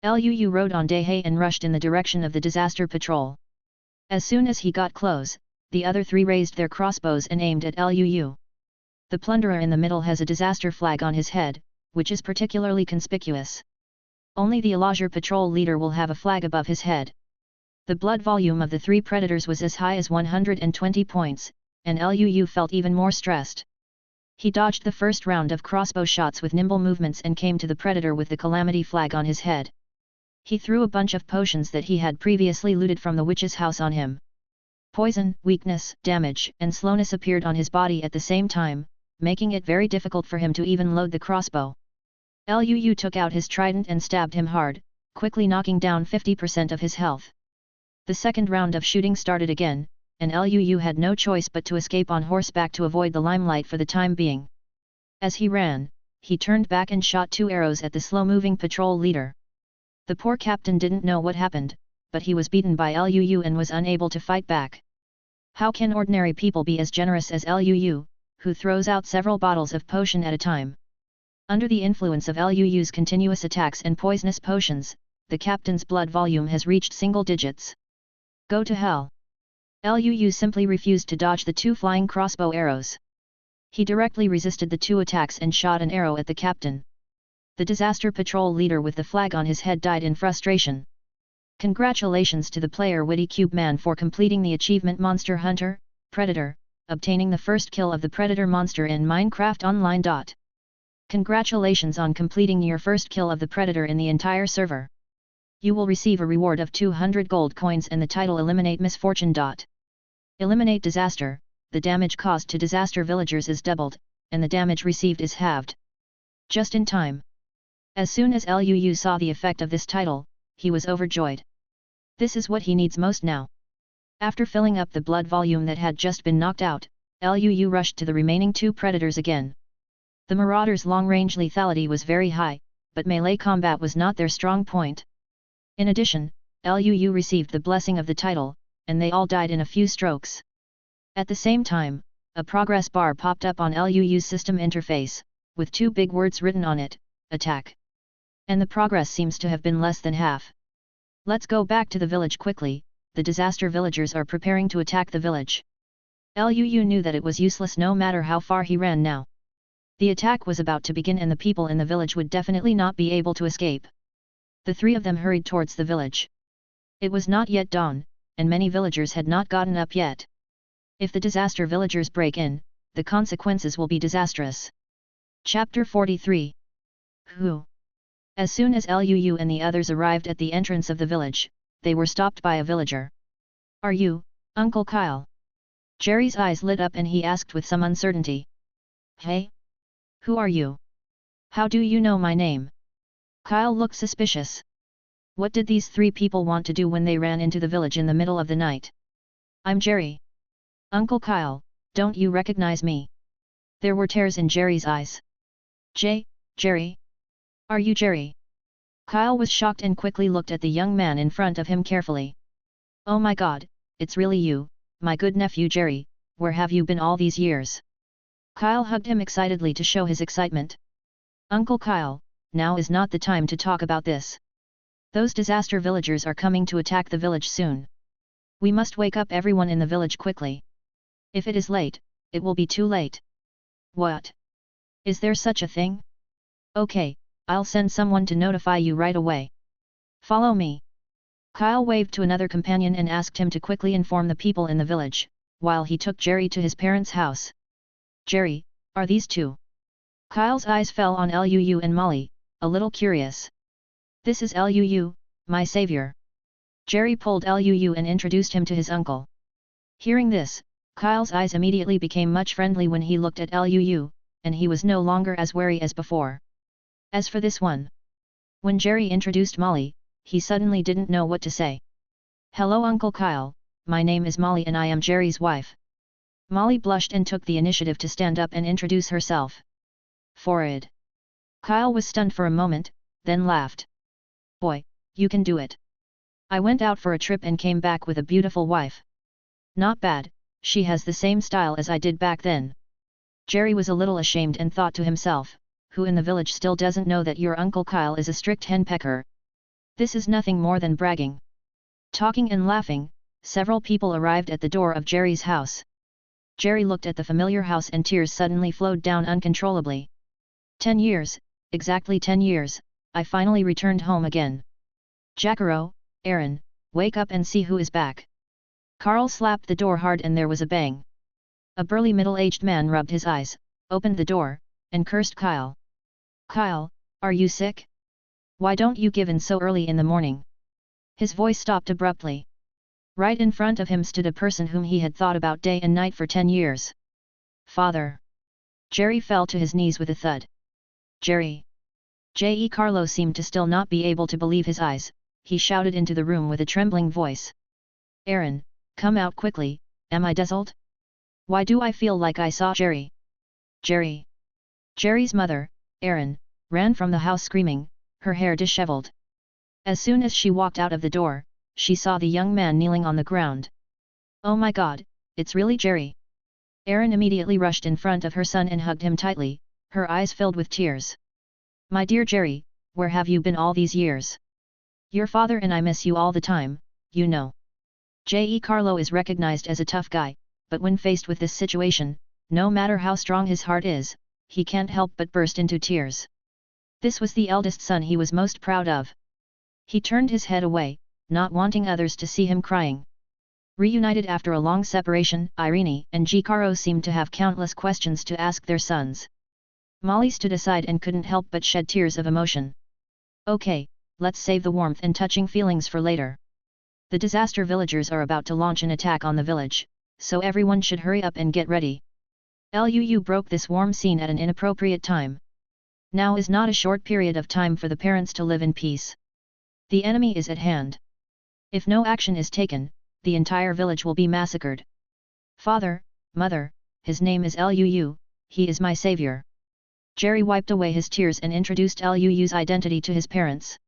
Luu rode on Daehae and rushed in the direction of the disaster patrol. As soon as he got close, the other three raised their crossbows and aimed at Luu. The plunderer in the middle has a disaster flag on his head, which is particularly conspicuous. Only the Elazar patrol leader will have a flag above his head. The blood volume of the three predators was as high as 120 points, and Luu felt even more stressed. He dodged the first round of crossbow shots with nimble movements and came to the predator with the calamity flag on his head. He threw a bunch of potions that he had previously looted from the witch's house on him. Poison, weakness, damage, and slowness appeared on his body at the same time, making it very difficult for him to even load the crossbow. Luu took out his trident and stabbed him hard, quickly knocking down 50% of his health. The second round of shooting started again, and Luu had no choice but to escape on horseback to avoid the limelight for the time being. As he ran, he turned back and shot 2 arrows at the slow-moving patrol leader. The poor captain didn't know what happened, but he was beaten by Luu and was unable to fight back. How can ordinary people be as generous as Luu, who throws out several bottles of potion at a time? Under the influence of Luu's continuous attacks and poisonous potions, the captain's blood volume has reached single digits. Go to hell! Luu simply refused to dodge the 2 flying crossbow arrows. He directly resisted the 2 attacks and shot an arrow at the captain. The disaster patrol leader with the flag on his head died in frustration. Congratulations to the player Witty Cube Man for completing the achievement Monster Hunter, Predator, obtaining the first kill of the Predator monster in Minecraft Online. Congratulations on completing your first kill of the Predator in the entire server. You will receive a reward of 200 gold coins and the title Eliminate Misfortune. Eliminate Disaster, the damage caused to disaster villagers is doubled, and the damage received is halved. Just in time. As soon as Luu saw the effect of this title, he was overjoyed. This is what he needs most now. After filling up the blood volume that had just been knocked out, Luu rushed to the remaining 2 predators again. The Marauders' long-range lethality was very high, but melee combat was not their strong point. In addition, Luu received the blessing of the title, and they all died in a few strokes. At the same time, a progress bar popped up on Luu's system interface, with 2 big words written on it, attack. And the progress seems to have been less than half. Let's go back to the village quickly, the disaster villagers are preparing to attack the village. Luu knew that it was useless no matter how far he ran now. The attack was about to begin and the people in the village would definitely not be able to escape. The 3 of them hurried towards the village. It was not yet dawn, and many villagers had not gotten up yet. If the disaster villagers break in, the consequences will be disastrous. Chapter 43. Who? As soon as Luu and the others arrived at the entrance of the village, they were stopped by a villager. Are you, Uncle Kyle? Jerry's eyes lit up and he asked with some uncertainty. Hey? Who are you? How do you know my name? Kyle looked suspicious. What did these 3 people want to do when they ran into the village in the middle of the night? I'm Jerry. Uncle Kyle, don't you recognize me? There were tears in Jerry's eyes. Jerry? Are you Jerry? Kyle was shocked and quickly looked at the young man in front of him carefully. Oh my god, it's really you, my good nephew Jerry, where have you been all these years? Kyle hugged him excitedly to show his excitement. Uncle Kyle, now is not the time to talk about this. Those disaster villagers are coming to attack the village soon. We must wake up everyone in the village quickly. If it is late, it will be too late. What? Is there such a thing? Okay, I'll send someone to notify you right away. Follow me. Kyle waved to another companion and asked him to quickly inform the people in the village, while he took Jerry to his parents' house. Jerry, are these two? Kyle's eyes fell on Luu and Molly, a little curious. This is Luu, my savior. Jerry pulled Luu and introduced him to his uncle. Hearing this, Kyle's eyes immediately became much friendly when he looked at Luu, and he was no longer as wary as before. As for this one. When Jerry introduced Molly, he suddenly didn't know what to say. Hello Uncle Kyle, my name is Molly and I am Jerry's wife. Molly blushed and took the initiative to stand up and introduce herself. Forward. Kyle was stunned for a moment, then laughed. Boy, you can do it. I went out for a trip and came back with a beautiful wife. Not bad, she has the same style as I did back then. Jerry was a little ashamed and thought to himself, who in the village still doesn't know that your Uncle Kyle is a strict henpecker? This is nothing more than bragging. Talking and laughing, several people arrived at the door of Jerry's house. Jerry looked at the familiar house and tears suddenly flowed down uncontrollably. 10 years, exactly 10 years, I finally returned home again. Jacaro, Aaron, wake up and see who is back. Carl slapped the door hard and there was a bang. A burly middle-aged man rubbed his eyes, opened the door, and cursed Kyle. Kyle, are you sick? Why don't you give in so early in the morning? His voice stopped abruptly. Right in front of him stood a person whom he had thought about day and night for 10 years. Father. Jerry fell to his knees with a thud. Jerry. J.E. Carlo seemed to still not be able to believe his eyes, he shouted into the room with a trembling voice. Aaron, come out quickly, am I dazzled? Why do I feel like I saw Jerry? Jerry. Jerry's mother, Aaron, ran from the house screaming, her hair disheveled. As soon as she walked out of the door, she saw the young man kneeling on the ground. Oh my God, it's really Jerry. Aaron immediately rushed in front of her son and hugged him tightly, her eyes filled with tears. My dear Jerry, where have you been all these years? Your father and I miss you all the time, you know. J.E. Carlo is recognized as a tough guy, but when faced with this situation, no matter how strong his heart is, he can't help but burst into tears. This was the eldest son he was most proud of. He turned his head away, not wanting others to see him crying. Reunited after a long separation, Irene and Jacaro seemed to have countless questions to ask their sons. Molly stood aside and couldn't help but shed tears of emotion. Okay, let's save the warmth and touching feelings for later. The disaster villagers are about to launch an attack on the village, so everyone should hurry up and get ready. Luu broke this warm scene at an inappropriate time. Now is not a short period of time for the parents to live in peace. The enemy is at hand. If no action is taken, the entire village will be massacred. Father, mother, his name is Luu, he is my savior. Jerry wiped away his tears and introduced Luu's identity to his parents.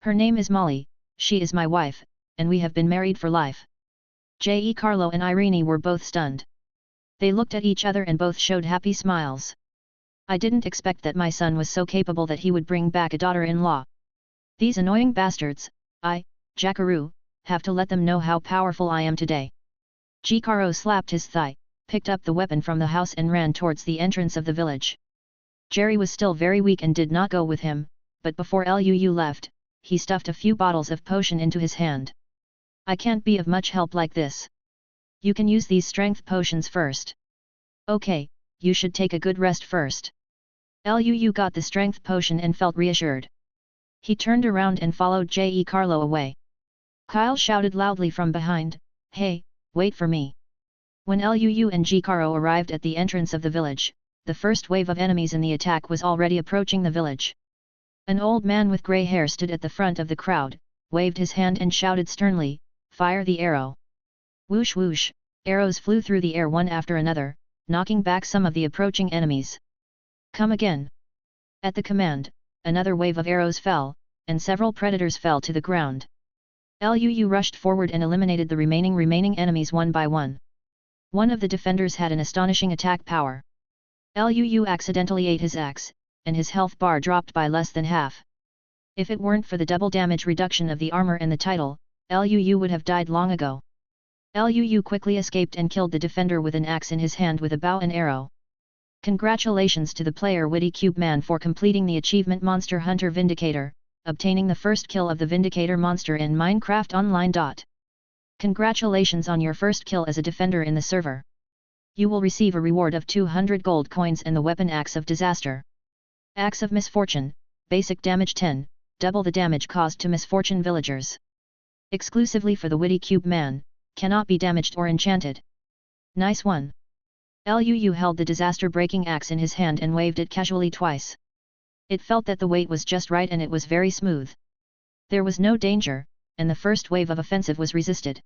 Her name is Molly, she is my wife, and we have been married for life. J.E. Carlo and Irene were both stunned. They looked at each other and both showed happy smiles. I didn't expect that my son was so capable that he would bring back a daughter-in-law. These annoying bastards, Jacaro, have to let them know how powerful I am today. Jacaro slapped his thigh, picked up the weapon from the house and ran towards the entrance of the village. Jerry was still very weak and did not go with him, but before Luu left, he stuffed a few bottles of potion into his hand. I can't be of much help like this. You can use these strength potions first. Okay, you should take a good rest first. Luu got the strength potion and felt reassured. He turned around and followed J.E. Carlo away. Kyle shouted loudly from behind, Hey, wait for me. When Luu and Jacaro arrived at the entrance of the village, the first wave of enemies in the attack was already approaching the village. An old man with grey hair stood at the front of the crowd, waved his hand and shouted sternly, Fire the arrow! Whoosh whoosh, arrows flew through the air one after another, knocking back some of the approaching enemies. Come again! At the command, another wave of arrows fell, and several predators fell to the ground. Luu rushed forward and eliminated the remaining enemies one by one. One of the defenders had an astonishing attack power. Luu accidentally ate his axe, and his health bar dropped by less than half. If it weren't for the double damage reduction of the armor and the title, Luu would have died long ago. Lu quickly escaped and killed the defender with an axe in his hand with a bow and arrow. Congratulations to the player Witty Cube Man for completing the achievement Monster Hunter Vindicator, obtaining the first kill of the Vindicator monster in Minecraft Online. Congratulations on your first kill as a defender in the server. You will receive a reward of 200 gold coins and the weapon Axe of Disaster. Axe of Misfortune, basic damage 10, double the damage caused to misfortune villagers. Exclusively for the Witty Cube Man, cannot be damaged or enchanted. Nice one. Lu held the disaster-breaking axe in his hand and waved it casually twice. It felt that the weight was just right and it was very smooth. There was no danger, and the first wave of offensive was resisted.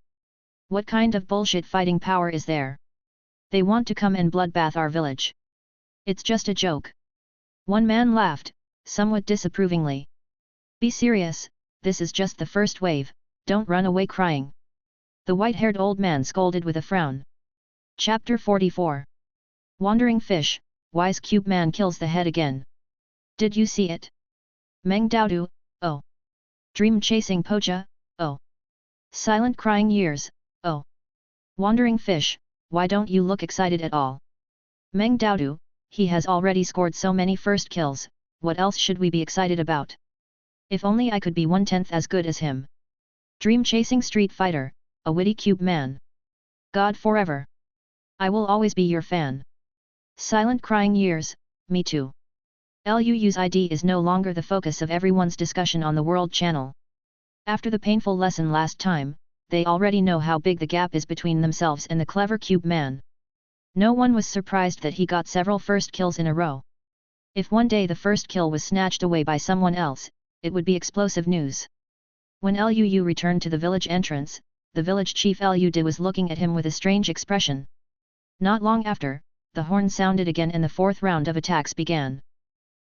What kind of bullshit fighting power is there? They want to come and bloodbath our village. It's just a joke. One man laughed, somewhat disapprovingly. Be serious, this is just the first wave, don't run away crying. The white-haired old man scolded with a frown. Chapter 44. Wandering Fish, Wise Cube Man kills the head again. Did you see it? Meng Daodu, oh. Dream Chasing Pocha, oh. Silent Crying Years, oh. Wandering Fish, why don't you look excited at all? Meng Daodu, he has already scored so many first kills, what else should we be excited about? If only I could be 1/10 as good as him. Dream Chasing Street Fighter, a Witty Cube Man. God forever. I will always be your fan. Silent Crying Years, me too. Lu's ID is no longer the focus of everyone's discussion on the World Channel. After the painful lesson last time, they already know how big the gap is between themselves and the clever Cube Man. No one was surprised that he got several first kills in a row. If one day the first kill was snatched away by someone else, it would be explosive news. When Lu returned to the village entrance, the village chief Lu Di was looking at him with a strange expression. Not long after, the horn sounded again and the fourth round of attacks began.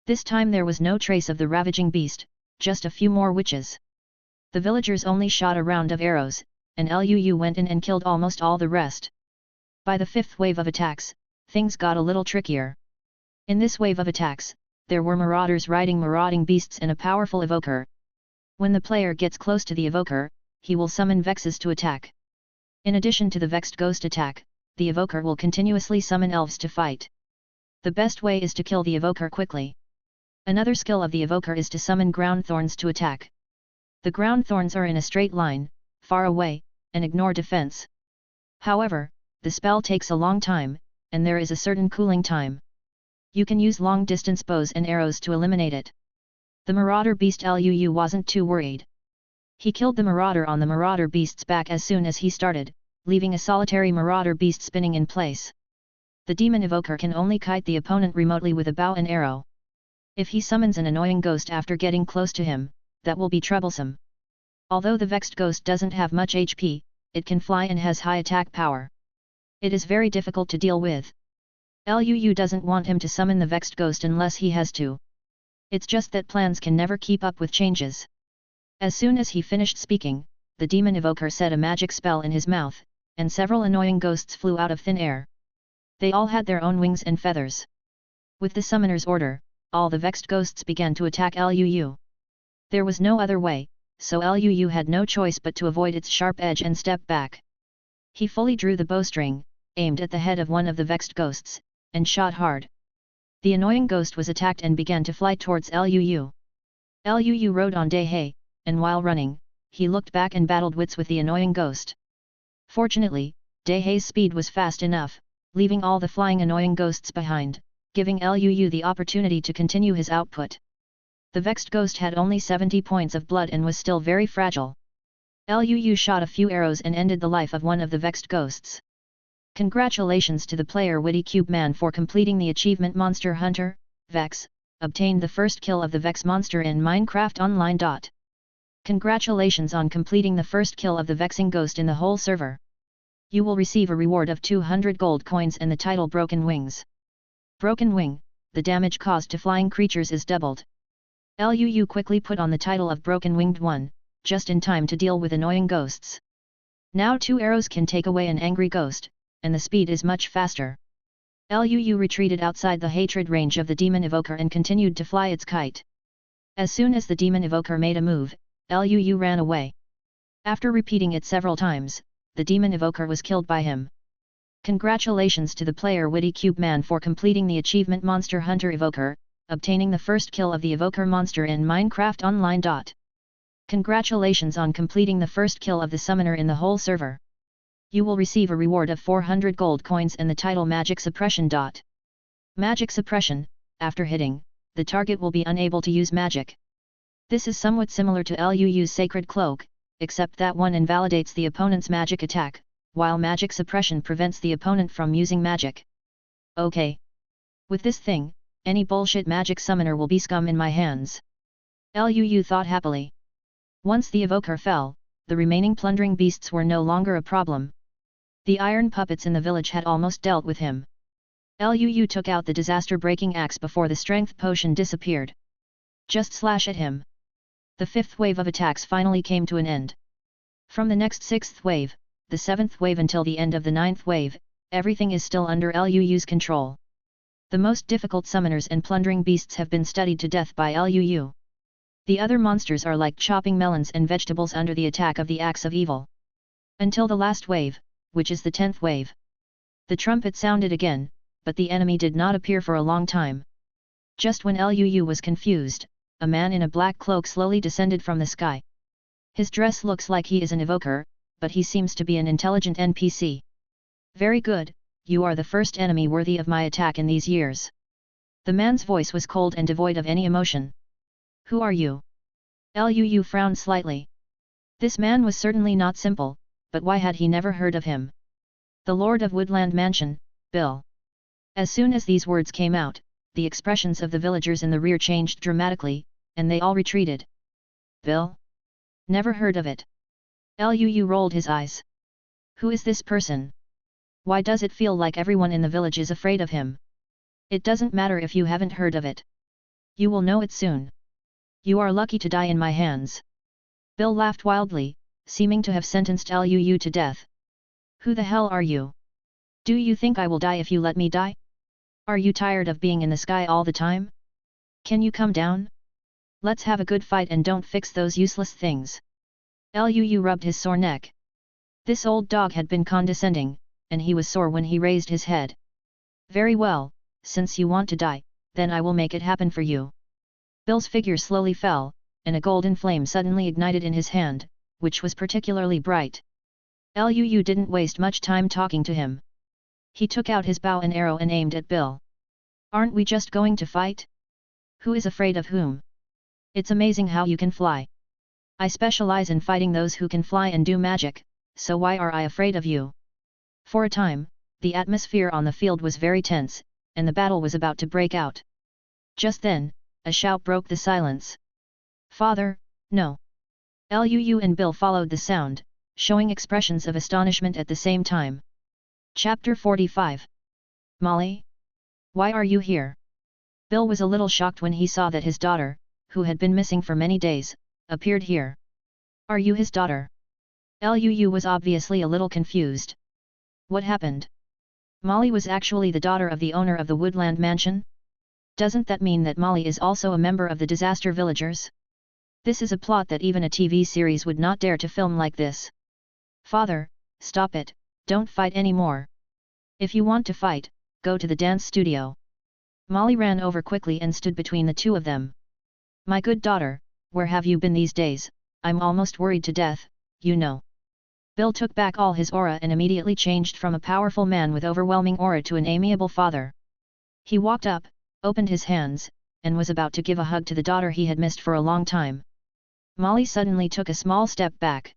This time there was no trace of the ravaging beast, just a few more witches. The villagers only shot a round of arrows, and Lu went in and killed almost all the rest. By the fifth wave of attacks, things got a little trickier. In this wave of attacks, there were marauders riding marauding beasts and a powerful evoker. When the player gets close to the evoker, he will summon Vexes to attack. In addition to the Vexed Ghost attack, the evoker will continuously summon elves to fight. The best way is to kill the evoker quickly. Another skill of the evoker is to summon ground thorns to attack. The ground thorns are in a straight line, far away, and ignore defense. However, the spell takes a long time, and there is a certain cooling time. You can use long-distance bows and arrows to eliminate it. The marauder beast Lu wasn't too worried. He killed the marauder on the marauder beast's back as soon as he started, leaving a solitary marauder beast spinning in place. The demon evoker can only kite the opponent remotely with a bow and arrow. If he summons an annoying ghost after getting close to him, that will be troublesome. Although the vexed ghost doesn't have much HP, it can fly and has high attack power. It is very difficult to deal with. Lu doesn't want him to summon the vexed ghost unless he has to. It's just that plans can never keep up with changes. As soon as he finished speaking, the demon evoker said a magic spell in his mouth, and several annoying ghosts flew out of thin air. They all had their own wings and feathers. With the summoner's order, all the vexed ghosts began to attack Lu. There was no other way, so Lu had no choice but to avoid its sharp edge and step back. He fully drew the bowstring, aimed at the head of one of the vexed ghosts, and shot hard. The annoying ghost was attacked and began to fly towards Lu. Lu rode on Dehei, and while running, he looked back and battled wits with the annoying ghost. Fortunately, Dehei's speed was fast enough, leaving all the flying annoying ghosts behind, giving Lu the opportunity to continue his output. The vexed ghost had only 70 points of blood and was still very fragile. Lu shot a few arrows and ended the life of one of the vexed ghosts. Congratulations to the player Witty Cube Man for completing the achievement Monster Hunter, Vex, obtained the first kill of the Vex monster in Minecraft Online. Congratulations on completing the first kill of the vexing ghost in the whole server. You will receive a reward of 200 gold coins and the title Broken Wings. Broken Wing, the damage caused to flying creatures is doubled. Lu quickly put on the title of Broken Winged One, just in time to deal with annoying ghosts. Now 2 arrows can take away an angry ghost, and the speed is much faster. Lu retreated outside the hatred range of the demon evoker and continued to fly its kite. As soon as the demon evoker made a move, Lu ran away. After repeating it several times, the demon evoker was killed by him. Congratulations to the player Witty Cube Man for completing the achievement Monster Hunter Evoker, obtaining the first kill of the evoker monster in Minecraft Online. Congratulations on completing the first kill of the summoner in the whole server. You will receive a reward of 400 gold coins and the title Magic Suppression. Magic Suppression, after hitting, the target will be unable to use magic. This is somewhat similar to LUU's Sacred Cloak, except that one invalidates the opponent's magic attack, while Magic Suppression prevents the opponent from using magic. Okay. With this thing, any bullshit magic summoner will be scum in my hands. LUU thought happily. Once the evoker fell, the remaining plundering beasts were no longer a problem. The iron puppets in the village had almost dealt with him. LUU took out the disaster-breaking axe before the strength potion disappeared. Just slash at him. The fifth wave of attacks finally came to an end. From the next sixth wave, the seventh wave until the end of the ninth wave, everything is still under LUU's control. The most difficult summoners and plundering beasts have been studied to death by LUU. The other monsters are like chopping melons and vegetables under the attack of the Axe of Evil. Until the last wave, which is the 10th wave. The trumpet sounded again, but the enemy did not appear for a long time. Just when LUU was confused, a man in a black cloak slowly descended from the sky. His dress looks like he is an evoker, but he seems to be an intelligent NPC. Very good, you are the first enemy worthy of my attack in these years. The man's voice was cold and devoid of any emotion. Who are you? LUU frowned slightly. This man was certainly not simple, but why had he never heard of him? The Lord of Woodland Mansion, Bill. As soon as these words came out, the expressions of the villagers in the rear changed dramatically, and they all retreated. Bill? Never heard of it. LUU rolled his eyes. Who is this person? Why does it feel like everyone in the village is afraid of him? It doesn't matter if you haven't heard of it. You will know it soon. You are lucky to die in my hands. Bill laughed wildly, seeming to have sentenced LUU to death. Who the hell are you? Do you think I will die if you let me die? Are you tired of being in the sky all the time? Can you come down? Let's have a good fight and don't fix those useless things. LUU rubbed his sore neck. This old dog had been condescending, and he was sore when he raised his head. Very well, since you want to die, then I will make it happen for you. Bill's figure slowly fell, and a golden flame suddenly ignited in his hand, which was particularly bright. LUU didn't waste much time talking to him. He took out his bow and arrow and aimed at Bill. Aren't we just going to fight? Who is afraid of whom? It's amazing how you can fly. I specialize in fighting those who can fly and do magic, so why are I afraid of you? For a time, the atmosphere on the field was very tense, and the battle was about to break out. Just then, a shout broke the silence. Father, no! LUU and Bill followed the sound, showing expressions of astonishment at the same time. Chapter 45. Molly? Why are you here? Bill was a little shocked when he saw that his daughter, who had been missing for many days, appeared here. Are you his daughter? LUU was obviously a little confused. What happened? Molly was actually the daughter of the owner of the Woodland Mansion? Doesn't that mean that Molly is also a member of the Disaster Villagers? This is a plot that even a TV series would not dare to film like this. Father, stop it, don't fight anymore. If you want to fight, go to the dance studio. Molly ran over quickly and stood between the two of them. My good daughter, where have you been these days? I'm almost worried to death, you know. Bill took back all his aura and immediately changed from a powerful man with overwhelming aura to an amiable father. He walked up, opened his hands, and was about to give a hug to the daughter he had missed for a long time. Molly suddenly took a small step back.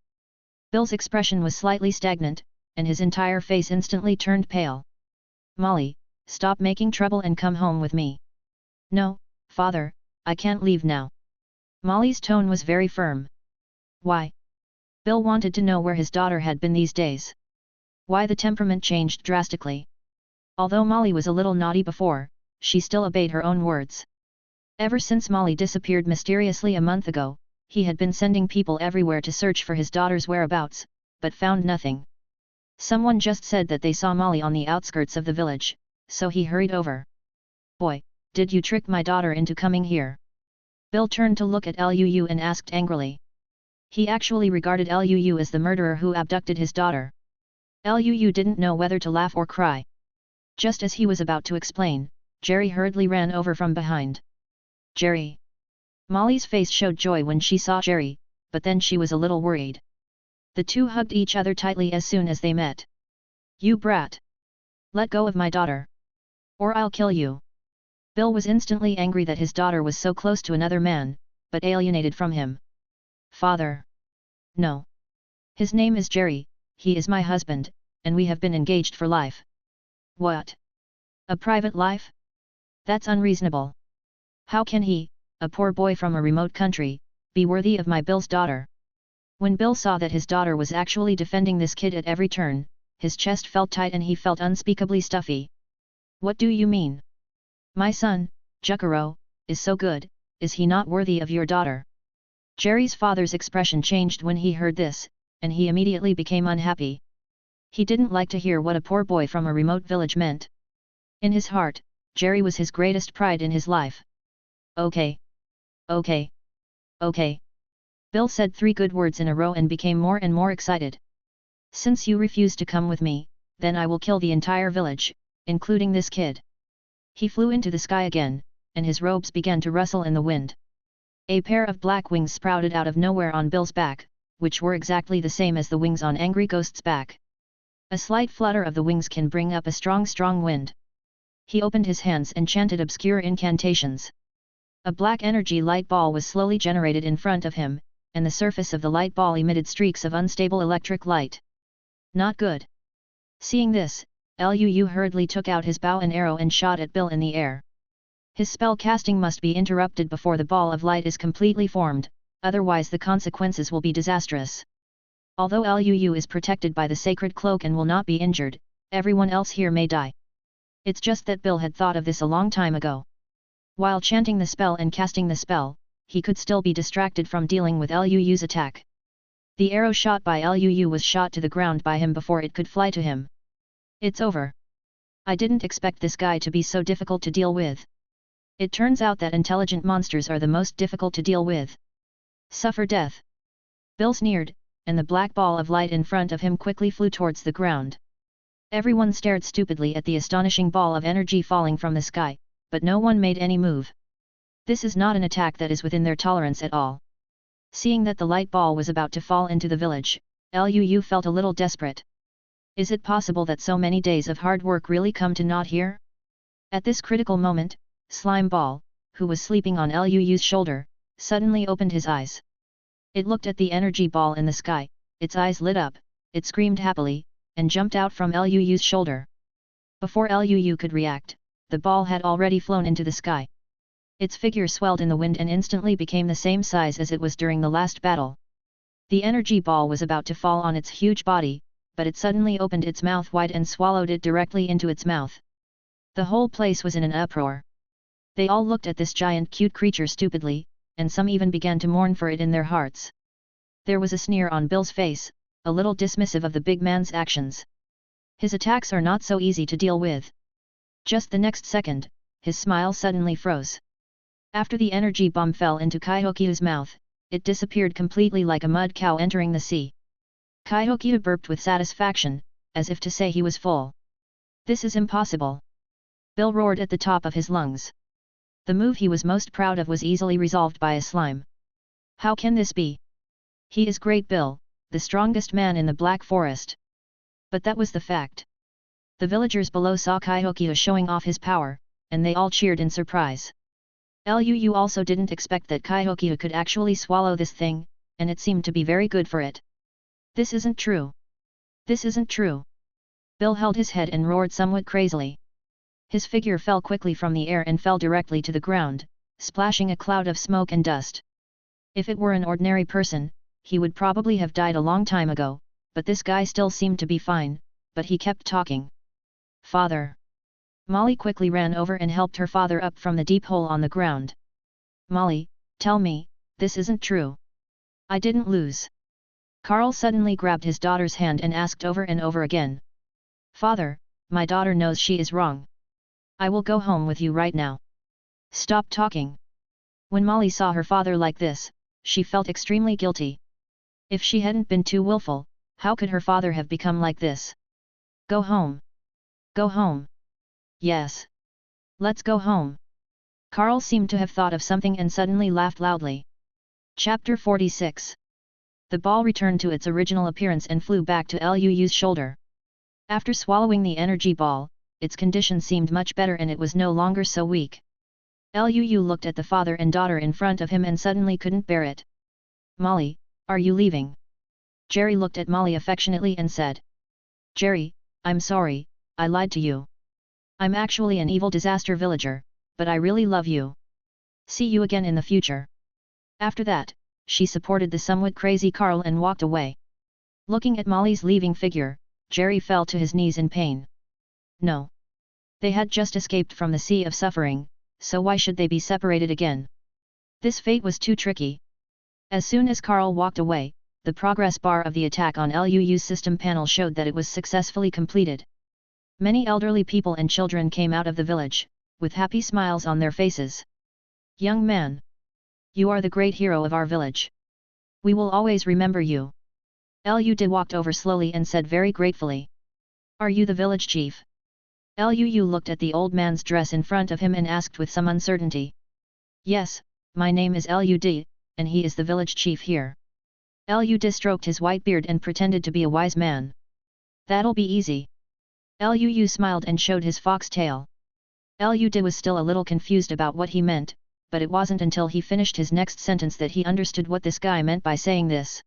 Bill's expression was slightly stagnant, and his entire face instantly turned pale. Molly, stop making trouble and come home with me. No, father, I can't leave now. Molly's tone was very firm. Why? Bill wanted to know where his daughter had been these days. Why the temperament changed drastically. Although Molly was a little naughty before, she still obeyed her own words. Ever since Molly disappeared mysteriously a month ago, he had been sending people everywhere to search for his daughter's whereabouts, but found nothing. Someone just said that they saw Molly on the outskirts of the village, so he hurried over. Boy, did you trick my daughter into coming here? Bill turned to look at LUU and asked angrily. He actually regarded LUU as the murderer who abducted his daughter. Luu didn't know whether to laugh or cry. Just as he was about to explain, Jerry hurriedly ran over from behind. Jerry! Molly's face showed joy when she saw Jerry, but then she was a little worried. The two hugged each other tightly as soon as they met. You brat! Let go of my daughter! Or I'll kill you! Bill was instantly angry that his daughter was so close to another man, but alienated from him. Father! No! His name is Jerry, he is my husband, and we have been engaged for life. What? A private life? That's unreasonable. How can he, a poor boy from a remote country, be worthy of my Bill's daughter? When Bill saw that his daughter was actually defending this kid at every turn, his chest felt tight and he felt unspeakably stuffy. What do you mean? My son, Jukaro, is so good, is he not worthy of your daughter? Jerry's father's expression changed when he heard this, and he immediately became unhappy. He didn't like to hear what a poor boy from a remote village meant. In his heart, Jerry was his greatest pride in his life. Okay. Okay. Okay. Bill said 3 good words in a row and became more and more excited. Since you refuse to come with me, then I will kill the entire village, including this kid. He flew into the sky again, and his robes began to rustle in the wind. A pair of black wings sprouted out of nowhere on Bill's back, which were exactly the same as the wings on Angry Ghost's back. A slight flutter of the wings can bring up a strong wind. He opened his hands and chanted obscure incantations. A black energy light ball was slowly generated in front of him, and the surface of the light ball emitted streaks of unstable electric light. Not good. Seeing this, Luu hurriedly took out his bow and arrow and shot at Bill in the air. His spell casting must be interrupted before the ball of light is completely formed, otherwise the consequences will be disastrous. Although Luu is protected by the sacred cloak and will not be injured, everyone else here may die. It's just that Bill had thought of this a long time ago. While chanting the spell and casting the spell, he could still be distracted from dealing with Luu's attack. The arrow shot by Luu was shot to the ground by him before it could fly to him. It's over. I didn't expect this guy to be so difficult to deal with. It turns out that intelligent monsters are the most difficult to deal with. Suffer death. Bill sneered, and the black ball of light in front of him quickly flew towards the ground. Everyone stared stupidly at the astonishing ball of energy falling from the sky, but no one made any move. This is not an attack that is within their tolerance at all. Seeing that the light ball was about to fall into the village, Luu felt a little desperate. Is it possible that so many days of hard work really come to naught here? At this critical moment, Slime Ball, who was sleeping on Luu's shoulder, suddenly opened his eyes. It looked at the energy ball in the sky, its eyes lit up, it screamed happily, and jumped out from Luu's shoulder. Before Luu could react, the ball had already flown into the sky. Its figure swelled in the wind and instantly became the same size as it was during the last battle. The energy ball was about to fall on its huge body, but it suddenly opened its mouth wide and swallowed it directly into its mouth. The whole place was in an uproar. They all looked at this giant cute creature stupidly, and some even began to mourn for it in their hearts. There was a sneer on Bill's face, a little dismissive of the big man's actions. His attacks are not so easy to deal with. Just the next second, his smile suddenly froze. After the energy bomb fell into Kaihokyu's mouth, it disappeared completely like a mud cow entering the sea. Kaihokyu burped with satisfaction, as if to say he was full. This is impossible. Bill roared at the top of his lungs. The move he was most proud of was easily resolved by a slime. How can this be? He is Great Bill, the strongest man in the Black Forest. But that was the fact. The villagers below saw Kaihokyu showing off his power, and they all cheered in surprise. Luu also didn't expect that Kaihokyu could actually swallow this thing, and it seemed to be very good for it. This isn't true. This isn't true. Bill held his head and roared somewhat crazily. His figure fell quickly from the air and fell directly to the ground, splashing a cloud of smoke and dust. If it were an ordinary person, he would probably have died a long time ago, but this guy still seemed to be fine, but he kept talking. Father! Molly quickly ran over and helped her father up from the deep hole on the ground. Molly, tell me, this isn't true. I didn't lose. Carl suddenly grabbed his daughter's hand and asked over and over again. Father, my daughter knows she is wrong. I will go home with you right now. Stop talking. When Molly saw her father like this, she felt extremely guilty. If she hadn't been too willful, how could her father have become like this? Go home. Go home. Yes. Let's go home. Carl seemed to have thought of something and suddenly laughed loudly. Chapter 46. The ball returned to its original appearance and flew back to Lu's shoulder. After swallowing the energy ball, its condition seemed much better and it was no longer so weak. Lu looked at the father and daughter in front of him and suddenly couldn't bear it. Molly, are you leaving? Jerry looked at Molly affectionately and said. Jerry, I'm sorry, I lied to you. I'm actually an evil disaster villager, but I really love you. See you again in the future. After that, she supported the somewhat crazy Carl and walked away. Looking at Molly's leaving figure, Jerry fell to his knees in pain. No. They had just escaped from the sea of suffering, so why should they be separated again? This fate was too tricky. As soon as Carl walked away, the progress bar of the attack on Lu's system panel showed that it was successfully completed. Many elderly people and children came out of the village, with happy smiles on their faces. Young man! You are the great hero of our village. We will always remember you. Lu walked over slowly and said very gratefully. Are you the village chief? Lu looked at the old man's dress in front of him and asked with some uncertainty. Yes, my name is Lud, and he is the village chief here. Lud stroked his white beard and pretended to be a wise man. That'll be easy. Lu smiled and showed his fox tail. Lud was still a little confused about what he meant, but it wasn't until he finished his next sentence that he understood what this guy meant by saying this.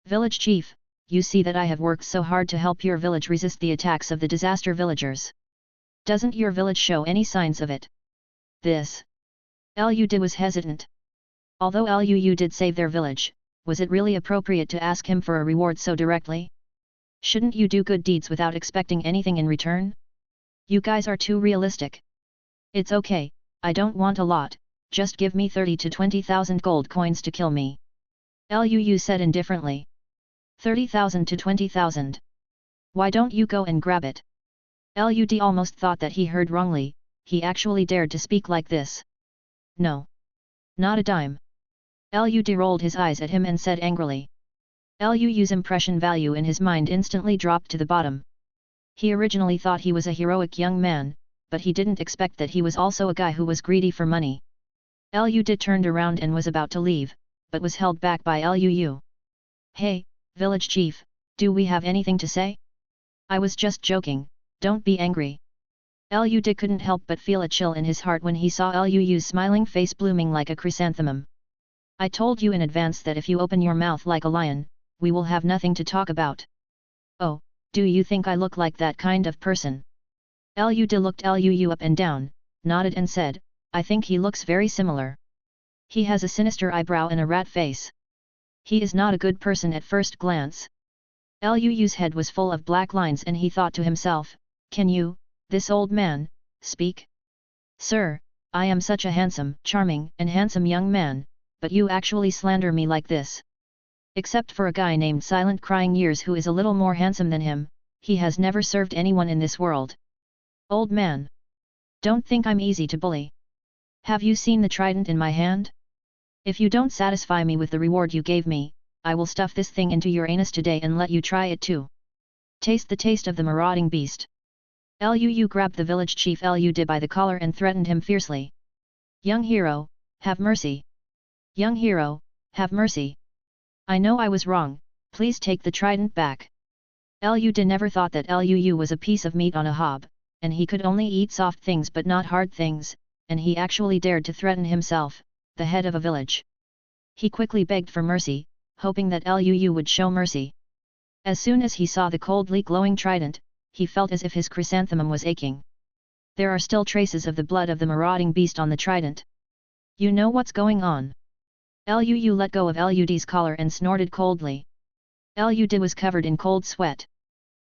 Village chief, you see that I have worked so hard to help your village resist the attacks of the disaster villagers. Doesn't your village show any signs of it? This. Lud was hesitant. Although Lu did save their village, was it really appropriate to ask him for a reward so directly? Shouldn't you do good deeds without expecting anything in return? You guys are too realistic. It's okay, I don't want a lot, just give me 30 to 20,000 gold coins to kill me. Lu said indifferently. 30,000 to 20,000. Why don't you go and grab it? Lud almost thought that he heard wrongly, he actually dared to speak like this. No. Not a dime. Lud rolled his eyes at him and said angrily. Lu's impression value in his mind instantly dropped to the bottom. He originally thought he was a heroic young man, but he didn't expect that he was also a guy who was greedy for money. Lud turned around and was about to leave, but was held back by Lu. Hey, village chief, do we have anything to say? I was just joking, don't be angry. Lud couldn't help but feel a chill in his heart when he saw Lu's smiling face blooming like a chrysanthemum. I told you in advance that if you open your mouth like a lion, we will have nothing to talk about. Oh, do you think I look like that kind of person? Lud looked Lu up and down, nodded and said, I think he looks very similar. He has a sinister eyebrow and a rat face. He is not a good person at first glance. Lu's head was full of black lines and he thought to himself, can you, this old man, speak? Sir, I am such a handsome, charming and handsome young man, but you actually slander me like this. Except for a guy named Silent Crying Years who is a little more handsome than him, he has never served anyone in this world. Old man. Don't think I'm easy to bully. Have you seen the trident in my hand? If you don't satisfy me with the reward you gave me, I will stuff this thing into your anus today and let you try it too. Taste the taste of the marauding beast. Lu grabbed the village chief Lud by the collar and threatened him fiercely. Young hero, have mercy. Young hero, have mercy. I know I was wrong, please take the trident back. Lud never thought that Lu was a piece of meat on a hob, and he could only eat soft things but not hard things, and he actually dared to threaten himself, the head of a village. He quickly begged for mercy, hoping that Lu would show mercy. As soon as he saw the coldly glowing trident, he felt as if his chrysanthemum was aching. There are still traces of the blood of the marauding beast on the trident. You know what's going on. Lu let go of Lud's collar and snorted coldly. Lud was covered in cold sweat.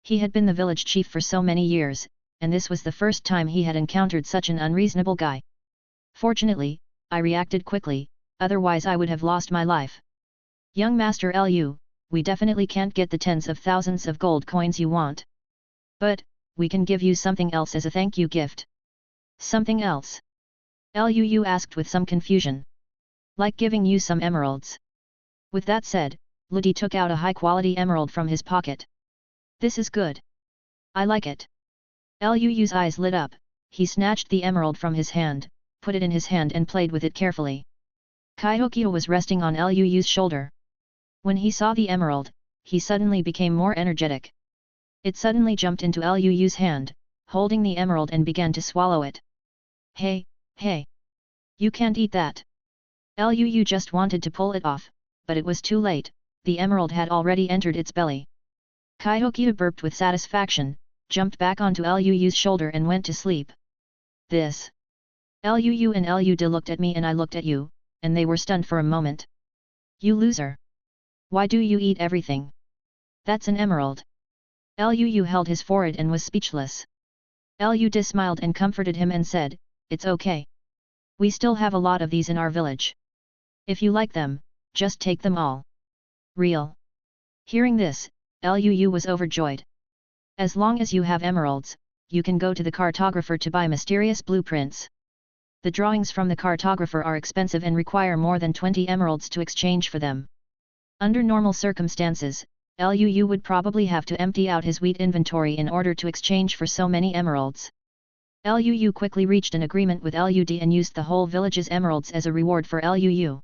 He had been the village chief for so many years, and this was the first time he had encountered such an unreasonable guy. Fortunately, I reacted quickly, otherwise I would have lost my life. Young Master Lu, we definitely can't get the tens of thousands of gold coins you want. But, we can give you something else as a thank you gift. Something else? Lu asked with some confusion. Like giving you some emeralds. With that said, Ludi took out a high-quality emerald from his pocket. This is good. I like it. Lu's eyes lit up, he snatched the emerald from his hand, put it in his hand and played with it carefully. Kyohito was resting on Lu's shoulder. When he saw the emerald, he suddenly became more energetic. It suddenly jumped into Lu's hand, holding the emerald and began to swallow it. Hey, hey! You can't eat that! Lu just wanted to pull it off, but it was too late, the emerald had already entered its belly. Kyohito burped with satisfaction, jumped back onto Lu's shoulder and went to sleep. This. Lu and Lude looked at me and I looked at you, and they were stunned for a moment. You loser! Why do you eat everything? That's an emerald. Lu held his forehead and was speechless. Lude smiled and comforted him and said, it's okay. We still have a lot of these in our village. If you like them, just take them all. Real. Hearing this, Lu was overjoyed. As long as you have emeralds, you can go to the cartographer to buy mysterious blueprints. The drawings from the cartographer are expensive and require more than 20 emeralds to exchange for them. Under normal circumstances, Lu would probably have to empty out his wheat inventory in order to exchange for so many emeralds. Lu quickly reached an agreement with Lud and used the whole village's emeralds as a reward for Lu.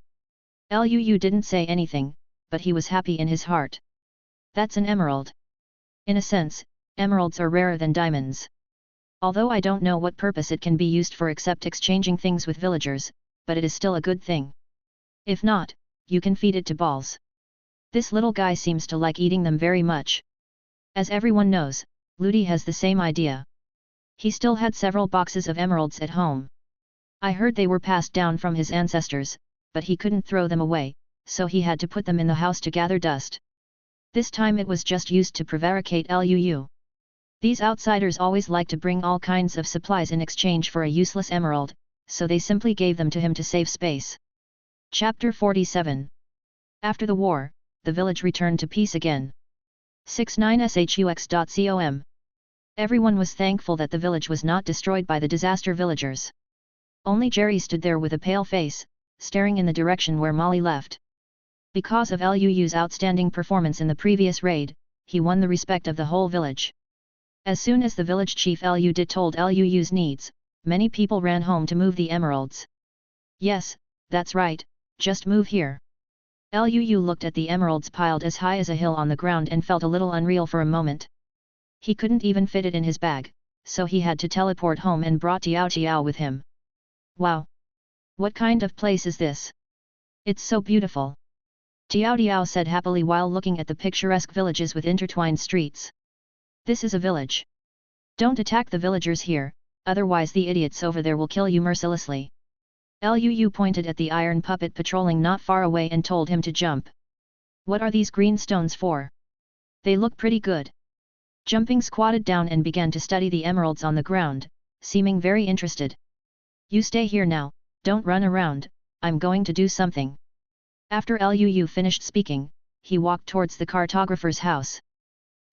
Lu didn't say anything, but he was happy in his heart. That's an emerald. In a sense, emeralds are rarer than diamonds. Although I don't know what purpose it can be used for except exchanging things with villagers, but it is still a good thing. If not, you can feed it to balls. This little guy seems to like eating them very much. As everyone knows, Ludi has the same idea. He still had several boxes of emeralds at home. I heard they were passed down from his ancestors, but he couldn't throw them away, so he had to put them in the house to gather dust. This time it was just used to prevaricate Lu. These outsiders always like to bring all kinds of supplies in exchange for a useless emerald, so they simply gave them to him to save space. Chapter 47. After the war, the village returned to peace again. 69shux.com. Everyone was thankful that the village was not destroyed by the disaster villagers. Only Jerry stood there with a pale face, staring in the direction where Molly left. Because of Lu's outstanding performance in the previous raid, he won the respect of the whole village. As soon as the village chief Lud told Lu's needs, many people ran home to move the emeralds. Yes, that's right, just move here. Lu looked at the emeralds piled as high as a hill on the ground and felt a little unreal for a moment. He couldn't even fit it in his bag, so he had to teleport home and brought Tiao Tiao with him. Wow! What kind of place is this? It's so beautiful! Tiao Tiao said happily while looking at the picturesque villages with intertwined streets. This is a village. Don't attack the villagers here, otherwise the idiots over there will kill you mercilessly. Lu pointed at the iron puppet patrolling not far away and told him to jump. What are these green stones for? They look pretty good. Jumping squatted down and began to study the emeralds on the ground, seeming very interested. You stay here now, don't run around, I'm going to do something. After Lu finished speaking, he walked towards the cartographer's house.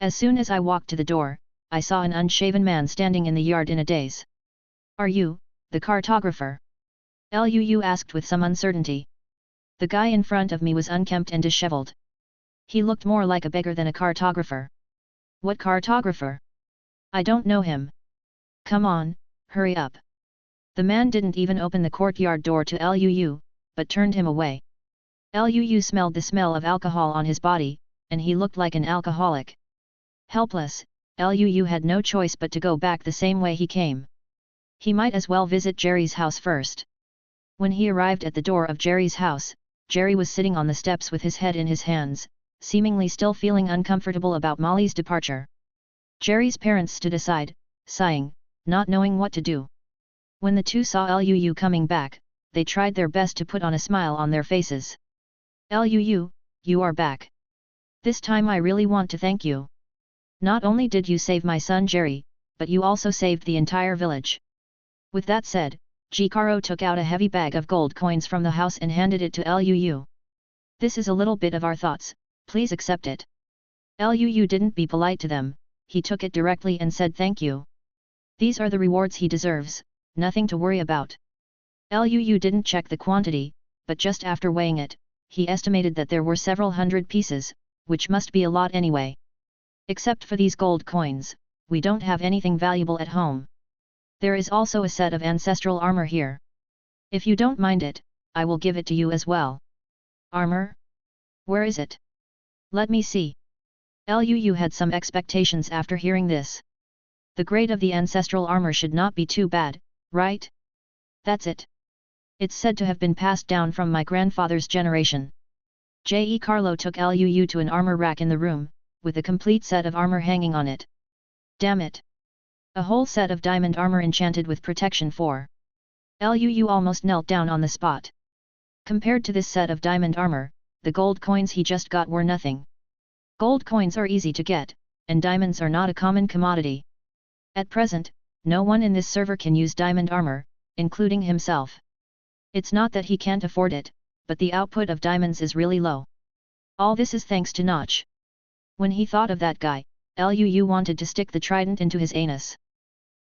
As soon as I walked to the door, I saw an unshaven man standing in the yard in a daze. Are you, the cartographer? Lu asked with some uncertainty. The guy in front of me was unkempt and disheveled. He looked more like a beggar than a cartographer. What cartographer? I don't know him. Come on, hurry up. The man didn't even open the courtyard door to Lu, but turned him away. Lu smelled the smell of alcohol on his body, and he looked like an alcoholic. Helpless, Lu had no choice but to go back the same way he came. He might as well visit Jerry's house first. When he arrived at the door of Jerry's house, Jerry was sitting on the steps with his head in his hands, seemingly still feeling uncomfortable about Molly's departure. Jerry's parents stood aside, sighing, not knowing what to do. When the two saw Lu coming back, they tried their best to put on a smile on their faces. Lu, you are back. This time I really want to thank you. Not only did you save my son Jerry, but you also saved the entire village. With that said, Jikaro took out a heavy bag of gold coins from the house and handed it to Lu. This is a little bit of our thoughts, please accept it. Lu didn't be polite to them, he took it directly and said thank you. These are the rewards he deserves, nothing to worry about. Lu didn't check the quantity, but just after weighing it, he estimated that there were several hundred pieces, which must be a lot anyway. Except for these gold coins, we don't have anything valuable at home. There is also a set of ancestral armor here. If you don't mind it, I will give it to you as well. Armor? Where is it? Let me see. Lu had some expectations after hearing this. The grade of the ancestral armor should not be too bad, right? That's it. It's said to have been passed down from my grandfather's generation. Carlo took Lu to an armor rack in the room, with a complete set of armor hanging on it. Damn it! A whole set of diamond armor enchanted with protection 4. Lu almost knelt down on the spot. Compared to this set of diamond armor, the gold coins he just got were nothing. Gold coins are easy to get, and diamonds are not a common commodity. At present, no one in this server can use diamond armor, including himself. It's not that he can't afford it, but the output of diamonds is really low. All this is thanks to Notch. When he thought of that guy, Lu wanted to stick the trident into his anus.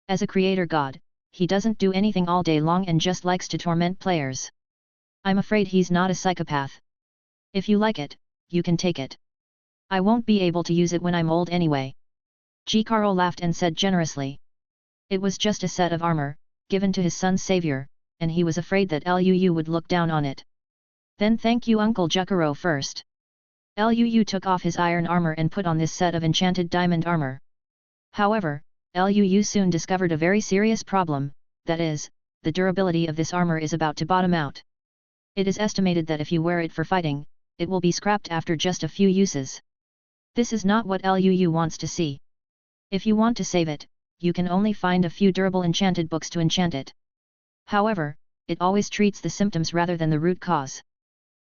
As a creator god, he doesn't do anything all day long and just likes to torment players. I'm afraid he's not a psychopath. If you like it, you can take it. I won't be able to use it when I'm old anyway. Carlo laughed and said generously. It was just a set of armor, given to his son's savior, and he was afraid that Lu would look down on it. Then thank you Uncle Jukaro first. Lu took off his iron armor and put on this set of enchanted diamond armor. However, Lu soon discovered a very serious problem, that is, the durability of this armor is about to bottom out. It is estimated that if you wear it for fighting, it will be scrapped after just a few uses. This is not what Lu wants to see. If you want to save it, you can only find a few durable enchanted books to enchant it. However, it always treats the symptoms rather than the root cause.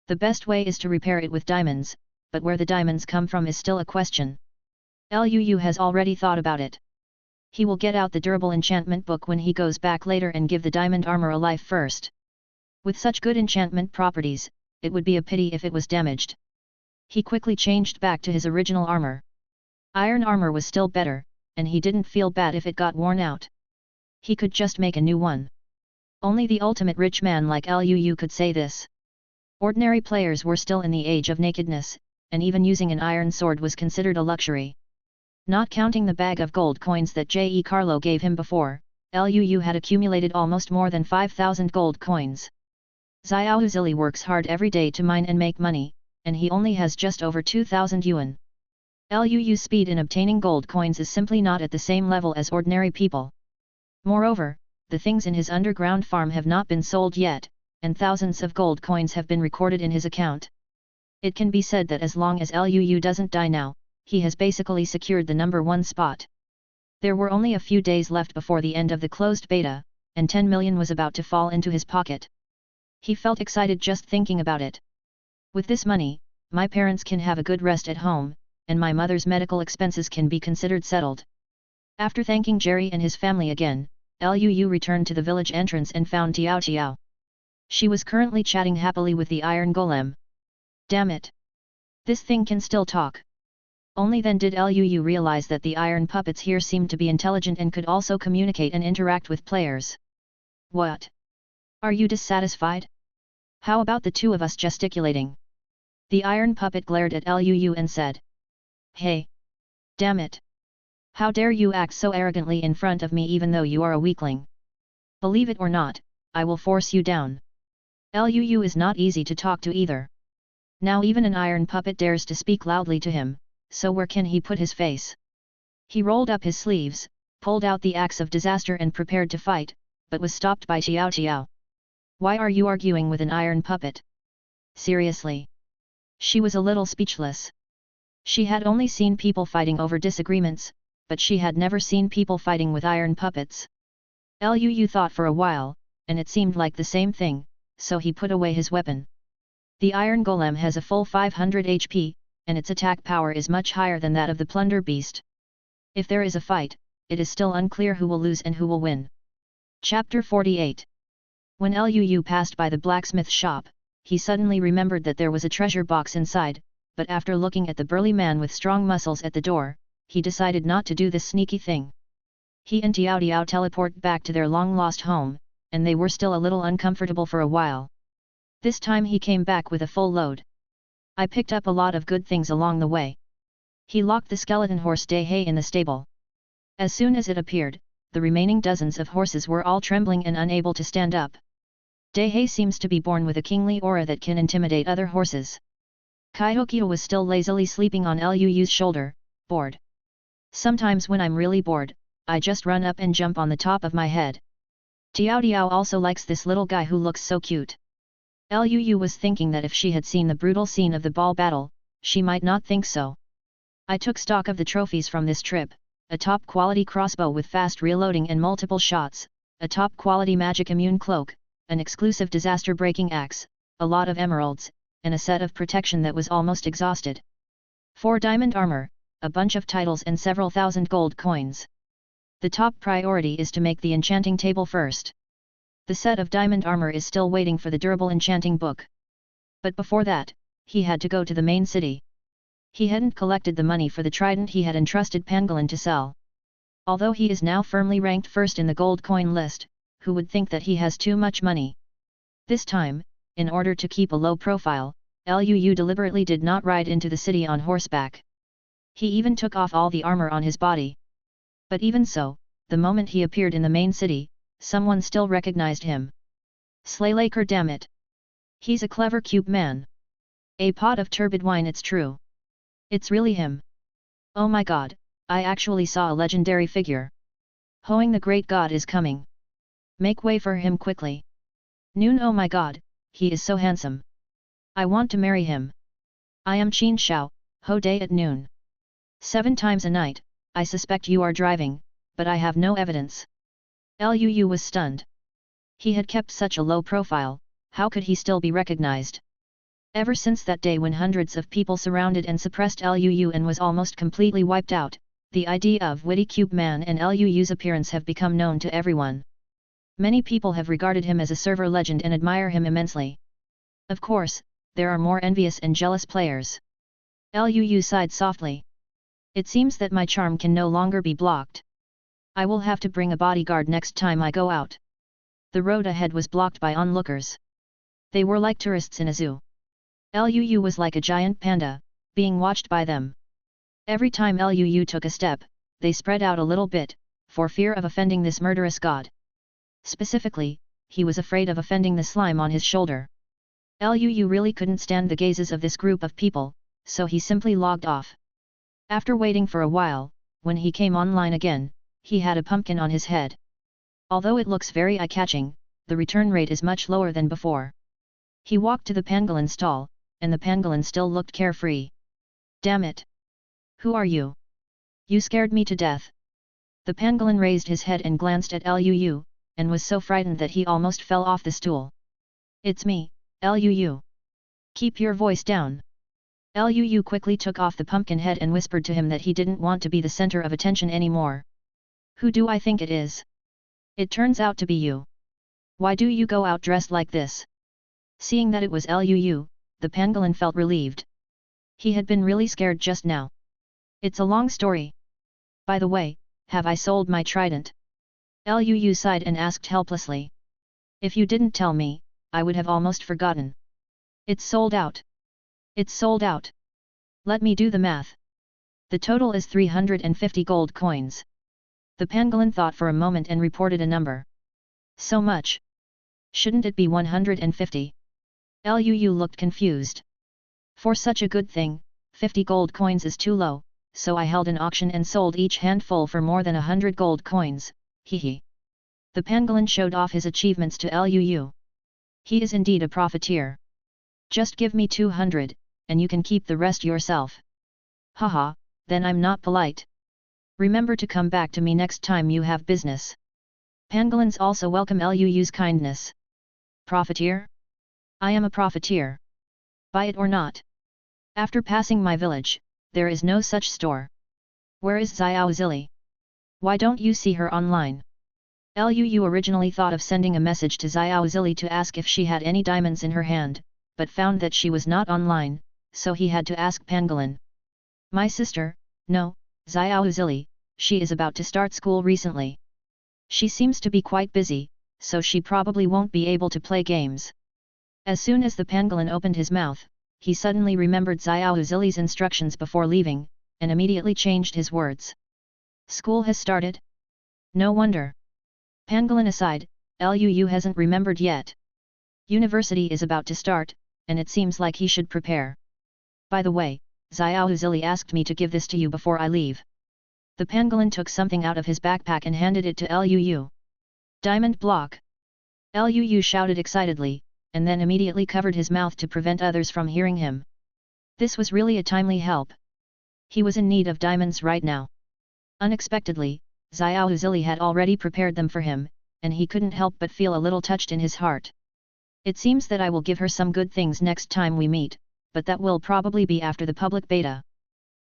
The best way is to repair it with diamonds, but where the diamonds come from is still a question. Lu has already thought about it. He will get out the durable enchantment book when he goes back later and give the diamond armor a life first. With such good enchantment properties, it would be a pity if it was damaged. He quickly changed back to his original armor. Iron armor was still better, and he didn't feel bad if it got worn out. He could just make a new one. Only the ultimate rich man like Lu could say this. Ordinary players were still in the age of nakedness, and even using an iron sword was considered a luxury. Not counting the bag of gold coins that Carlo gave him before, Lu had accumulated almost more than 5,000 gold coins. Xiao Zili works hard every day to mine and make money, and he only has just over 2,000 yuan. Lu's speed in obtaining gold coins is simply not at the same level as ordinary people. Moreover, the things in his underground farm have not been sold yet, and thousands of gold coins have been recorded in his account. It can be said that as long as Lu doesn't die now, he has basically secured the number 1 spot. There were only a few days left before the end of the closed beta, and 10 million was about to fall into his pocket. He felt excited just thinking about it. With this money, my parents can have a good rest at home, and my mother's medical expenses can be considered settled. After thanking Jerry and his family again, Lu returned to the village entrance and found Tiao Tiao. She was currently chatting happily with the iron golem. Damn it! This thing can still talk. Only then did Lu realize that the iron puppets here seemed to be intelligent and could also communicate and interact with players. What? Are you dissatisfied? How about the two of us gesticulating? The iron puppet glared at Lu and said. Hey! Damn it! How dare you act so arrogantly in front of me even though you are a weakling? Believe it or not, I will force you down. Lu is not easy to talk to either. Now even an iron puppet dares to speak loudly to him, so where can he put his face? He rolled up his sleeves, pulled out the axe of disaster and prepared to fight, but was stopped by Tiao Tiao. Why are you arguing with an iron puppet? Seriously? She was a little speechless. She had only seen people fighting over disagreements, but she had never seen people fighting with iron puppets. Lu thought for a while, and it seemed like the same thing, so he put away his weapon. The iron golem has a full 500 HP, and its attack power is much higher than that of the plunder beast. If there is a fight, it is still unclear who will lose and who will win. Chapter 48. When Lu passed by the blacksmith shop, he suddenly remembered that there was a treasure box inside, but after looking at the burly man with strong muscles at the door, he decided not to do this sneaky thing. He and Tiao Tiao teleport back to their long-lost home, and they were still a little uncomfortable for a while. This time he came back with a full load. I picked up a lot of good things along the way. He locked the skeleton horse Dehei in the stable. As soon as it appeared, the remaining dozens of horses were all trembling and unable to stand up. Daihei seems to be born with a kingly aura that can intimidate other horses. Kaihokia was still lazily sleeping on Lu's shoulder, bored. Sometimes when I'm really bored, I just run up and jump on the top of my head. Tiao Tiao also likes this little guy who looks so cute. Luu was thinking that if she had seen the brutal scene of the ball battle, she might not think so. I took stock of the trophies from this trip, a top-quality crossbow with fast reloading and multiple shots, a top-quality magic immune cloak, an exclusive disaster-breaking axe, a lot of emeralds, and a set of protection that was almost exhausted. 4 diamond armor, a bunch of titles and several thousand gold coins. The top priority is to make the enchanting table first. The set of diamond armor is still waiting for the durable enchanting book. But before that, he had to go to the main city. He hadn't collected the money for the trident he had entrusted Pangolin to sell. Although he is now firmly ranked first in the gold coin list, who would think that he has too much money? This time, in order to keep a low profile, Luu deliberately did not ride into the city on horseback. He even took off all the armor on his body. But even so, the moment he appeared in the main city, someone still recognized him. Slaylaker, damn it! He's a clever cube man. A pot of turbid wine, it's true. It's really him. Oh my god, I actually saw a legendary figure. Hoang the great god is coming. Make way for him quickly. Noon, oh my god, he is so handsome. I want to marry him. I am Qin Shao, Ho Day at noon. 7 times a night, I suspect you are driving, but I have no evidence. Luu was stunned. He had kept such a low profile, how could he still be recognized? Ever since that day when hundreds of people surrounded and suppressed Luu and was almost completely wiped out, the idea of witty cube man and Luu's appearance have become known to everyone. Many people have regarded him as a server legend and admire him immensely. Of course, there are more envious and jealous players. Luu sighed softly. It seems that my charm can no longer be blocked. I will have to bring a bodyguard next time I go out. The road ahead was blocked by onlookers. They were like tourists in a zoo. Luu was like a giant panda, being watched by them. Every time Luu took a step, they spread out a little bit, for fear of offending this murderous god. Specifically, he was afraid of offending the slime on his shoulder. Luu really couldn't stand the gazes of this group of people, so he simply logged off. After waiting for a while, when he came online again, he had a pumpkin on his head. Although it looks very eye-catching, the return rate is much lower than before. He walked to the pangolin stall, and the pangolin still looked carefree. Damn it! Who are you? You scared me to death. The pangolin raised his head and glanced at Luu, and was so frightened that he almost fell off the stool. It's me, Luu. Keep your voice down. Luu quickly took off the pumpkin head and whispered to him that he didn't want to be the center of attention anymore. Who do I think it is? It turns out to be you. Why do you go out dressed like this? Seeing that it was Luu, the pangolin felt relieved. He had been really scared just now. It's a long story. By the way, have I sold my trident? Luu sighed and asked helplessly. If you didn't tell me, I would have almost forgotten. It's sold out. It's sold out. Let me do the math. The total is 350 gold coins. The pangolin thought for a moment and reported a number. So much. Shouldn't it be 150? Luu looked confused. For such a good thing, 50 gold coins is too low, so I held an auction and sold each handful for more than 100 gold coins, hehe. The pangolin showed off his achievements to Luu. He is indeed a profiteer. Just give me 200, and you can keep the rest yourself. Haha, then I'm not polite. Remember to come back to me next time you have business. Pangolins also welcome Luu's kindness. Profiteer? I am a profiteer. Buy it or not. After passing my village, there is no such store. Where is Xiao Zili? Why don't you see her online? Luu originally thought of sending a message to Xiao Zili to ask if she had any diamonds in her hand, but found that she was not online, so he had to ask Pangolin. My sister? No, Xiao Zili, she is about to start school recently. She seems to be quite busy, so she probably won't be able to play games. As soon as the pangolin opened his mouth, he suddenly remembered Xiao Zili's instructions before leaving, and immediately changed his words. School has started? No wonder. Pangolin aside, Luu hasn't remembered yet. University is about to start, and it seems like he should prepare. By the way, Xiao Zili asked me to give this to you before I leave. The pangolin took something out of his backpack and handed it to Luu. Diamond block. Luu shouted excitedly, and then immediately covered his mouth to prevent others from hearing him. This was really a timely help. He was in need of diamonds right now. Unexpectedly, Xiao Zili had already prepared them for him, and he couldn't help but feel a little touched in his heart. It seems that I will give her some good things next time we meet, but that will probably be after the public beta.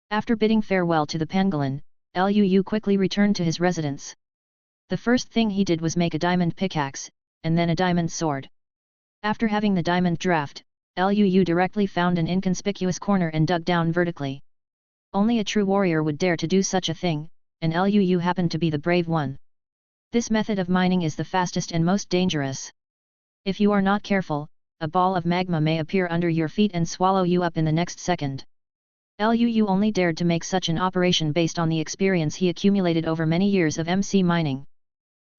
After bidding farewell to the pangolin, Luu quickly returned to his residence. The first thing he did was make a diamond pickaxe, and then a diamond sword. After having the diamond draft, Luu directly found an inconspicuous corner and dug down vertically. Only a true warrior would dare to do such a thing, and Luu happened to be the brave one. This method of mining is the fastest and most dangerous. If you are not careful, a ball of magma may appear under your feet and swallow you up in the next second. Luu only dared to make such an operation based on the experience he accumulated over many years of MC mining.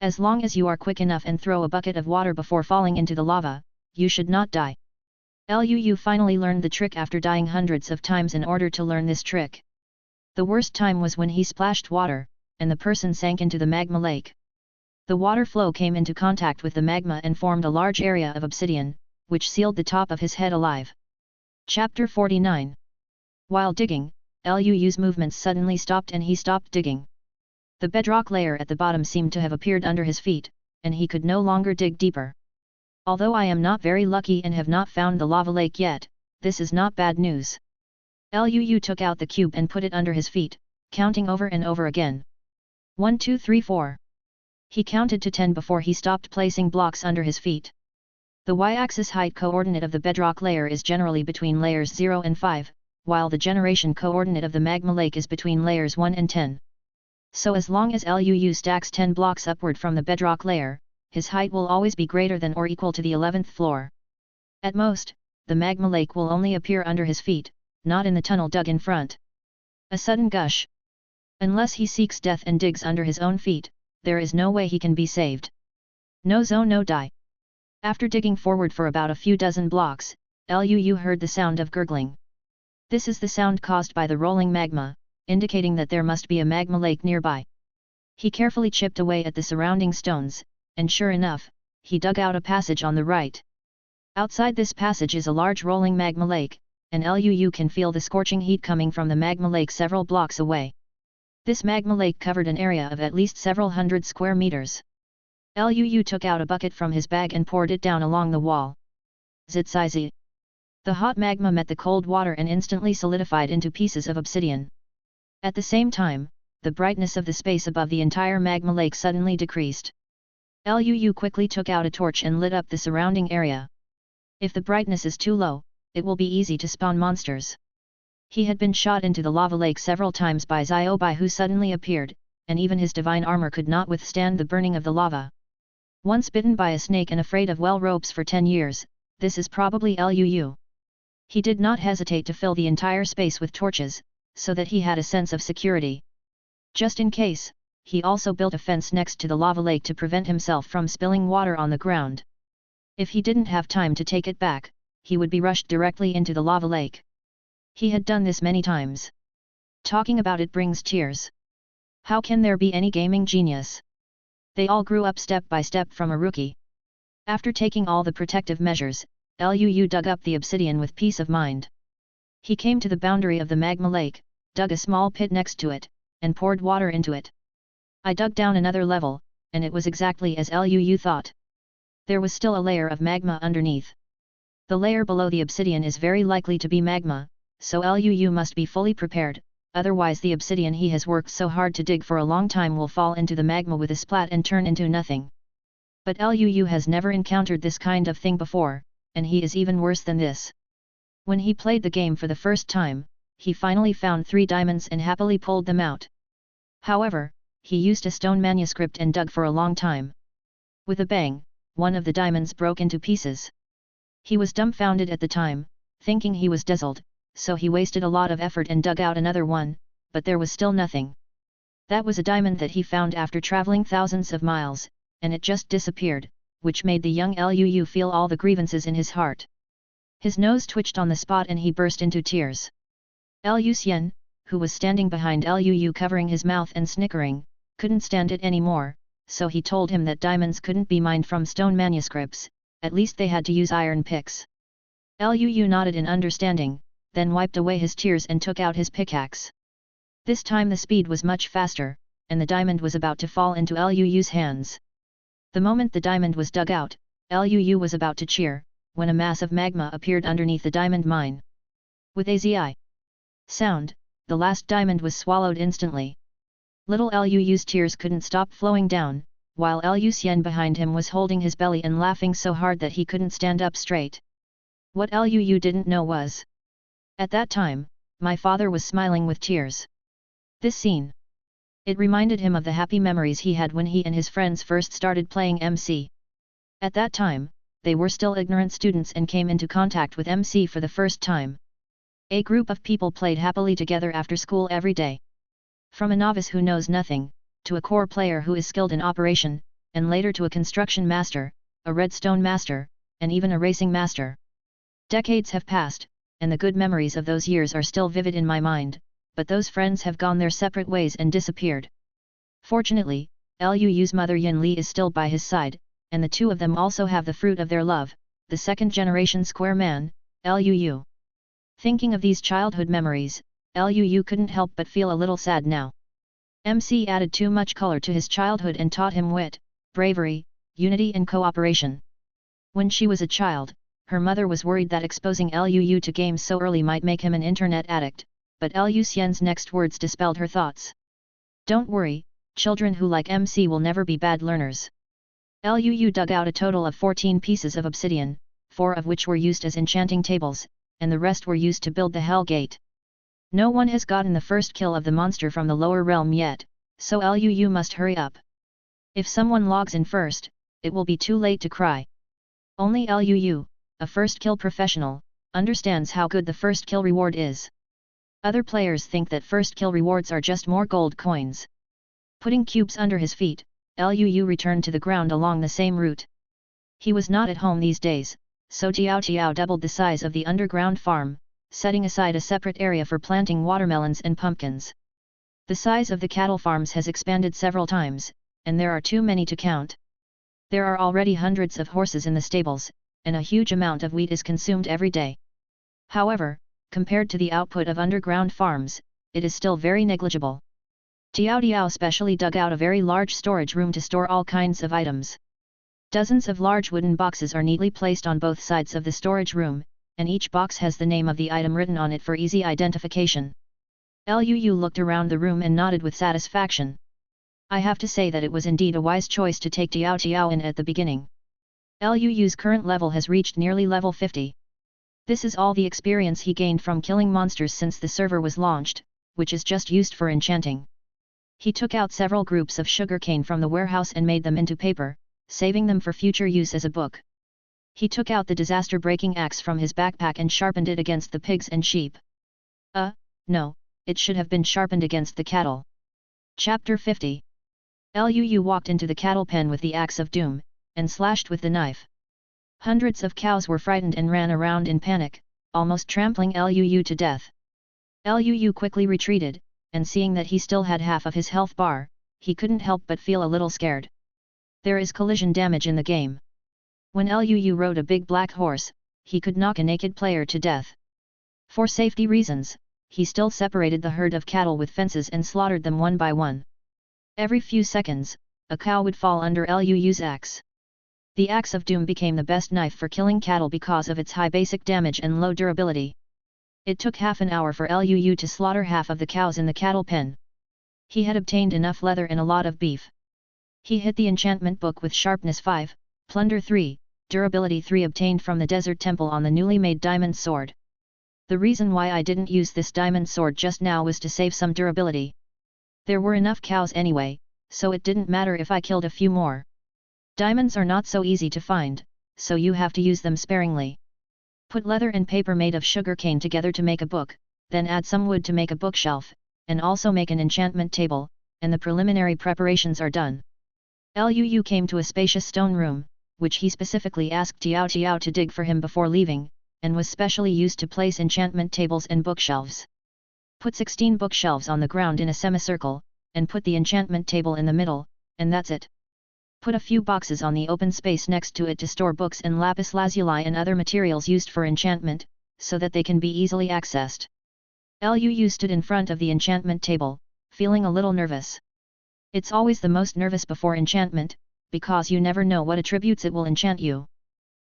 As long as you are quick enough and throw a bucket of water before falling into the lava, you should not die. Luu finally learned the trick after dying hundreds of times in order to learn this trick. The worst time was when he splashed water, and the person sank into the magma lake. The water flow came into contact with the magma and formed a large area of obsidian, which sealed the top of his head alive. Chapter 49. While digging, Luu's movements suddenly stopped and he stopped digging. The bedrock layer at the bottom seemed to have appeared under his feet, and he could no longer dig deeper. Although I am not very lucky and have not found the lava lake yet, this is not bad news. Luu took out the cube and put it under his feet, counting over and over again. 1 2 3 4. He counted to 10 before he stopped placing blocks under his feet. The y-axis height coordinate of the bedrock layer is generally between layers 0 and 5, while the generation coordinate of the magma lake is between layers 1 and 10. So as long as Luu stacks 10 blocks upward from the bedrock layer, his height will always be greater than or equal to the 11th floor. At most, the magma lake will only appear under his feet, not in the tunnel dug in front. A sudden gush. Unless he seeks death and digs under his own feet, there is no way he can be saved. No zone no die. After digging forward for about a few dozen blocks, Luu heard the sound of gurgling. This is the sound caused by the rolling magma, indicating that there must be a magma lake nearby. He carefully chipped away at the surrounding stones, and sure enough, he dug out a passage on the right. Outside this passage is a large rolling magma lake, and Luu can feel the scorching heat coming from the magma lake several blocks away. This magma lake covered an area of at least several hundred square meters. Luu took out a bucket from his bag and poured it down along the wall. Zitsizi. The hot magma met the cold water and instantly solidified into pieces of obsidian. At the same time, the brightness of the space above the entire magma lake suddenly decreased. Luu quickly took out a torch and lit up the surrounding area. If the brightness is too low, it will be easy to spawn monsters. He had been shot into the lava lake several times by Xiaobai who suddenly appeared, and even his divine armor could not withstand the burning of the lava. Once bitten by a snake and afraid of well ropes for 10 years, this is probably Luu. He did not hesitate to fill the entire space with torches, so that he had a sense of security. Just in case, he also built a fence next to the lava lake to prevent himself from spilling water on the ground. If he didn't have time to take it back, he would be rushed directly into the lava lake. He had done this many times. Talking about it brings tears. How can there be any gaming genius? They all grew up step by step from a rookie. After taking all the protective measures, Luu dug up the obsidian with peace of mind. He came to the boundary of the magma lake, dug a small pit next to it, and poured water into it. I dug down another level, and it was exactly as Luu thought. There was still a layer of magma underneath. The layer below the obsidian is very likely to be magma, so Luu must be fully prepared, otherwise the obsidian he has worked so hard to dig for a long time will fall into the magma with a splat and turn into nothing. But Luu has never encountered this kind of thing before, and he is even worse than this. When he played the game for the first time, he finally found 3 diamonds and happily pulled them out. However, he used a stone manuscript and dug for a long time. With a bang, one of the diamonds broke into pieces. He was dumbfounded at the time, thinking he was dazzled, so he wasted a lot of effort and dug out another one, but there was still nothing. That was a diamond that he found after traveling thousands of miles, and it just disappeared, which made the young Liu feel all the grievances in his heart. His nose twitched on the spot and he burst into tears. Liu Xian, who was standing behind Liu covering his mouth and snickering, couldn't stand it anymore, so he told him that diamonds couldn't be mined from stone manuscripts, at least they had to use iron picks. Liu nodded in understanding, then wiped away his tears and took out his pickaxe. This time the speed was much faster, and the diamond was about to fall into Liu's hands. The moment the diamond was dug out, Liu was about to cheer, when a mass of magma appeared underneath the diamond mine. With a zi sound, the last diamond was swallowed instantly. Little Liu's tears couldn't stop flowing down, while Liu Xian behind him was holding his belly and laughing so hard that he couldn't stand up straight. What Liu didn't know was, at that time, my father was smiling with tears. This scene. It reminded him of the happy memories he had when he and his friends first started playing MC. At that time, they were still ignorant students and came into contact with MC for the first time. A group of people played happily together after school every day. From a novice who knows nothing, to a core player who is skilled in operation, and later to a construction master, a redstone master, and even a racing master. Decades have passed, and the good memories of those years are still vivid in my mind, but those friends have gone their separate ways and disappeared. Fortunately, Liu's mother Yin Li is still by his side, and the two of them also have the fruit of their love, the second-generation square man, Liu. Thinking of these childhood memories, Liu couldn't help but feel a little sad now. MC added too much color to his childhood and taught him wit, bravery, unity and cooperation. When she was a child, her mother was worried that exposing Liu to games so early might make him an internet addict, but Liu Xian's next words dispelled her thoughts. Don't worry, children who like MC will never be bad learners. Liu dug out a total of 14 pieces of obsidian, 4 of which were used as enchanting tables, and the rest were used to build the Hell Gate. No one has gotten the first kill of the monster from the lower realm yet, so Liu must hurry up. If someone logs in first, it will be too late to cry. Only Liu, a first kill professional, understands how good the first kill reward is. Other players think that first kill rewards are just more gold coins. Putting cubes under his feet, Liu returned to the ground along the same route. He was not at home these days, so Tiao doubled the size of the underground farm, setting aside a separate area for planting watermelons and pumpkins. The size of the cattle farms has expanded several times, and there are too many to count. There are already hundreds of horses in the stables, and a huge amount of wheat is consumed every day. However, compared to the output of underground farms, it is still very negligible. Tiao specially dug out a very large storage room to store all kinds of items. Dozens of large wooden boxes are neatly placed on both sides of the storage room, and each box has the name of the item written on it for easy identification. Liu looked around the room and nodded with satisfaction. I have to say that it was indeed a wise choice to take Tiao in at the beginning. Liu's current level has reached nearly level 50. This is all the experience he gained from killing monsters since the server was launched, which is just used for enchanting. He took out several groups of sugarcane from the warehouse and made them into paper, saving them for future use as a book. He took out the disaster-breaking axe from his backpack and sharpened it against the pigs and sheep. No, it should have been sharpened against the cattle. Chapter 50. Liu walked into the cattle pen with the axe of doom, and slashed with the knife. Hundreds of cows were frightened and ran around in panic, almost trampling Liu to death. Liu quickly retreated, and seeing that he still had half of his health bar, he couldn't help but feel a little scared. There is collision damage in the game. When Liu rode a big black horse, he could knock a naked player to death. For safety reasons, he still separated the herd of cattle with fences and slaughtered them one by one. Every few seconds, a cow would fall under Liu's axe. The axe of doom became the best knife for killing cattle because of its high basic damage and low durability. It took half an hour for Liu to slaughter half of the cows in the cattle pen. He had obtained enough leather and a lot of beef. He hit the enchantment book with sharpness 5, plunder 3, durability 3 obtained from the desert temple on the newly made diamond sword. The reason why I didn't use this diamond sword just now was to save some durability. There were enough cows anyway, so it didn't matter if I killed a few more. Diamonds are not so easy to find, so you have to use them sparingly. Put leather and paper made of sugarcane together to make a book, then add some wood to make a bookshelf, and also make an enchantment table, and the preliminary preparations are done. Liu came to a spacious stone room, which he specifically asked Tiao Tiao to dig for him before leaving, and was specially used to place enchantment tables and bookshelves. Put 16 bookshelves on the ground in a semicircle, and put the enchantment table in the middle, and that's it. Put a few boxes on the open space next to it to store books and lapis lazuli and other materials used for enchantment, so that they can be easily accessed. Liu stood in front of the enchantment table, feeling a little nervous. It's always the most nervous before enchantment, because you never know what attributes it will enchant you.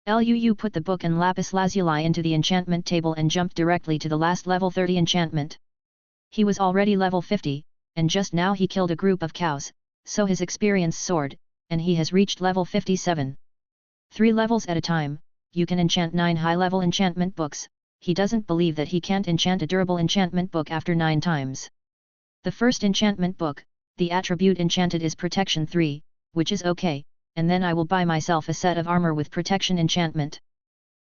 Liu put the book and lapis lazuli into the enchantment table and jumped directly to the last level 30 enchantment. He was already level 50, and just now he killed a group of cows, so his experience soared, and he has reached level 57. 3 levels at a time, you can enchant 9 high-level enchantment books. He doesn't believe that he can't enchant a durable enchantment book after 9 times. The first enchantment book, the attribute enchanted is Protection 3, which is okay, and then I will buy myself a set of armor with Protection enchantment.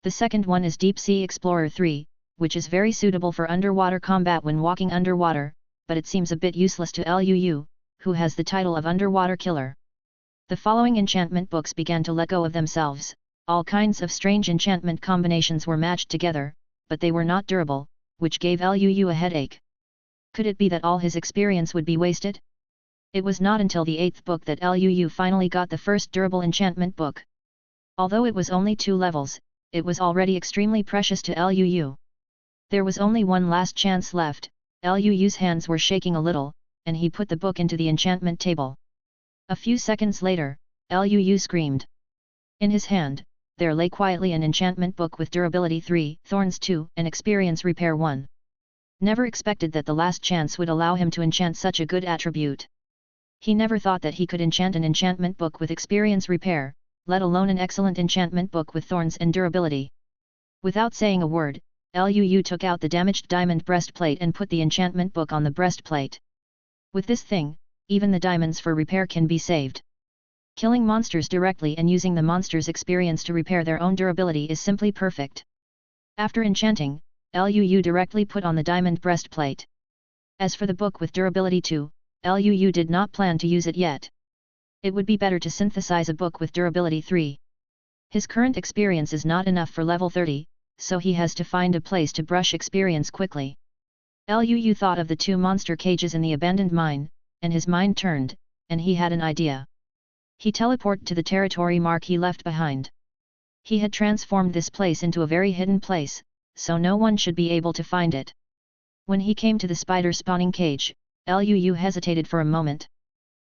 The second one is Deep Sea Explorer 3, which is very suitable for underwater combat when walking underwater, but it seems a bit useless to Liu, who has the title of Underwater Killer. The following enchantment books began to let go of themselves. All kinds of strange enchantment combinations were matched together, but they were not durable, which gave Liu a headache. Could it be that all his experience would be wasted? It was not until the 8th book that Liu finally got the first durable enchantment book. Although it was only 2 levels, it was already extremely precious to Liu. There was only one last chance left. Liu's hands were shaking a little, and he put the book into the enchantment table. A few seconds later, Liu screamed. In his hand, there lay quietly an enchantment book with durability 3, thorns 2, and experience repair 1. Never expected that the last chance would allow him to enchant such a good attribute. He never thought that he could enchant an enchantment book with experience repair, let alone an excellent enchantment book with thorns and durability. Without saying a word, Liu took out the damaged diamond breastplate and put the enchantment book on the breastplate. With this thing, even the diamonds for repair can be saved. Killing monsters directly and using the monster's experience to repair their own durability is simply perfect. After enchanting, Liu directly put on the diamond breastplate. As for the book with durability 2, Liu did not plan to use it yet. It would be better to synthesize a book with durability 3. His current experience is not enough for level 30, so he has to find a place to brush experience quickly. Liu thought of the 2 monster cages in the abandoned mine, and his mind turned, and he had an idea. He teleported to the territory mark he left behind. He had transformed this place into a very hidden place, so no one should be able to find it. When he came to the spider spawning cage, Liu hesitated for a moment.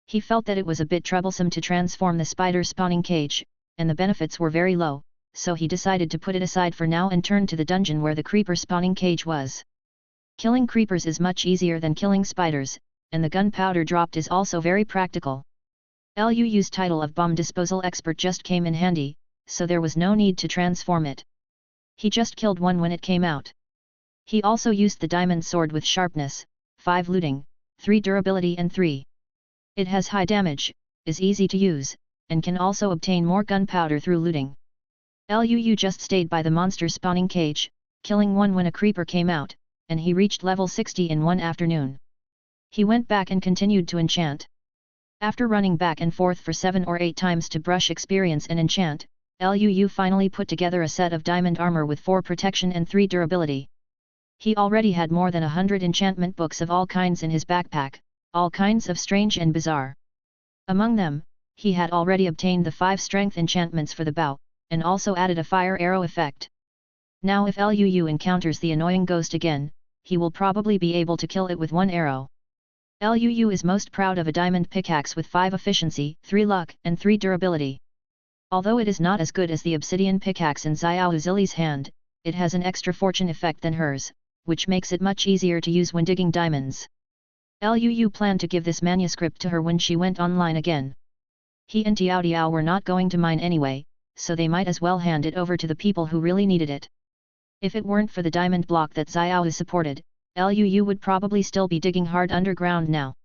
He felt that it was a bit troublesome to transform the spider spawning cage, and the benefits were very low, so he decided to put it aside for now and turn to the dungeon where the creeper spawning cage was. Killing creepers is much easier than killing spiders, and the gunpowder dropped is also very practical. Liu's title of bomb disposal expert just came in handy, so there was no need to transform it. He just killed one when it came out. He also used the diamond sword with sharpness, 5 looting, 3 durability and 3. It has high damage, is easy to use, and can also obtain more gunpowder through looting. Liu just stayed by the monster spawning cage, killing one when a creeper came out, and he reached level 60 in one afternoon. He went back and continued to enchant. After running back and forth for 7 or 8 times to brush experience and enchant, Liu finally put together a set of diamond armor with 4 protection and 3 durability. He already had more than 100 enchantment books of all kinds in his backpack, all kinds of strange and bizarre. Among them, he had already obtained the 5 strength enchantments for the bow, and also added a fire arrow effect. Now if Liu encounters the annoying ghost again, he will probably be able to kill it with 1 arrow. Liu is most proud of a diamond pickaxe with 5 efficiency, 3 luck, and 3 durability. Although it is not as good as the obsidian pickaxe in Xiao Zili's hand, it has an extra fortune effect than hers, which makes it much easier to use when digging diamonds. Liu planned to give this manuscript to her when she went online again. He and Tiao Tiao were not going to mine anyway, so they might as well hand it over to the people who really needed it. If it weren't for the diamond block that Xiao supported, Liu would probably still be digging hard underground now.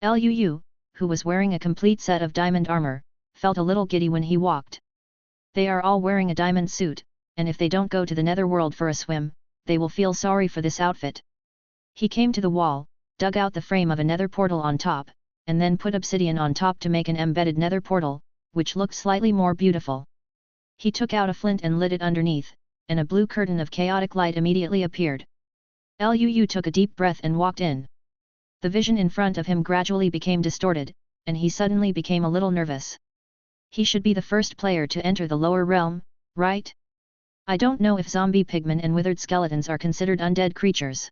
Liu, who was wearing a complete set of diamond armor, felt a little giddy when he walked. They are all wearing a diamond suit, and if they don't go to the netherworld for a swim, they will feel sorry for this outfit. He came to the wall, dug out the frame of a nether portal on top, and then put obsidian on top to make an embedded nether portal, which looked slightly more beautiful. He took out a flint and lit it underneath, and a blue curtain of chaotic light immediately appeared. Luu took a deep breath and walked in. The vision in front of him gradually became distorted, and he suddenly became a little nervous. He should be the first player to enter the lower realm, right? I don't know if zombie pigmen and withered skeletons are considered undead creatures.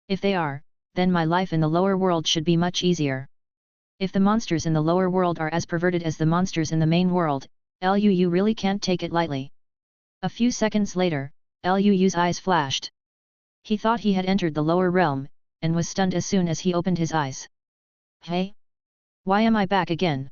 If they are, then my life in the lower world should be much easier. If the monsters in the lower world are as perverted as the monsters in the main world, Luu really can't take it lightly. A few seconds later, Luu's eyes flashed. He thought he had entered the lower realm, and was stunned as soon as he opened his eyes. Hey? Why am I back again?